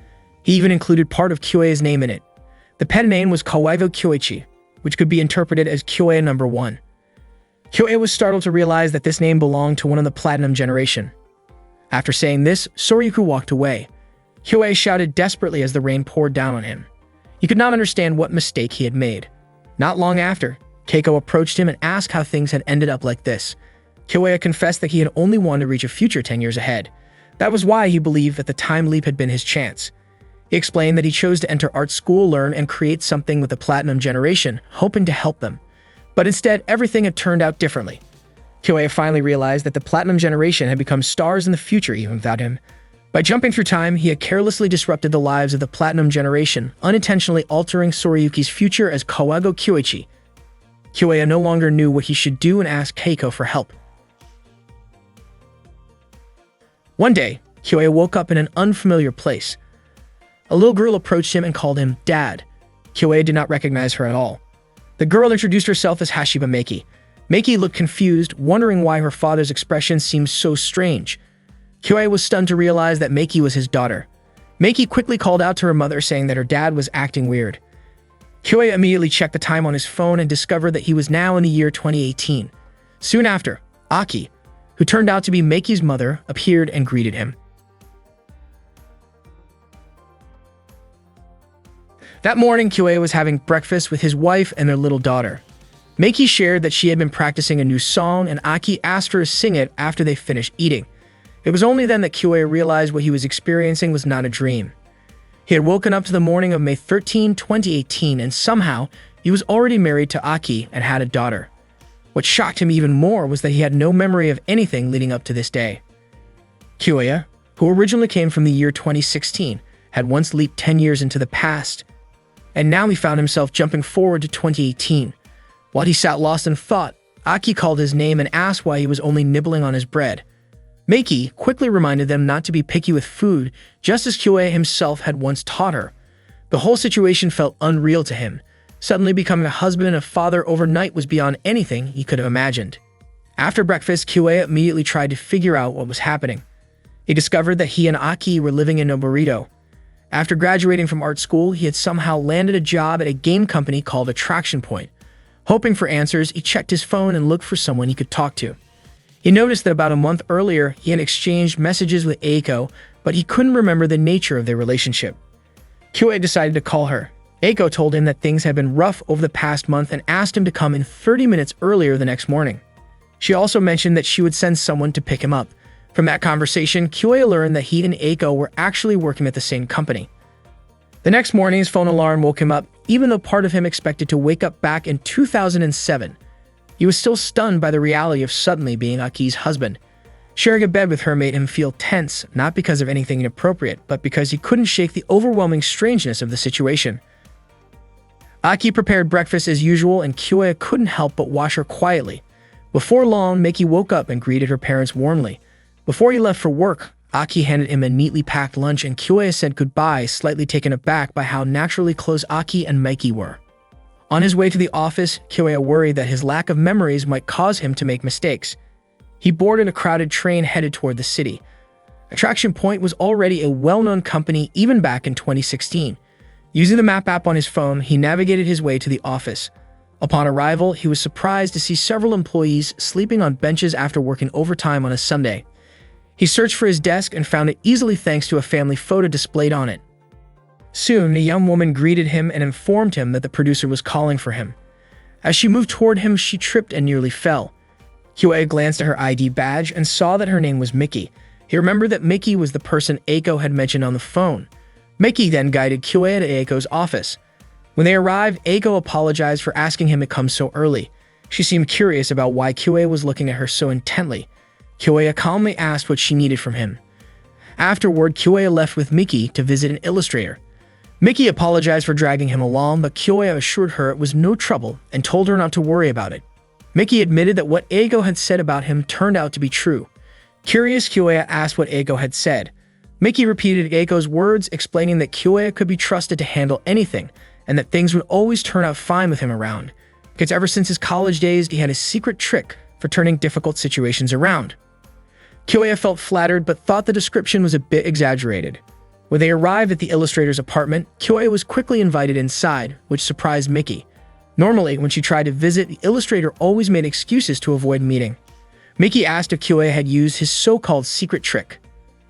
He even included part of Kyoya's name in it. The pen name was Kawaii Kyoichi, which could be interpreted as Kyoya No. 1. Kyoya was startled to realize that this name belonged to one of the Platinum Generation. After saying this, Soriyuki walked away. Kyoya shouted desperately as the rain poured down on him. He could not understand what mistake he had made. Not long after, Keiko approached him and asked how things had ended up like this. Kyoya confessed that he had only wanted to reach a future 10 years ahead. That was why he believed that the time leap had been his chance. He explained that he chose to enter art school, learn, and create something with the Platinum Generation, hoping to help them. But instead, everything had turned out differently. Kyoya finally realized that the Platinum Generation had become stars in the future even without him. By jumping through time, he had carelessly disrupted the lives of the Platinum Generation, unintentionally altering Soriyuki's future as Kawago Kyoichi. Kyoya no longer knew what he should do and asked Keiko for help. One day, Kyoya woke up in an unfamiliar place. A little girl approached him and called him Dad. Kyoya did not recognize her at all. The girl introduced herself as Hashiba Meiki. Meiki looked confused, wondering why her father's expression seemed so strange. Kyoya was stunned to realize that Meiki was his daughter. Meiki quickly called out to her mother, saying that her dad was acting weird. Kyoya immediately checked the time on his phone and discovered that he was now in the year 2018. Soon after, Aki, who turned out to be Meiki's mother, appeared and greeted him. That morning, Kyoya was having breakfast with his wife and their little daughter. Meiki shared that she had been practicing a new song, and Aki asked her to sing it after they finished eating. It was only then that Kyoya realized what he was experiencing was not a dream. He had woken up to the morning of May 13, 2018, and somehow, he was already married to Aki and had a daughter. What shocked him even more was that he had no memory of anything leading up to this day. Kyoya, who originally came from the year 2016, had once leaped 10 years into the past, and now he found himself jumping forward to 2018. While he sat lost in thought, Aki called his name and asked why he was only nibbling on his bread. Meiki quickly reminded them not to be picky with food, just as Kyoya himself had once taught her. The whole situation felt unreal to him. Suddenly becoming a husband and a father overnight was beyond anything he could have imagined. After breakfast, Kyoya immediately tried to figure out what was happening. He discovered that he and Aki were living in Noborito. After graduating from art school, he had somehow landed a job at a game company called Attraction Point. Hoping for answers, he checked his phone and looked for someone he could talk to. He noticed that about a month earlier, he had exchanged messages with Eiko, but he couldn't remember the nature of their relationship. Kyoya decided to call her. Eiko told him that things had been rough over the past month and asked him to come in 30 minutes earlier the next morning. She also mentioned that she would send someone to pick him up. From that conversation, Kyoya learned that he and Eiko were actually working at the same company. The next morning, his phone alarm woke him up, even though part of him expected to wake up back in 2007. He was still stunned by the reality of suddenly being Aki's husband. Sharing a bed with her made him feel tense, not because of anything inappropriate, but because he couldn't shake the overwhelming strangeness of the situation. Aki prepared breakfast as usual, and Kyoya couldn't help but watch her quietly. Before long, Miki woke up and greeted her parents warmly. Before he left for work, Aki handed him a neatly packed lunch and Kyoya said goodbye, slightly taken aback by how naturally close Aki and Miki were. On his way to the office, Kyoya worried that his lack of memories might cause him to make mistakes. He boarded a crowded train headed toward the city. Attraction Point was already a well-known company even back in 2016. Using the map app on his phone, he navigated his way to the office. Upon arrival, he was surprised to see several employees sleeping on benches after working overtime on a Sunday. He searched for his desk and found it easily thanks to a family photo displayed on it. Soon, a young woman greeted him and informed him that the producer was calling for him. As she moved toward him, she tripped and nearly fell. Kyoya glanced at her ID badge and saw that her name was Miki. He remembered that Miki was the person Eiko had mentioned on the phone. Miki then guided Kyoya to Eiko's office. When they arrived, Eiko apologized for asking him to come so early. She seemed curious about why Kyoya was looking at her so intently. Kyoya calmly asked what she needed from him. Afterward, Kyoya left with Miki to visit an illustrator. Miki apologized for dragging him along, but Kyoya assured her it was no trouble and told her not to worry about it. Miki admitted that what Eiko had said about him turned out to be true. Curious, Kyoya asked what Eiko had said. Miki repeated Eiko's words, explaining that Kyoya could be trusted to handle anything, and that things would always turn out fine with him around, because ever since his college days, he had a secret trick for turning difficult situations around. Kyoya felt flattered, but thought the description was a bit exaggerated. When they arrived at the illustrator's apartment, Kyoya was quickly invited inside, which surprised Miki. Normally, when she tried to visit, the illustrator always made excuses to avoid meeting. Miki asked if Kyoya had used his so-called secret trick.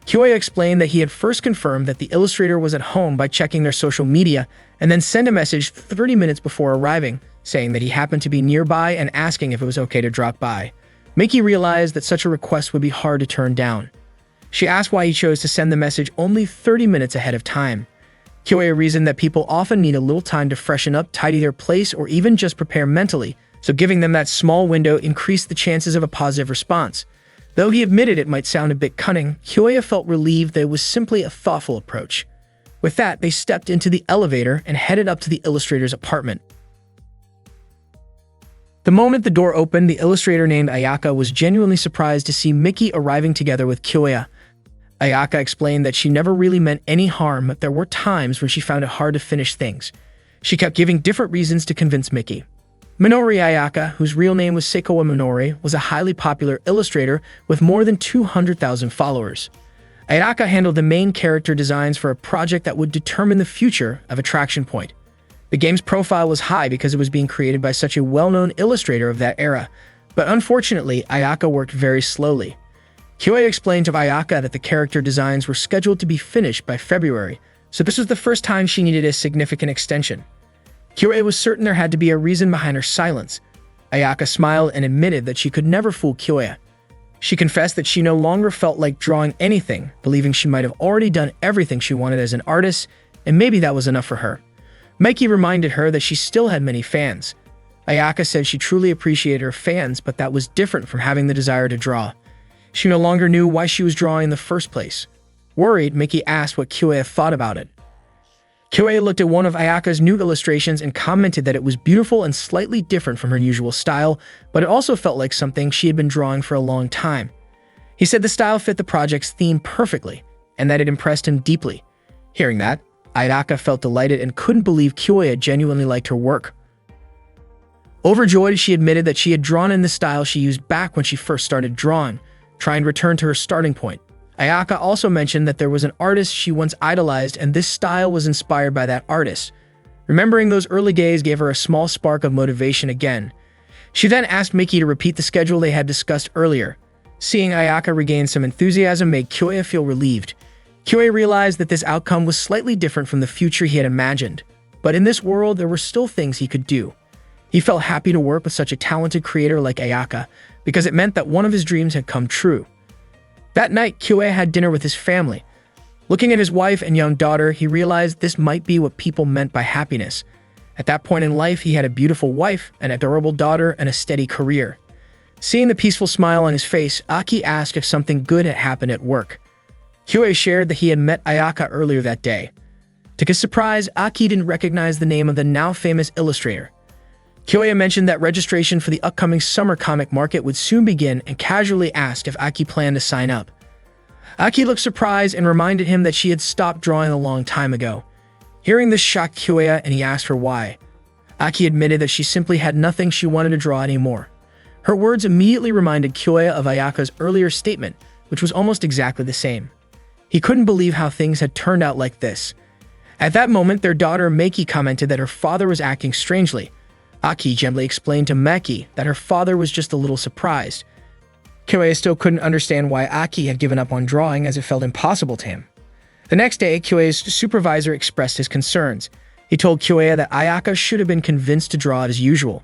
Kyoya explained that he had first confirmed that the illustrator was at home by checking their social media and then sent a message 30 minutes before arriving, saying that he happened to be nearby and asking if it was okay to drop by. Miki realized that such a request would be hard to turn down. She asked why he chose to send the message only 30 minutes ahead of time. Kyoya reasoned that people often need a little time to freshen up, tidy their place, or even just prepare mentally, so giving them that small window increased the chances of a positive response. Though he admitted it might sound a bit cunning, Kyoya felt relieved that it was simply a thoughtful approach. With that, they stepped into the elevator and headed up to the illustrator's apartment. The moment the door opened, the illustrator named Ayaka was genuinely surprised to see Miki arriving together with Kyoya. Ayaka explained that she never really meant any harm, but there were times when she found it hard to finish things. She kept giving different reasons to convince Miki. Minori Ayaka, whose real name was Seikowa Minori, was a highly popular illustrator with more than 200,000 followers. Ayaka handled the main character designs for a project that would determine the future of Attraction Point. The game's profile was high because it was being created by such a well-known illustrator of that era, but unfortunately, Ayaka worked very slowly. Kyoya explained to Ayaka that the character designs were scheduled to be finished by February, so this was the first time she needed a significant extension. Kyoya was certain there had to be a reason behind her silence. Ayaka smiled and admitted that she could never fool Kyoya. She confessed that she no longer felt like drawing anything, believing she might have already done everything she wanted as an artist, and maybe that was enough for her. Miki reminded her that she still had many fans. Ayaka said she truly appreciated her fans, but that was different from having the desire to draw. She no longer knew why she was drawing in the first place. Worried, Miki asked what Kyoya thought about it. Kyoya looked at one of Ayaka's new illustrations and commented that it was beautiful and slightly different from her usual style, but it also felt like something she had been drawing for a long time. He said the style fit the project's theme perfectly, and that it impressed him deeply. Hearing that, Ayaka felt delighted and couldn't believe Kyoya genuinely liked her work. Overjoyed, she admitted that she had drawn in the style she used back when she first started drawing, trying to return to her starting point. Ayaka also mentioned that there was an artist she once idolized and this style was inspired by that artist. Remembering those early days gave her a small spark of motivation again. She then asked Miki to repeat the schedule they had discussed earlier. Seeing Ayaka regain some enthusiasm made Kyoya feel relieved. Kyoya realized that this outcome was slightly different from the future he had imagined, but in this world there were still things he could do. He felt happy to work with such a talented creator like Ayaka because it meant that one of his dreams had come true. That night, Kyoya had dinner with his family. Looking at his wife and young daughter, he realized this might be what people meant by happiness. At that point in life, he had a beautiful wife, an adorable daughter, and a steady career. Seeing the peaceful smile on his face, Aki asked if something good had happened at work. Kyoya shared that he had met Ayaka earlier that day. To his surprise, Aki didn't recognize the name of the now famous illustrator. Kyoya mentioned that registration for the upcoming summer comic market would soon begin and casually asked if Aki planned to sign up. Aki looked surprised and reminded him that she had stopped drawing a long time ago. Hearing this shocked Kyoya and he asked her why. Aki admitted that she simply had nothing she wanted to draw anymore. Her words immediately reminded Kyoya of Ayaka's earlier statement, which was almost exactly the same. He couldn't believe how things had turned out like this. At that moment, their daughter Meiki commented that her father was acting strangely. Aki gently explained to Meiki that her father was just a little surprised. Kyoya still couldn't understand why Aki had given up on drawing, as it felt impossible to him. The next day, Kyoya's supervisor expressed his concerns. He told Kyoya that Ayaka should have been convinced to draw as usual.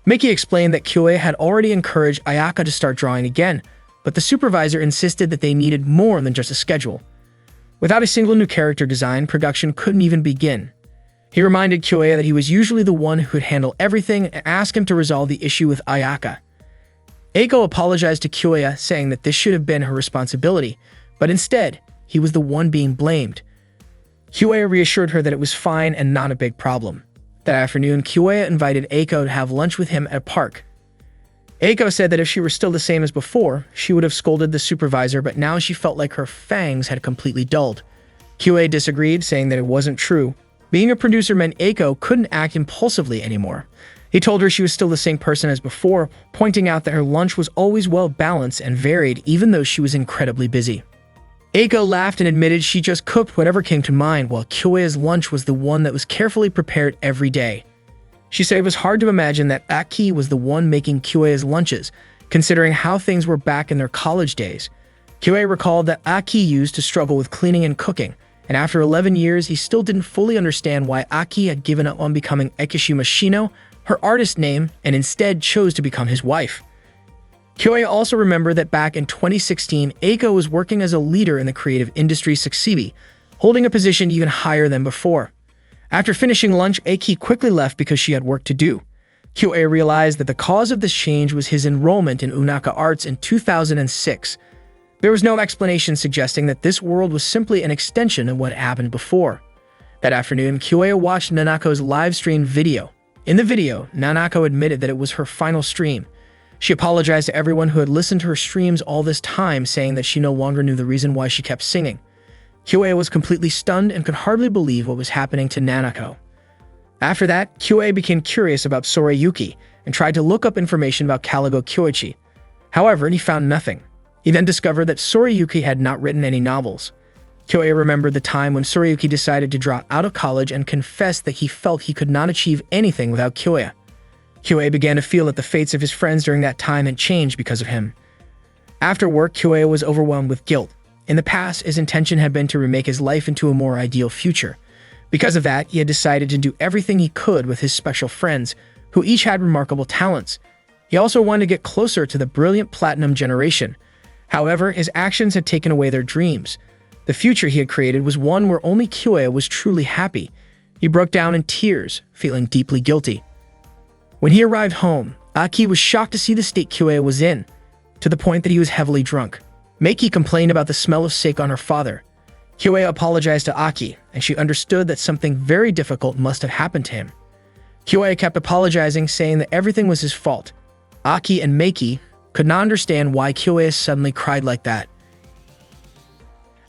Meiki explained that Kyoya had already encouraged Ayaka to start drawing again, but the supervisor insisted that they needed more than just a schedule. Without a single new character design, production couldn't even begin. He reminded Kyoya that he was usually the one who would handle everything and asked him to resolve the issue with Ayaka. Eiko apologized to Kyoya, saying that this should have been her responsibility, but instead, he was the one being blamed. Kyoya reassured her that it was fine and not a big problem. That afternoon, Kyoya invited Eiko to have lunch with him at a park. Eiko said that if she were still the same as before, she would have scolded the supervisor, but now she felt like her fangs had completely dulled. Kyoya disagreed, saying that it wasn't true. Being a producer meant Eiko couldn't act impulsively anymore. He told her she was still the same person as before, pointing out that her lunch was always well-balanced and varied even though she was incredibly busy. Eiko laughed and admitted she just cooked whatever came to mind, while Kyoya's lunch was the one that was carefully prepared every day. She said it was hard to imagine that Aki was the one making Kyoya's lunches, considering how things were back in their college days. Kyoya recalled that Aki used to struggle with cleaning and cooking, and after 11 years, he still didn't fully understand why Aki had given up on becoming Ekishima Shino, her artist name, and instead chose to become his wife. Kyoya also remembered that back in 2016, Eiko was working as a leader in the creative industry Saxibi, holding a position even higher than before. After finishing lunch, Eiki quickly left because she had work to do. Kyoya realized that the cause of this change was his enrollment in Unaka Arts in 2006. There was no explanation suggesting that this world was simply an extension of what happened before. That afternoon, Kyoya watched Nanako's live-streamed video. In the video, Nanako admitted that it was her final stream. She apologized to everyone who had listened to her streams all this time, saying that she no longer knew the reason why she kept singing. Kyoya was completely stunned and could hardly believe what was happening to Nanako. After that, Kyoya became curious about Sorayuki and tried to look up information about Caligo Kyoichi. However, he found nothing. He then discovered that Sorayuki had not written any novels. Kyoya remembered the time when Sorayuki decided to drop out of college and confessed that he felt he could not achieve anything without Kyoya. Kyoya began to feel that the fates of his friends during that time had changed because of him. After work, Kyoya was overwhelmed with guilt. In the past, his intention had been to remake his life into a more ideal future. Because of that, he had decided to do everything he could with his special friends, who each had remarkable talents. He also wanted to get closer to the brilliant Platinum generation. However, his actions had taken away their dreams. The future he had created was one where only Kyoya was truly happy. He broke down in tears, feeling deeply guilty. When he arrived home, Aki was shocked to see the state Kyoya was in, to the point that he was heavily drunk. Meiki complained about the smell of sake on her father. Kyoya apologized to Aki, and she understood that something very difficult must have happened to him. Kyoya kept apologizing, saying that everything was his fault. Aki and Meiki could not understand why Kyoya suddenly cried like that.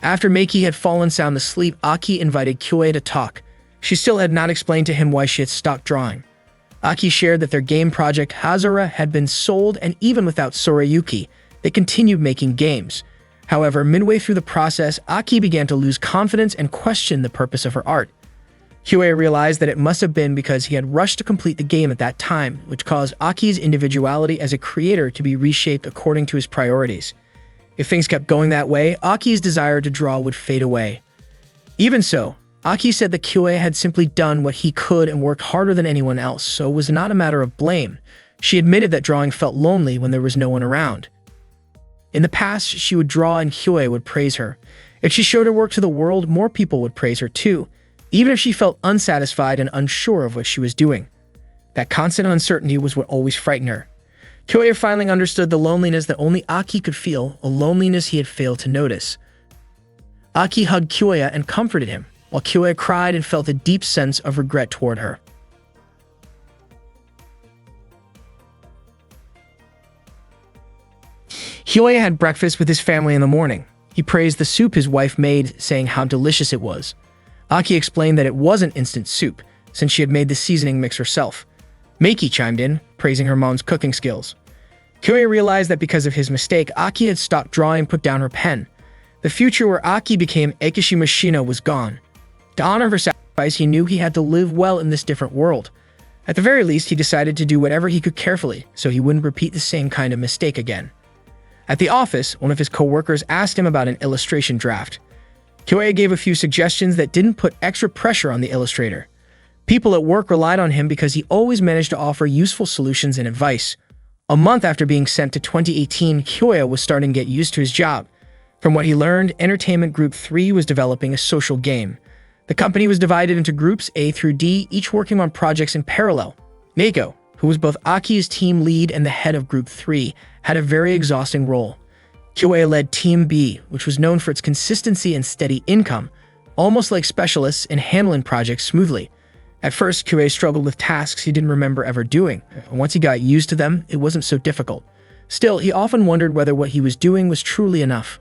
After Meiki had fallen sound asleep, Aki invited Kyoya to talk. She still had not explained to him why she had stopped drawing. Aki shared that their game project Hazara had been sold, and even without Sorayuki, they continued making games. However, midway through the process, Aki began to lose confidence and question the purpose of her art. Kyoya realized that it must have been because he had rushed to complete the game at that time, which caused Aki's individuality as a creator to be reshaped according to his priorities. If things kept going that way, Aki's desire to draw would fade away. Even so, Aki said that Kyoya had simply done what he could and worked harder than anyone else, so it was not a matter of blame. She admitted that drawing felt lonely when there was no one around. In the past, she would draw and Kyoya would praise her. If she showed her work to the world, more people would praise her too, even if she felt unsatisfied and unsure of what she was doing. That constant uncertainty was what always frightened her. Kyoya finally understood the loneliness that only Aki could feel, a loneliness he had failed to notice. Aki hugged Kyoya and comforted him, while Kyoya cried and felt a deep sense of regret toward her. Kyoya had breakfast with his family in the morning. He praised the soup his wife made, saying how delicious it was. Aki explained that it wasn't instant soup, since she had made the seasoning mix herself. Meiki chimed in, praising her mom's cooking skills. Kyoya realized that because of his mistake, Aki had stopped drawing and put down her pen. The future where Aki became Ekishi Mashino was gone. To honor her sacrifice, he knew he had to live well in this different world. At the very least, he decided to do whatever he could carefully, so he wouldn't repeat the same kind of mistake again. At the office, one of his co-workers asked him about an illustration draft. Kyoya gave a few suggestions that didn't put extra pressure on the illustrator. People at work relied on him because he always managed to offer useful solutions and advice. A month after being sent to 2018, Kyoya was starting to get used to his job. From what he learned, Entertainment Group 3 was developing a social game. The company was divided into groups A through D, each working on projects in parallel. Meiko, who was both Aki's team lead and the head of Group 3, had a very exhausting role. Kyoya led Team B, which was known for its consistency and steady income, almost like specialists in handling projects smoothly. At first, Kyoya struggled with tasks he didn't remember ever doing. Once he got used to them, it wasn't so difficult. Still, he often wondered whether what he was doing was truly enough.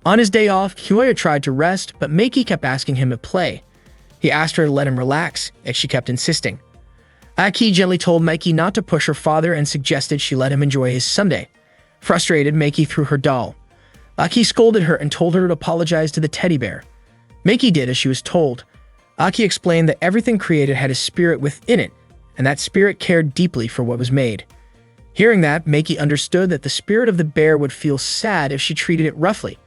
On his day off, Kyoya tried to rest, but Meiki kept asking him to play. He asked her to let him relax, and she kept insisting. Aki gently told Meiki not to push her father and suggested she let him enjoy his Sunday. Frustrated, Meiki threw her doll. Aki scolded her and told her to apologize to the teddy bear. Meiki did as she was told. Aki explained that everything created had a spirit within it, and that spirit cared deeply for what was made. Hearing that, Meiki understood that the spirit of the bear would feel sad if she treated it roughly.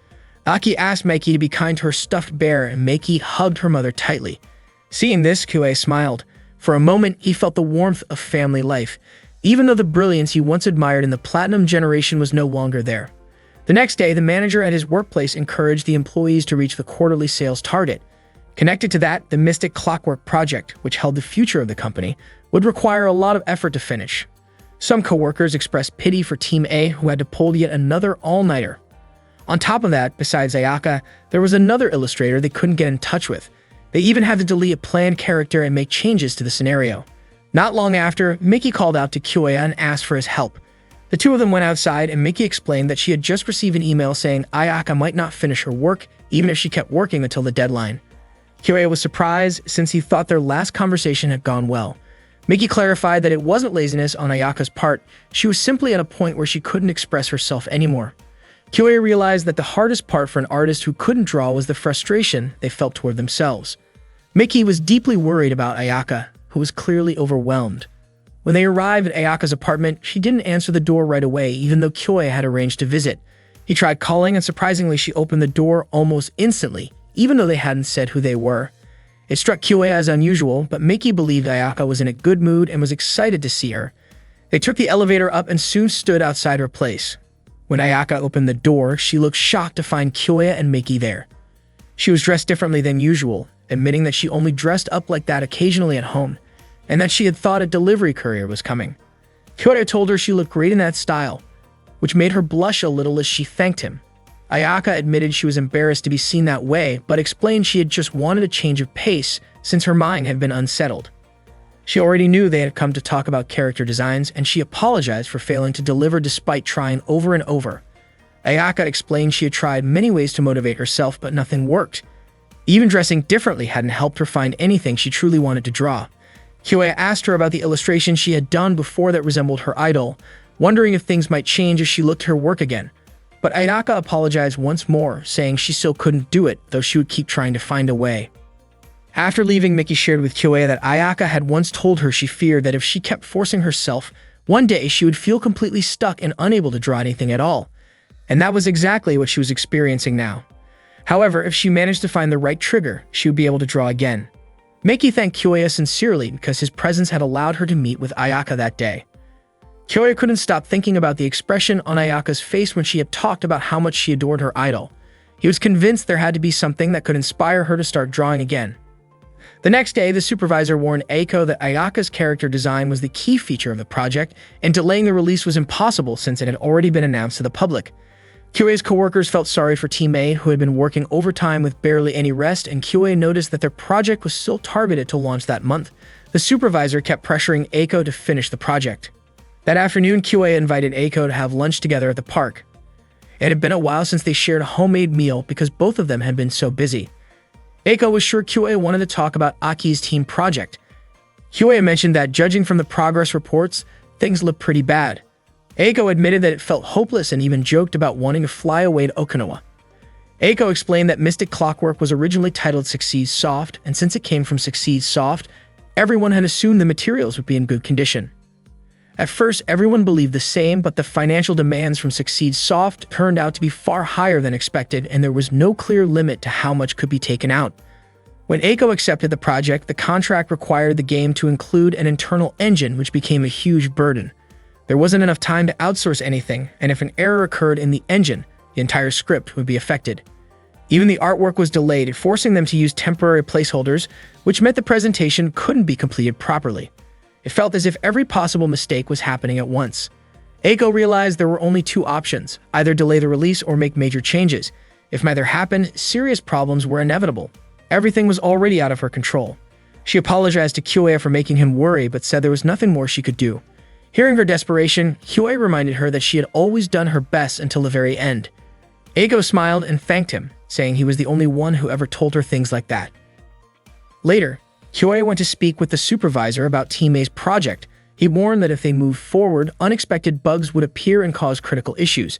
Aki asked Meiki to be kind to her stuffed bear, and Meiki hugged her mother tightly. Seeing this, Kyoya smiled. For a moment, he felt the warmth of family life, even though the brilliance he once admired in the Platinum generation was no longer there. The next day, the manager at his workplace encouraged the employees to reach the quarterly sales target. Connected to that, the Mystic Clockwork project, which held the future of the company, would require a lot of effort to finish. Some coworkers expressed pity for Team A, who had to pull yet another all-nighter. On top of that, besides Ayaka, there was another illustrator they couldn't get in touch with. They even had to delete a planned character and make changes to the scenario. Not long after, Meiki called out to Kyoya and asked for his help. The two of them went outside, and Meiki explained that she had just received an email saying Ayaka might not finish her work, even if she kept working until the deadline. Kyoya was surprised, since he thought their last conversation had gone well. Meiki clarified that it wasn't laziness on Ayaka's part, she was simply at a point where she couldn't express herself anymore. Kyoya realized that the hardest part for an artist who couldn't draw was the frustration they felt toward themselves. Meiki was deeply worried about Ayaka, who was clearly overwhelmed. When they arrived at Ayaka's apartment, she didn't answer the door right away, even though Kyoya had arranged to visit. He tried calling, and surprisingly, she opened the door almost instantly, even though they hadn't said who they were. It struck Kyoya as unusual, but Meiki believed Ayaka was in a good mood and was excited to see her. They took the elevator up and soon stood outside her place. When Ayaka opened the door, she looked shocked to find Kyoya and Meiki there. She was dressed differently than usual, admitting that she only dressed up like that occasionally at home, and that she had thought a delivery courier was coming. Kyoya told her she looked great in that style, which made her blush a little as she thanked him. Ayaka admitted she was embarrassed to be seen that way, but explained she had just wanted a change of pace since her mind had been unsettled. She already knew they had come to talk about character designs, and she apologized for failing to deliver despite trying over and over. Ayaka explained she had tried many ways to motivate herself, but nothing worked. Even dressing differently hadn't helped her find anything she truly wanted to draw. Kyoya asked her about the illustration she had done before that resembled her idol, wondering if things might change as she looked at her work again. But Ayaka apologized once more, saying she still couldn't do it, though she would keep trying to find a way. After leaving, Meiki shared with Kyoya that Ayaka had once told her she feared that if she kept forcing herself, one day she would feel completely stuck and unable to draw anything at all. And that was exactly what she was experiencing now. However, if she managed to find the right trigger, she would be able to draw again. Meiki thanked Kyoya sincerely because his presence had allowed her to meet with Ayaka that day. Kyoya couldn't stop thinking about the expression on Ayaka's face when she had talked about how much she adored her idol. He was convinced there had to be something that could inspire her to start drawing again. The next day, the supervisor warned Eiko that Ayaka's character design was the key feature of the project, and delaying the release was impossible since it had already been announced to the public. Kyoya's coworkers felt sorry for Team A, who had been working overtime with barely any rest, and Kyoya noticed that their project was still targeted to launch that month. The supervisor kept pressuring Eiko to finish the project. That afternoon, Kyoya invited Eiko to have lunch together at the park. It had been a while since they shared a homemade meal because both of them had been so busy. Eiko was sure Kyoe wanted to talk about Aki's team project. Kyoe mentioned that, judging from the progress reports, things looked pretty bad. Eiko admitted that it felt hopeless and even joked about wanting to fly away to Okinawa. Eiko explained that Mystic Clockwork was originally titled Succeed Soft, and since it came from Succeed Soft, everyone had assumed the materials would be in good condition. At first, everyone believed the same, but the financial demands from Succeed Soft turned out to be far higher than expected, and there was no clear limit to how much could be taken out. When Eiko accepted the project, the contract required the game to include an internal engine, which became a huge burden. There wasn't enough time to outsource anything, and if an error occurred in the engine, the entire script would be affected. Even the artwork was delayed, forcing them to use temporary placeholders, which meant the presentation couldn't be completed properly. It felt as if every possible mistake was happening at once. Eiko realized there were only two options: either delay the release or make major changes. If neither happened, serious problems were inevitable. Everything was already out of her control. She apologized to Kyoe for making him worry, but said there was nothing more she could do. Hearing her desperation, Kyoe reminded her that she had always done her best until the very end. Eiko smiled and thanked him, saying he was the only one who ever told her things like that. Later, Kyoe went to speak with the supervisor about Team A's project. He warned that if they moved forward, unexpected bugs would appear and cause critical issues.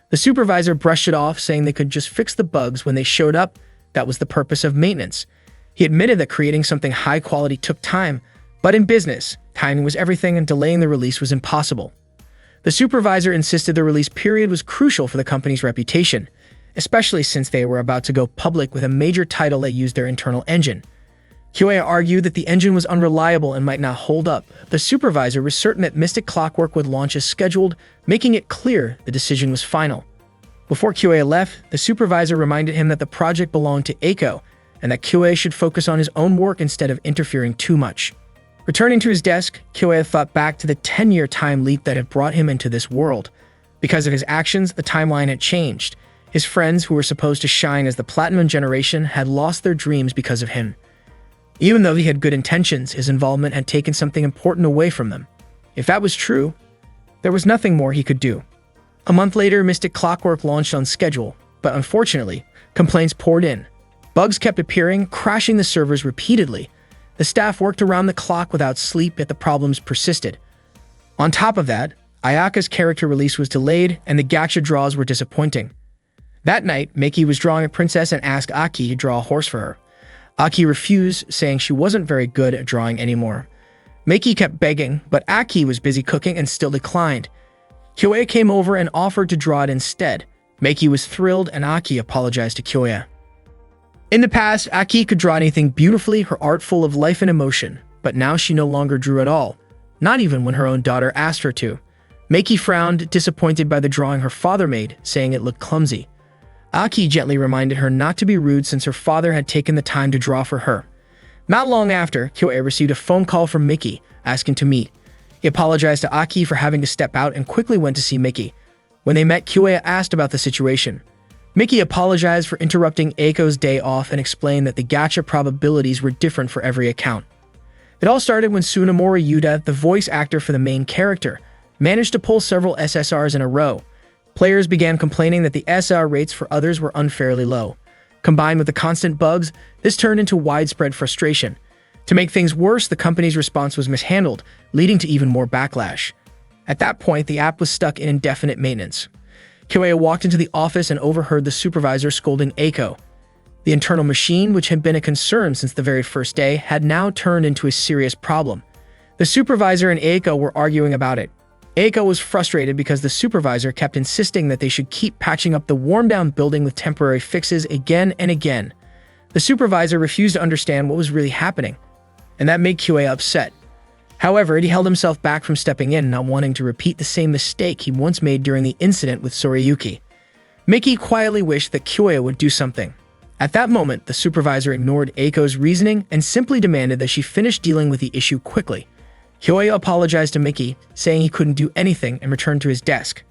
The supervisor brushed it off, saying they could just fix the bugs when they showed up. That was the purpose of maintenance. He admitted that creating something high quality took time, but in business, timing was everything and delaying the release was impossible. The supervisor insisted the release period was crucial for the company's reputation, especially since they were about to go public with a major title that used their internal engine. Kyoe argued that the engine was unreliable and might not hold up. The supervisor was certain that Mystic Clockwork would launch as scheduled, making it clear the decision was final. Before Kyoe left, the supervisor reminded him that the project belonged to Eiko, and that Kyoe should focus on his own work instead of interfering too much. Returning to his desk, Kyoe thought back to the 10-year time leap that had brought him into this world. Because of his actions, the timeline had changed. His friends, who were supposed to shine as the Platinum Generation, had lost their dreams because of him. Even though he had good intentions, his involvement had taken something important away from them. If that was true, there was nothing more he could do. A month later, Mystic Clockwork launched on schedule, but unfortunately, complaints poured in. Bugs kept appearing, crashing the servers repeatedly. The staff worked around the clock without sleep, yet the problems persisted. On top of that, Ayaka's character release was delayed, and the gacha draws were disappointing. That night, Miki was drawing a princess and asked Aki to draw a horse for her. Aki refused, saying she wasn't very good at drawing anymore. Miki kept begging, but Aki was busy cooking and still declined. Kyoe came over and offered to draw it instead. Miki was thrilled, and Aki apologized to Kyoe. In the past, Aki could draw anything beautifully, her art full of life and emotion, but now she no longer drew at all, not even when her own daughter asked her to. Miki frowned, disappointed by the drawing her father made, saying it looked clumsy. Aki gently reminded her not to be rude since her father had taken the time to draw for her. Not long after, Kyoe received a phone call from Miki, asking to meet. He apologized to Aki for having to step out and quickly went to see Miki. When they met, Kyoe asked about the situation. Miki apologized for interrupting Eiko's day off and explained that the gacha probabilities were different for every account. It all started when Tsunemori Yuta, the voice actor for the main character, managed to pull several SSRs in a row. Players began complaining that the SR rates for others were unfairly low. Combined with the constant bugs, this turned into widespread frustration. To make things worse, the company's response was mishandled, leading to even more backlash. At that point, the app was stuck in indefinite maintenance. Kyoe walked into the office and overheard the supervisor scolding Eiko. The internal machine, which had been a concern since the very first day, had now turned into a serious problem. The supervisor and Eiko were arguing about it. Eiko was frustrated because the supervisor kept insisting that they should keep patching up the worn-down building with temporary fixes again and again. The supervisor refused to understand what was really happening, and that made Kyoe upset. However, he held himself back from stepping in, not wanting to repeat the same mistake he once made during the incident with Soriyuki. Miki quietly wished that Kyoe would do something. At that moment, the supervisor ignored Eiko's reasoning and simply demanded that she finish dealing with the issue quickly. Kyoe apologized to Miki, saying he couldn't do anything, and returned to his desk.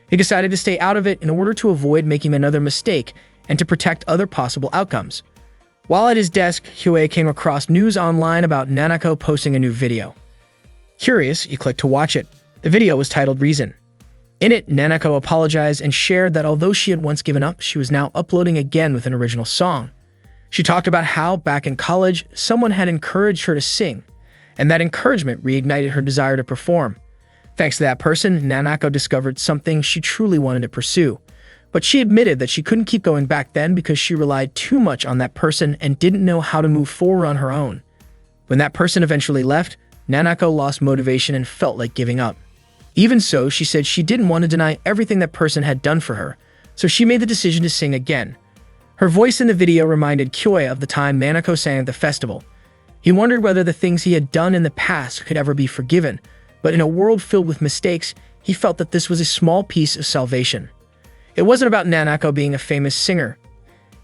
He decided to stay out of it in order to avoid making another mistake and to protect other possible outcomes. While at his desk, Kyoe came across news online about Nanako posting a new video. Curious, he clicked to watch it. The video was titled Reason. In it, Nanako apologized and shared that although she had once given up, she was now uploading again with an original song. She talked about how, back in college, someone had encouraged her to sing, and that encouragement reignited her desire to perform. Thanks to that person, Nanako discovered something she truly wanted to pursue. But she admitted that she couldn't keep going back then because she relied too much on that person and didn't know how to move forward on her own. When that person eventually left, Nanako lost motivation and felt like giving up. Even so, she said she didn't want to deny everything that person had done for her, so she made the decision to sing again. Her voice in the video reminded Kyoya of the time Nanako sang at the festival. He wondered whether the things he had done in the past could ever be forgiven, but in a world filled with mistakes, he felt that this was a small piece of salvation. It wasn't about Nanako being a famous singer.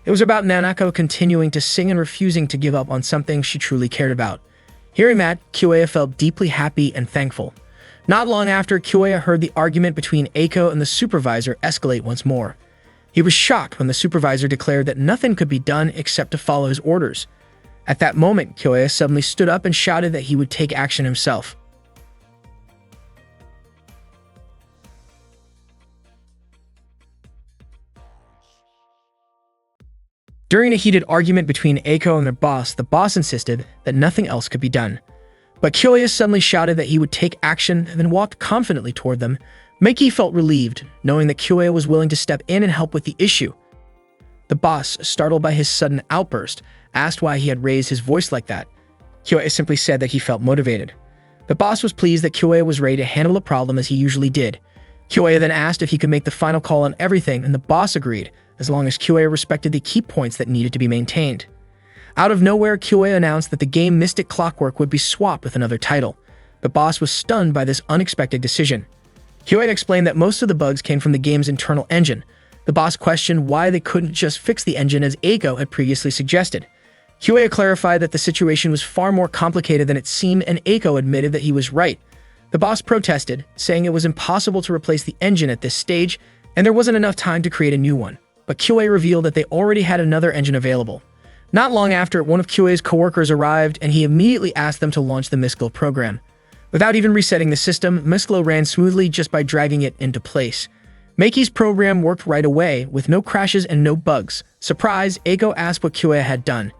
It was about Nanako continuing to sing and refusing to give up on something she truly cared about. Hearing that, Kyoya felt deeply happy and thankful. Not long after, Kyoya heard the argument between Eiko and the supervisor escalate once more. He was shocked when the supervisor declared that nothing could be done except to follow his orders. At that moment, Kyoya suddenly stood up and shouted that he would take action himself. During a heated argument between Eiko and their boss, the boss insisted that nothing else could be done. But Kyoya suddenly shouted that he would take action and then walked confidently toward them. Meiki felt relieved, knowing that Kyoya was willing to step in and help with the issue. The boss, startled by his sudden outburst, asked why he had raised his voice like that. Kyoya simply said that he felt motivated. The boss was pleased that Kyoya was ready to handle the problem as he usually did. Kyoya then asked if he could make the final call on everything, and the boss agreed, as long as Kyoya respected the key points that needed to be maintained. Out of nowhere, Kyoya announced that the game Mystic Clockwork would be swapped with another title. The boss was stunned by this unexpected decision. Kyoya explained that most of the bugs came from the game's internal engine. The boss questioned why they couldn't just fix the engine as Eiko had previously suggested. Kyoya clarified that the situation was far more complicated than it seemed, and Eiko admitted that he was right. The boss protested, saying it was impossible to replace the engine at this stage, and there wasn't enough time to create a new one. But Kyoya revealed that they already had another engine available. Not long after, one of Kyoya's coworkers arrived, and he immediately asked them to launch the Misklo program. Without even resetting the system, Misklo ran smoothly just by dragging it into place. Meiki's program worked right away, with no crashes and no bugs. Surprised, Eiko asked what Kyoya had done.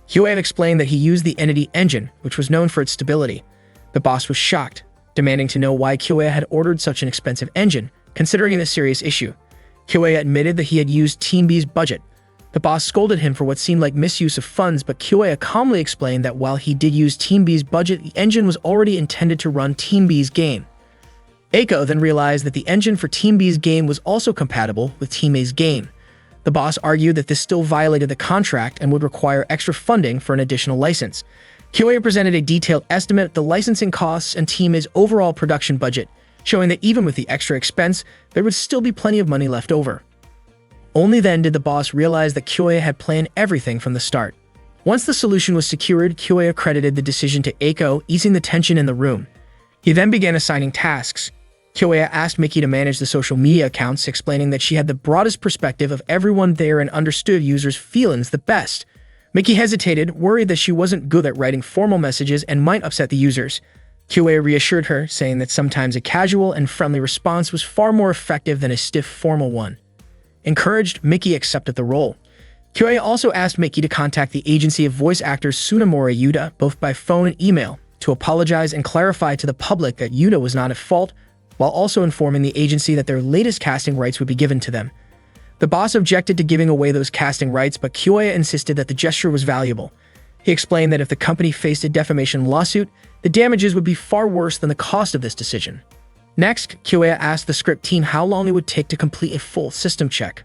Kyoya explained that he used the Entity engine, which was known for its stability. The boss was shocked, demanding to know why Kyoya had ordered such an expensive engine, considering it a serious issue. Kyoya admitted that he had used Team B's budget. The boss scolded him for what seemed like misuse of funds, but Kyoya calmly explained that while he did use Team B's budget, the engine was already intended to run Team B's game. Eiko then realized that the engine for Team B's game was also compatible with Team A's game. The boss argued that this still violated the contract and would require extra funding for an additional license. Kyoya presented a detailed estimate of the licensing costs and Team A's overall production budget, showing that even with the extra expense, there would still be plenty of money left over. Only then did the boss realize that Kyoya had planned everything from the start. Once the solution was secured, Kyoya credited the decision to Eiko, easing the tension in the room. He then began assigning tasks. Kyoya asked Miki to manage the social media accounts, explaining that she had the broadest perspective of everyone there and understood users' feelings the best. Miki hesitated, worried that she wasn't good at writing formal messages and might upset the users. Kyoya reassured her, saying that sometimes a casual and friendly response was far more effective than a stiff, formal one. Encouraged, Miki accepted the role. Kyoya also asked Miki to contact the agency of voice actors Tsunemura Yuta, both by phone and email, to apologize and clarify to the public that Yuta was not at fault, while also informing the agency that their latest casting rights would be given to them. The boss objected to giving away those casting rights, but Kyoya insisted that the gesture was valuable. He explained that if the company faced a defamation lawsuit, the damages would be far worse than the cost of this decision. Next, Kyoya asked the script team how long it would take to complete a full system check.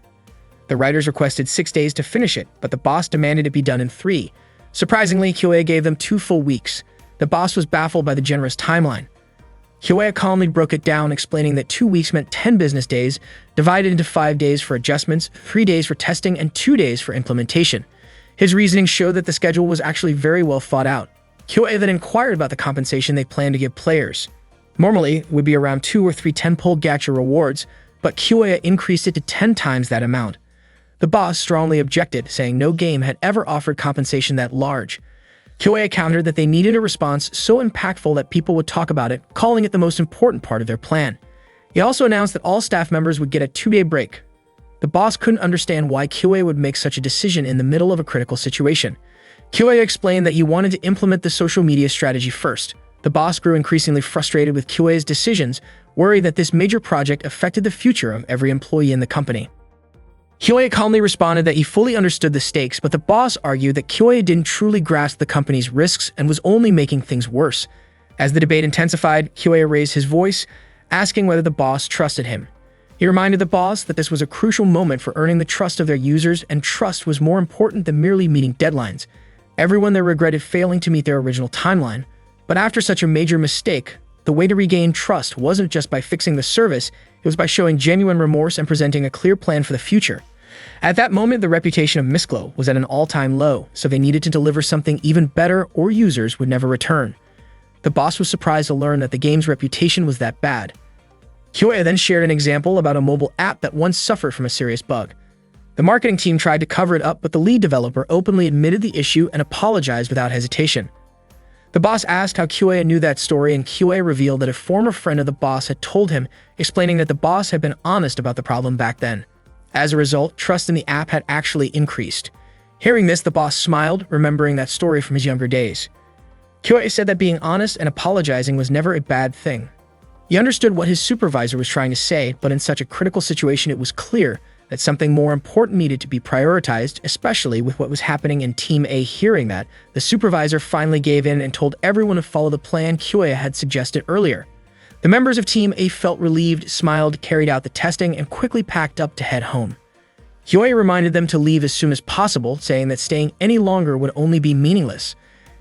The writers requested 6 days to finish it, but the boss demanded it be done in 3. Surprisingly, Kyoya gave them 2 full weeks. The boss was baffled by the generous timeline. Kyoya calmly broke it down, explaining that 2 weeks meant 10 business days, divided into 5 days for adjustments, 3 days for testing, and 2 days for implementation. His reasoning showed that the schedule was actually very well thought out. Kyoya then inquired about the compensation they planned to give players. Normally, it would be around 2 or 3 tentpole gacha rewards, but Kyoya increased it to 10 times that amount. The boss strongly objected, saying no game had ever offered compensation that large. Kyoya countered that they needed a response so impactful that people would talk about it, calling it the most important part of their plan. He also announced that all staff members would get a 2-day break. The boss couldn't understand why Kyoei would make such a decision in the middle of a critical situation. Kyoei explained that he wanted to implement the social media strategy first. The boss grew increasingly frustrated with Kyoei's decisions, worried that this major project affected the future of every employee in the company. Kyoei calmly responded that he fully understood the stakes, but the boss argued that Kyoei didn't truly grasp the company's risks and was only making things worse. As the debate intensified, Kyoei raised his voice, asking whether the boss trusted him. He reminded the boss that this was a crucial moment for earning the trust of their users, and trust was more important than merely meeting deadlines. Everyone there regretted failing to meet their original timeline, but after such a major mistake, the way to regain trust wasn't just by fixing the service, it was by showing genuine remorse and presenting a clear plan for the future. At that moment, the reputation of Mistglow was at an all-time low, so they needed to deliver something even better or users would never return. The boss was surprised to learn that the game's reputation was that bad. Kyoei then shared an example about a mobile app that once suffered from a serious bug. The marketing team tried to cover it up, but the lead developer openly admitted the issue and apologized without hesitation. The boss asked how Kyoei knew that story, and Kyoei revealed that a former friend of the boss had told him, explaining that the boss had been honest about the problem back then. As a result, trust in the app had actually increased. Hearing this, the boss smiled, remembering that story from his younger days. Kyoei said that being honest and apologizing was never a bad thing. He understood what his supervisor was trying to say, but in such a critical situation it was clear that something more important needed to be prioritized, especially with what was happening in Team A. Hearing that, the supervisor finally gave in and told everyone to follow the plan Kyoei had suggested earlier. The members of Team A felt relieved, smiled, carried out the testing, and quickly packed up to head home. Kyoei reminded them to leave as soon as possible, saying that staying any longer would only be meaningless.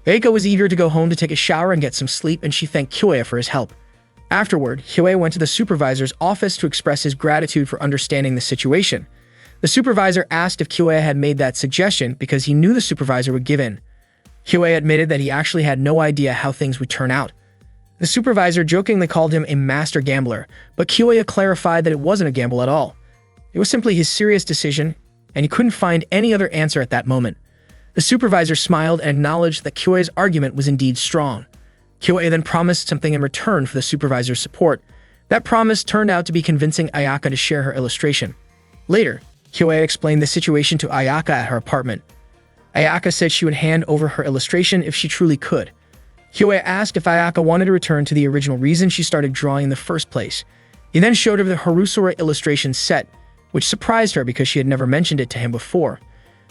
Eiko was eager to go home to take a shower and get some sleep, and she thanked Kyoei for his help. Afterward, Kyoei went to the supervisor's office to express his gratitude for understanding the situation. The supervisor asked if Kyoei had made that suggestion because he knew the supervisor would give in. Kyoei admitted that he actually had no idea how things would turn out. The supervisor jokingly called him a master gambler, but Kyoei clarified that it wasn't a gamble at all. It was simply his serious decision, and he couldn't find any other answer at that moment. The supervisor smiled and acknowledged that Kyoei's argument was indeed strong. Kyoei then promised something in return for the supervisor's support. That promise turned out to be convincing Ayaka to share her illustration. Later, Kyoei explained the situation to Ayaka at her apartment. Ayaka said she would hand over her illustration if she truly could. Kyoei asked if Ayaka wanted to return to the original reason she started drawing in the first place. He then showed her the Harusora illustration set, which surprised her because she had never mentioned it to him before.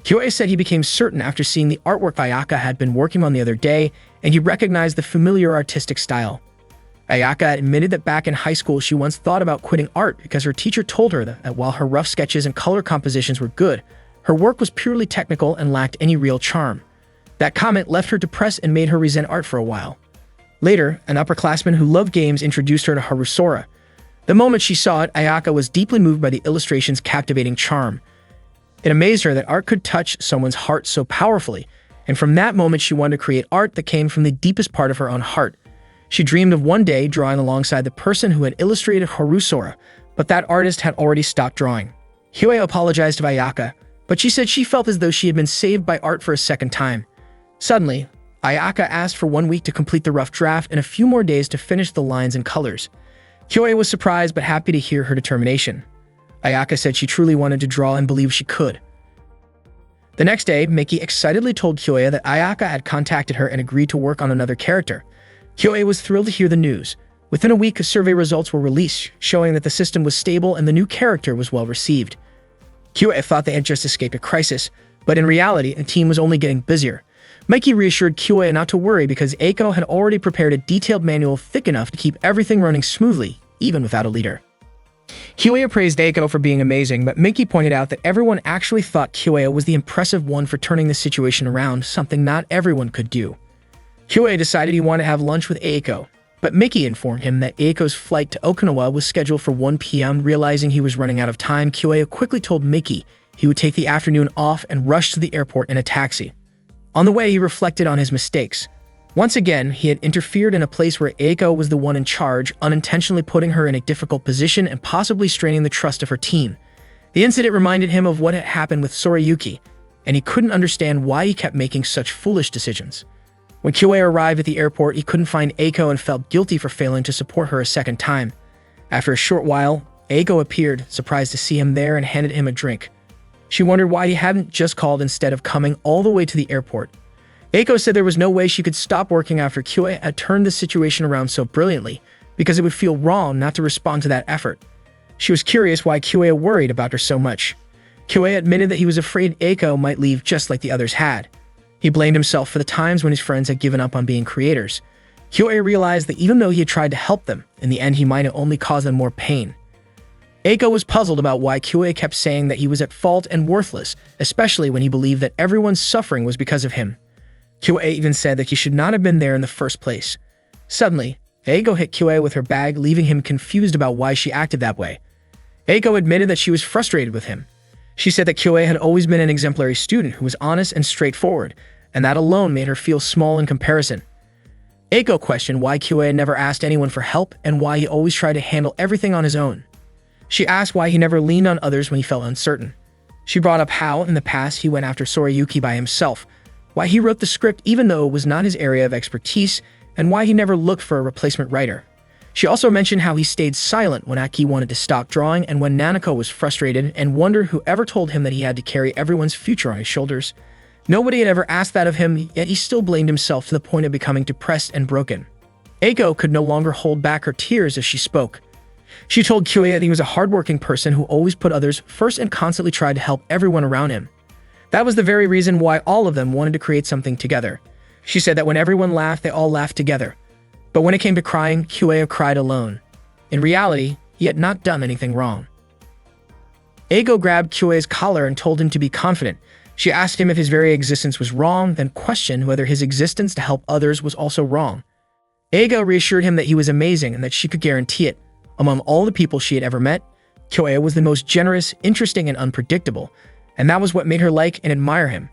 Kyoei said he became certain after seeing the artwork Ayaka had been working on the other day, and he recognized the familiar artistic style. Ayaka admitted that back in high school she once thought about quitting art because her teacher told her that while her rough sketches and color compositions were good, her work was purely technical and lacked any real charm. That comment left her depressed and made her resent art for a while. Later, an upperclassman who loved games introduced her to Harusora. The moment she saw it, Ayaka was deeply moved by the illustration's captivating charm. It amazed her that art could touch someone's heart so powerfully, and from that moment she wanted to create art that came from the deepest part of her own heart. She dreamed of one day drawing alongside the person who had illustrated Harusora, but that artist had already stopped drawing. Kyoei apologized to Ayaka, but she said she felt as though she had been saved by art for a second time. Suddenly, Ayaka asked for 1 week to complete the rough draft and a few more days to finish the lines and colors. Kyoei was surprised but happy to hear her determination. Ayaka said she truly wanted to draw and believed she could. The next day, Miki excitedly told Kyoei that Ayaka had contacted her and agreed to work on another character. Kyoei was thrilled to hear the news. Within a week, survey results were released, showing that the system was stable and the new character was well received. Kyoei thought they had just escaped a crisis, but in reality, the team was only getting busier. Miki reassured Kyoei not to worry because Eiko had already prepared a detailed manual thick enough to keep everything running smoothly, even without a leader. Kyoei praised Eiko for being amazing, but Miki pointed out that everyone actually thought Kyoei was the impressive one for turning the situation around, something not everyone could do. Kyoei decided he wanted to have lunch with Eiko, but Miki informed him that Eiko's flight to Okinawa was scheduled for 1 p.m. Realizing he was running out of time, Kyoei quickly told Miki he would take the afternoon off and rush to the airport in a taxi. On the way, he reflected on his mistakes. Once again, he had interfered in a place where Eiko was the one in charge, unintentionally putting her in a difficult position and possibly straining the trust of her team. The incident reminded him of what had happened with Sorayuki, and he couldn't understand why he kept making such foolish decisions. When Kyoei arrived at the airport, he couldn't find Eiko and felt guilty for failing to support her a second time. After a short while, Eiko appeared, surprised to see him there, and handed him a drink. She wondered why he hadn't just called instead of coming all the way to the airport. Eiko said there was no way she could stop working after Kyoe had turned the situation around so brilliantly, because it would feel wrong not to respond to that effort. She was curious why Kyoe worried about her so much. Kyoe admitted that he was afraid Eiko might leave just like the others had. He blamed himself for the times when his friends had given up on being creators. Kyoe realized that even though he had tried to help them, in the end he might have only caused them more pain. Eiko was puzzled about why Kyoe kept saying that he was at fault and worthless, especially when he believed that everyone's suffering was because of him. Kyoe even said that he should not have been there in the first place. Suddenly, Eiko hit Kyoe with her bag, leaving him confused about why she acted that way. Eiko admitted that she was frustrated with him. She said that Kyoe had always been an exemplary student who was honest and straightforward, and that alone made her feel small in comparison. Eiko questioned why Kyoe never asked anyone for help and why he always tried to handle everything on his own. She asked why he never leaned on others when he felt uncertain. She brought up how, in the past, he went after Sorayuki by himself, why he wrote the script even though it was not his area of expertise, and why he never looked for a replacement writer. She also mentioned how he stayed silent when Aki wanted to stop drawing and when Nanako was frustrated and wondered who ever told him that he had to carry everyone's future on his shoulders. Nobody had ever asked that of him, yet he still blamed himself to the point of becoming depressed and broken. Eiko could no longer hold back her tears as she spoke. She told Kyoe that he was a hardworking person who always put others first and constantly tried to help everyone around him. That was the very reason why all of them wanted to create something together. She said that when everyone laughed, they all laughed together. But when it came to crying, Kyoe cried alone. In reality, he had not done anything wrong. Eiko grabbed Kyoe's collar and told him to be confident. She asked him if his very existence was wrong, then questioned whether his existence to help others was also wrong. Eiko reassured him that he was amazing and that she could guarantee it. Among all the people she had ever met, Kyoe was the most generous, interesting, and unpredictable, and that was what made her like and admire him.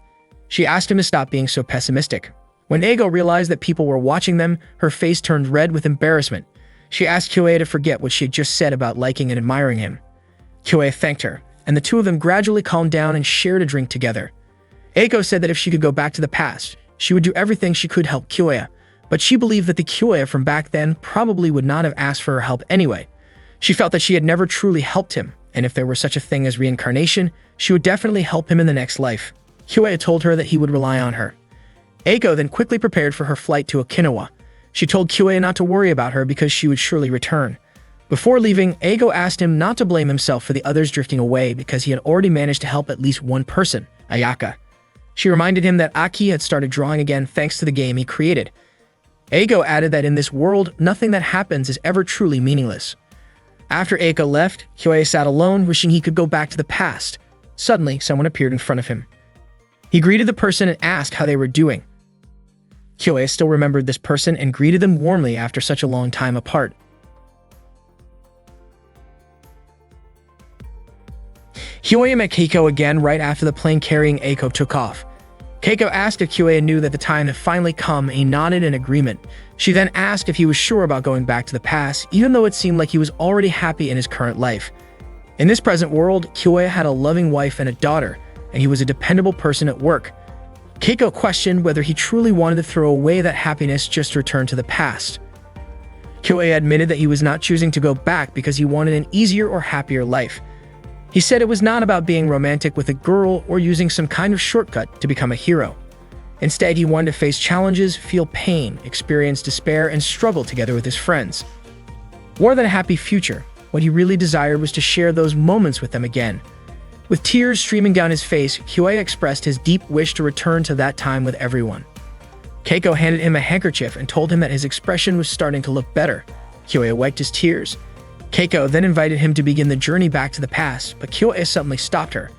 She asked him to stop being so pessimistic. When Eiko realized that people were watching them, her face turned red with embarrassment. She asked Kyoe to forget what she had just said about liking and admiring him. Kyoe thanked her, and the two of them gradually calmed down and shared a drink together. Eiko said that if she could go back to the past, she would do everything she could help Kyoe, but she believed that the Kyoe from back then probably would not have asked for her help anyway. She felt that she had never truly helped him, and if there were such a thing as reincarnation, she would definitely help him in the next life. Kyoe told her that he would rely on her. Eiko then quickly prepared for her flight to Okinawa. She told Kyoe not to worry about her because she would surely return. Before leaving, Eiko asked him not to blame himself for the others drifting away because he had already managed to help at least one person, Ayaka. She reminded him that Aki had started drawing again thanks to the game he created. Eiko added that in this world, nothing that happens is ever truly meaningless. After Eiko left, Kyoe sat alone, wishing he could go back to the past. Suddenly, someone appeared in front of him. He greeted the person and asked how they were doing. Kyoe still remembered this person and greeted them warmly after such a long time apart. Kyoe met Keiko again right after the plane carrying Eiko took off. Keiko asked if Kyoe knew that the time had finally come, and he nodded in agreement. She then asked if he was sure about going back to the past, even though it seemed like he was already happy in his current life. In this present world, Kyoe had a loving wife and a daughter, and he was a dependable person at work. Keiko questioned whether he truly wanted to throw away that happiness just to return to the past. Kyoe admitted that he was not choosing to go back because he wanted an easier or happier life. He said it was not about being romantic with a girl or using some kind of shortcut to become a hero. Instead, he wanted to face challenges, feel pain, experience despair, and struggle together with his friends. More than a happy future, what he really desired was to share those moments with them again. With tears streaming down his face, Kyoe expressed his deep wish to return to that time with everyone. Keiko handed him a handkerchief and told him that his expression was starting to look better. Kyoe wiped his tears. Keiko then invited him to begin the journey back to the past, but Kyoe suddenly stopped her.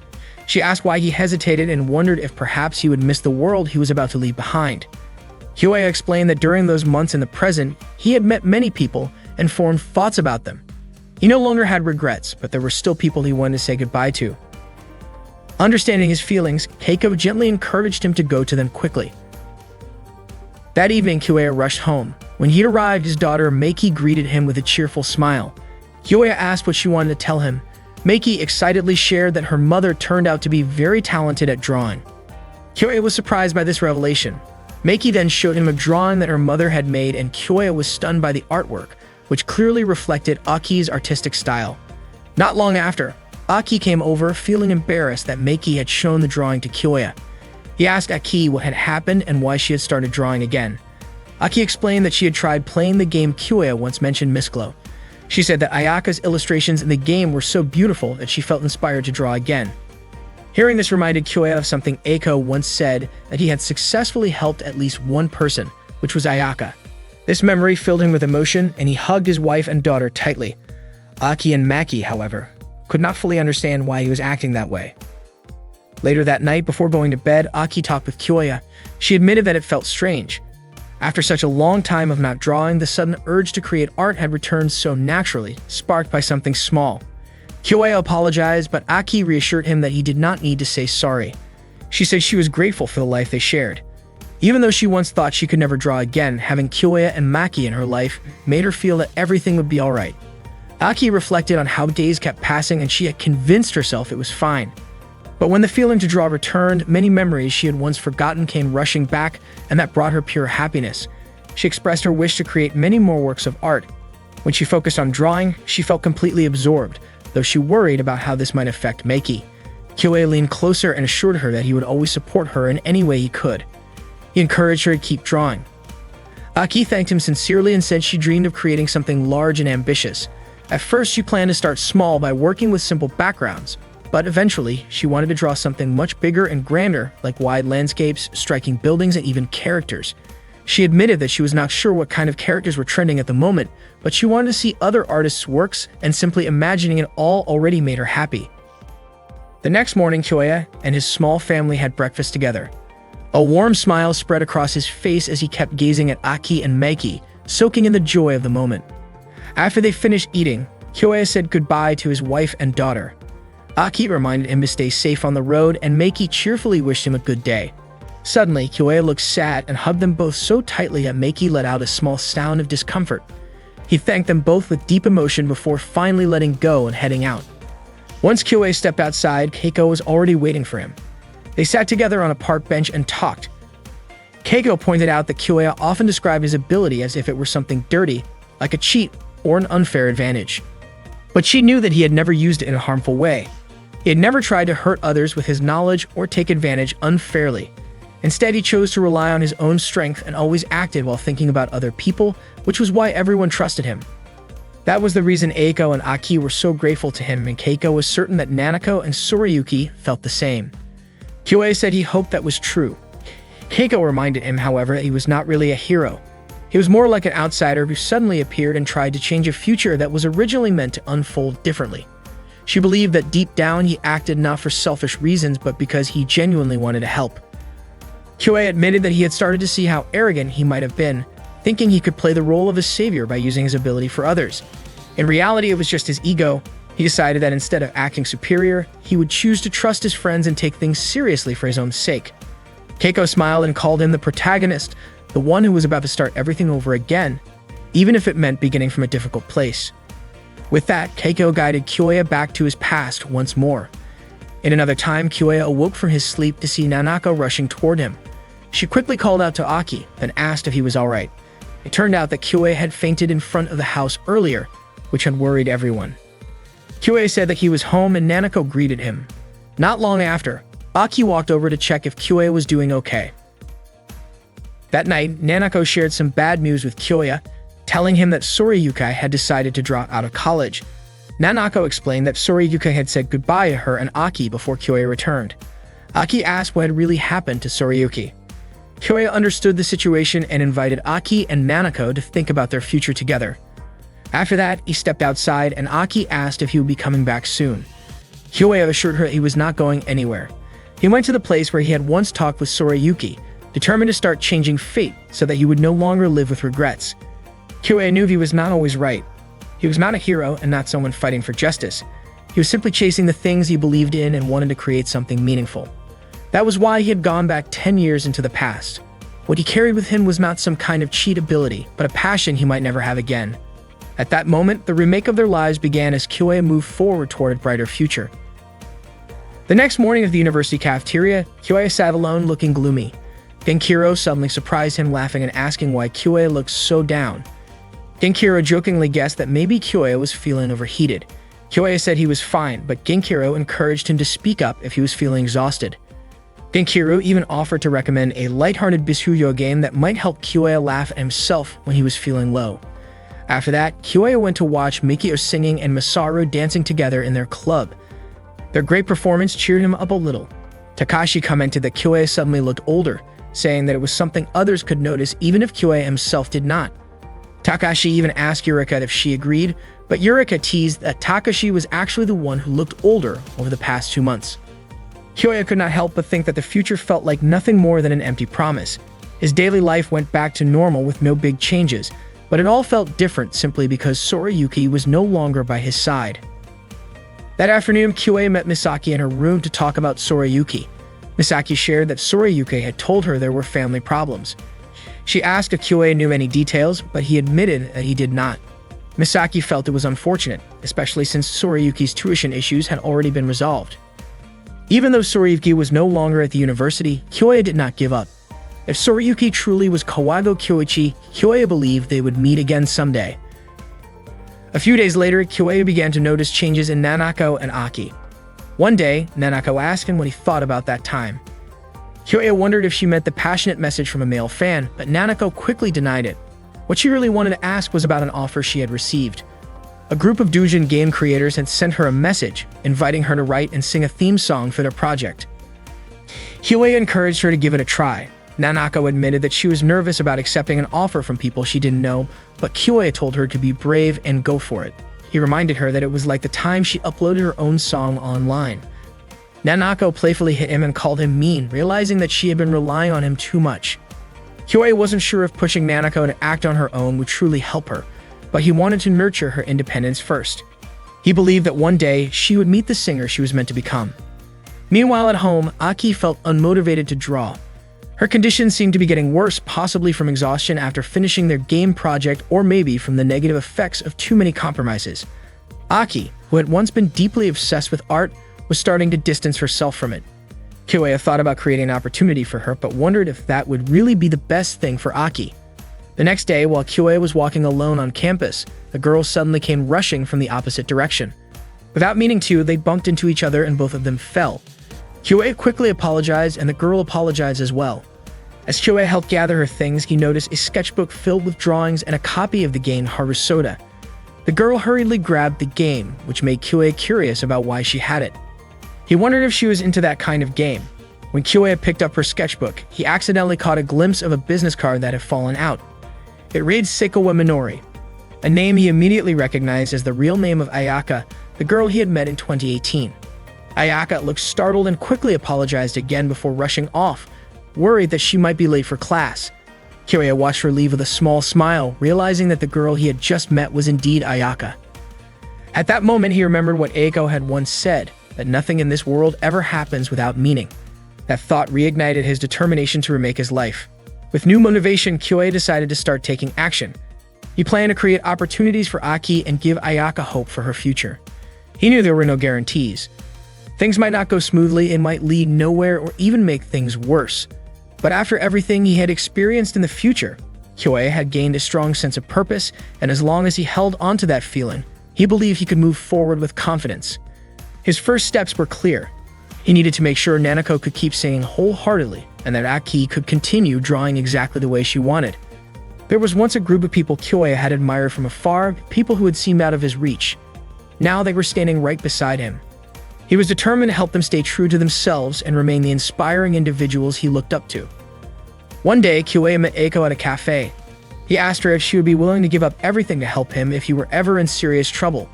She asked why he hesitated and wondered if perhaps he would miss the world he was about to leave behind. Kyoe explained that during those months in the present, he had met many people and formed thoughts about them. He no longer had regrets, but there were still people he wanted to say goodbye to. Understanding his feelings, Keiko gently encouraged him to go to them quickly. That evening, Kyoe rushed home. When he arrived, his daughter Meiki greeted him with a cheerful smile. Kyoe asked what she wanted to tell him. Meiki excitedly shared that her mother turned out to be very talented at drawing. Kyoe was surprised by this revelation. Meiki then showed him a drawing that her mother had made, and Kyoe was stunned by the artwork. which clearly reflected Aki's artistic style. Not long after, Aki came over feeling embarrassed that Meiki had shown the drawing to Kyoya. He asked Aki what had happened and why she had started drawing again. Aki explained that she had tried playing the game Kyoya once mentioned Miss Glow. She said that Ayaka's illustrations in the game were so beautiful that she felt inspired to draw again. Hearing this reminded Kyoya of something Eiko once said, that he had successfully helped at least one person, which was Ayaka. This memory filled him with emotion, and he hugged his wife and daughter tightly. Aki and Maki, however, could not fully understand why he was acting that way. Later that night, before going to bed, Aki talked with Kyoya. She admitted that it felt strange. After such a long time of not drawing, the sudden urge to create art had returned so naturally, sparked by something small. Kyoya apologized, but Aki reassured him that he did not need to say sorry. She said she was grateful for the life they shared. Even though she once thought she could never draw again, having Kyoya and Maki in her life made her feel that everything would be alright. Aki reflected on how days kept passing and she had convinced herself it was fine. But when the feeling to draw returned, many memories she had once forgotten came rushing back, and that brought her pure happiness. She expressed her wish to create many more works of art. When she focused on drawing, she felt completely absorbed, though she worried about how this might affect Meiki. Kyoya leaned closer and assured her that he would always support her in any way he could. He encouraged her to keep drawing. Aki thanked him sincerely and said she dreamed of creating something large and ambitious. At first, she planned to start small by working with simple backgrounds, but eventually, she wanted to draw something much bigger and grander, like wide landscapes, striking buildings, and even characters. She admitted that she was not sure what kind of characters were trending at the moment, but she wanted to see other artists' works, and simply imagining it all already made her happy. The next morning, Kyoya and his small family had breakfast together. A warm smile spread across his face as he kept gazing at Aki and Meiki, soaking in the joy of the moment. After they finished eating, Kyoya said goodbye to his wife and daughter. Aki reminded him to stay safe on the road, and Meiki cheerfully wished him a good day. Suddenly, Kyoya looked sad and hugged them both so tightly that Meiki let out a small sound of discomfort. He thanked them both with deep emotion before finally letting go and heading out. Once Kyoya stepped outside, Keiko was already waiting for him. They sat together on a park bench and talked. Keiko pointed out that Kyoya often described his ability as if it were something dirty, like a cheat or an unfair advantage. But she knew that he had never used it in a harmful way. He had never tried to hurt others with his knowledge or take advantage unfairly. Instead, he chose to rely on his own strength and always acted while thinking about other people, which was why everyone trusted him. That was the reason Eiko and Aki were so grateful to him, and Keiko was certain that Nanako and Soriyuki felt the same. Kyoya said he hoped that was true. Keiko reminded him, however, that he was not really a hero. He was more like an outsider who suddenly appeared and tried to change a future that was originally meant to unfold differently. She believed that deep down he acted not for selfish reasons, but because he genuinely wanted to help. Kyoya admitted that he had started to see how arrogant he might have been, thinking he could play the role of a savior by using his ability for others. In reality, it was just his ego. He decided that instead of acting superior, he would choose to trust his friends and take things seriously for his own sake. Keiko smiled and called him the protagonist, the one who was about to start everything over again, even if it meant beginning from a difficult place. With that, Keiko guided Kyoya back to his past once more. In another time, Kyoya awoke from his sleep to see Nanako rushing toward him. She quickly called out to Aki, then asked if he was alright. It turned out that Kyoya had fainted in front of the house earlier, which had worried everyone. Kyoya said that he was home and Nanako greeted him. Not long after, Aki walked over to check if Kyoya was doing okay. That night, Nanako shared some bad news with Kyoya, telling him that Soriyuki had decided to drop out of college. Nanako explained that Soriyuki had said goodbye to her and Aki before Kyoya returned. Aki asked what had really happened to Soriyuki. Kyoya understood the situation and invited Aki and Nanako to think about their future together. After that, he stepped outside and Aki asked if he would be coming back soon. Kyoya assured her he was not going anywhere. He went to the place where he had once talked with Soriyuki, determined to start changing fate so that he would no longer live with regrets. Kyoya knew he was not always right. He was not a hero and not someone fighting for justice. He was simply chasing the things he believed in and wanted to create something meaningful. That was why he had gone back 10 years into the past. What he carried with him was not some kind of cheat ability, but a passion he might never have again. At that moment, the remake of their lives began as Kyoya moved forward toward a brighter future. The next morning at the university cafeteria, Kyoya sat alone looking gloomy. Genkiro suddenly surprised him, laughing and asking why Kyoya looked so down. Genkiru jokingly guessed that maybe Kyoya was feeling overheated. Kyoya said he was fine, but Genkiru encouraged him to speak up if he was feeling exhausted. Genkiru even offered to recommend a lighthearted Bisuyo game that might help Kyoya laugh at himself when he was feeling low. After that, Kyoya went to watch Mikio singing and Masaru dancing together in their club. Their great performance cheered him up a little. Takashi commented that Kyoya suddenly looked older, saying that it was something others could notice even if Kyoya himself did not. Takashi even asked Yurika if she agreed, but Yurika teased that Takashi was actually the one who looked older over the past 2 months. Kyoya could not help but think that the future felt like nothing more than an empty promise. His daily life went back to normal with no big changes, but it all felt different simply because Sorayuki was no longer by his side. That afternoon, Kyoya met Misaki in her room to talk about Sorayuki. Misaki shared that Sorayuki had told her there were family problems. She asked if Kyoya knew any details, but he admitted that he did not. Misaki felt it was unfortunate, especially since Sorayuki's tuition issues had already been resolved. Even though Sorayuki was no longer at the university, Kyoya did not give up. If Sorayuki truly was Kawago Kyoichi, Kyoya believed they would meet again someday. A few days later, Kyoya began to notice changes in Nanako and Aki. One day, Nanako asked him what he thought about that time. Kyoya wondered if she meant the passionate message from a male fan, but Nanako quickly denied it. What she really wanted to ask was about an offer she had received. A group of doujin game creators had sent her a message, inviting her to write and sing a theme song for their project. Kyoya encouraged her to give it a try. Nanako admitted that she was nervous about accepting an offer from people she didn't know, but Kyoya told her to be brave and go for it. He reminded her that it was like the time she uploaded her own song online. Nanako playfully hit him and called him mean, realizing that she had been relying on him too much. Kyoya wasn't sure if pushing Nanako to act on her own would truly help her, but he wanted to nurture her independence first. He believed that one day she would meet the singer she was meant to become. Meanwhile at home, Aki felt unmotivated to draw. Her condition seemed to be getting worse, possibly from exhaustion after finishing their game project or maybe from the negative effects of too many compromises. Aki, who had once been deeply obsessed with art, was starting to distance herself from it. Kyoya thought about creating an opportunity for her, but wondered if that would really be the best thing for Aki. The next day, while Kyoya was walking alone on campus, the girl suddenly came rushing from the opposite direction. Without meaning to, they bumped into each other and both of them fell. Kyoya quickly apologized and the girl apologized as well. As Kyoya helped gather her things, he noticed a sketchbook filled with drawings and a copy of the game Harusoda. The girl hurriedly grabbed the game, which made Kyoya curious about why she had it. He wondered if she was into that kind of game. When Kyoya picked up her sketchbook, he accidentally caught a glimpse of a business card that had fallen out. It read Seikawa Minori, a name he immediately recognized as the real name of Ayaka, the girl he had met in 2018. Ayaka looked startled and quickly apologized again before rushing off, worried that she might be late for class. Kyoya watched her leave with a small smile, realizing that the girl he had just met was indeed Ayaka. At that moment, he remembered what Eiko had once said, that nothing in this world ever happens without meaning. That thought reignited his determination to remake his life. With new motivation, Kyoya decided to start taking action. He planned to create opportunities for Aki and give Ayaka hope for her future. He knew there were no guarantees. Things might not go smoothly and might lead nowhere or even make things worse. But after everything he had experienced in the future, Kyoya had gained a strong sense of purpose, and as long as he held onto that feeling, he believed he could move forward with confidence. His first steps were clear. He needed to make sure Nanako could keep singing wholeheartedly, and that Aki could continue drawing exactly the way she wanted. There was once a group of people Kyoya had admired from afar, people who had seemed out of his reach. Now they were standing right beside him. He was determined to help them stay true to themselves and remain the inspiring individuals he looked up to. One day, Kyoya met Eiko at a cafe. He asked her if she would be willing to give up everything to help him if he were ever in serious trouble.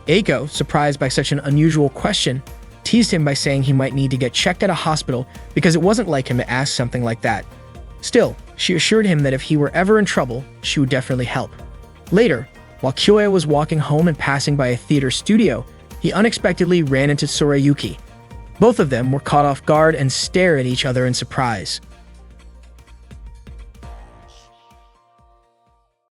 Eiko, surprised by such an unusual question, teased him by saying he might need to get checked at a hospital because it wasn't like him to ask something like that. Still, she assured him that if he were ever in trouble, she would definitely help. Later, while Kyoya was walking home and passing by a theater studio, he unexpectedly ran into Sorayuki. Both of them were caught off guard and stared at each other in surprise.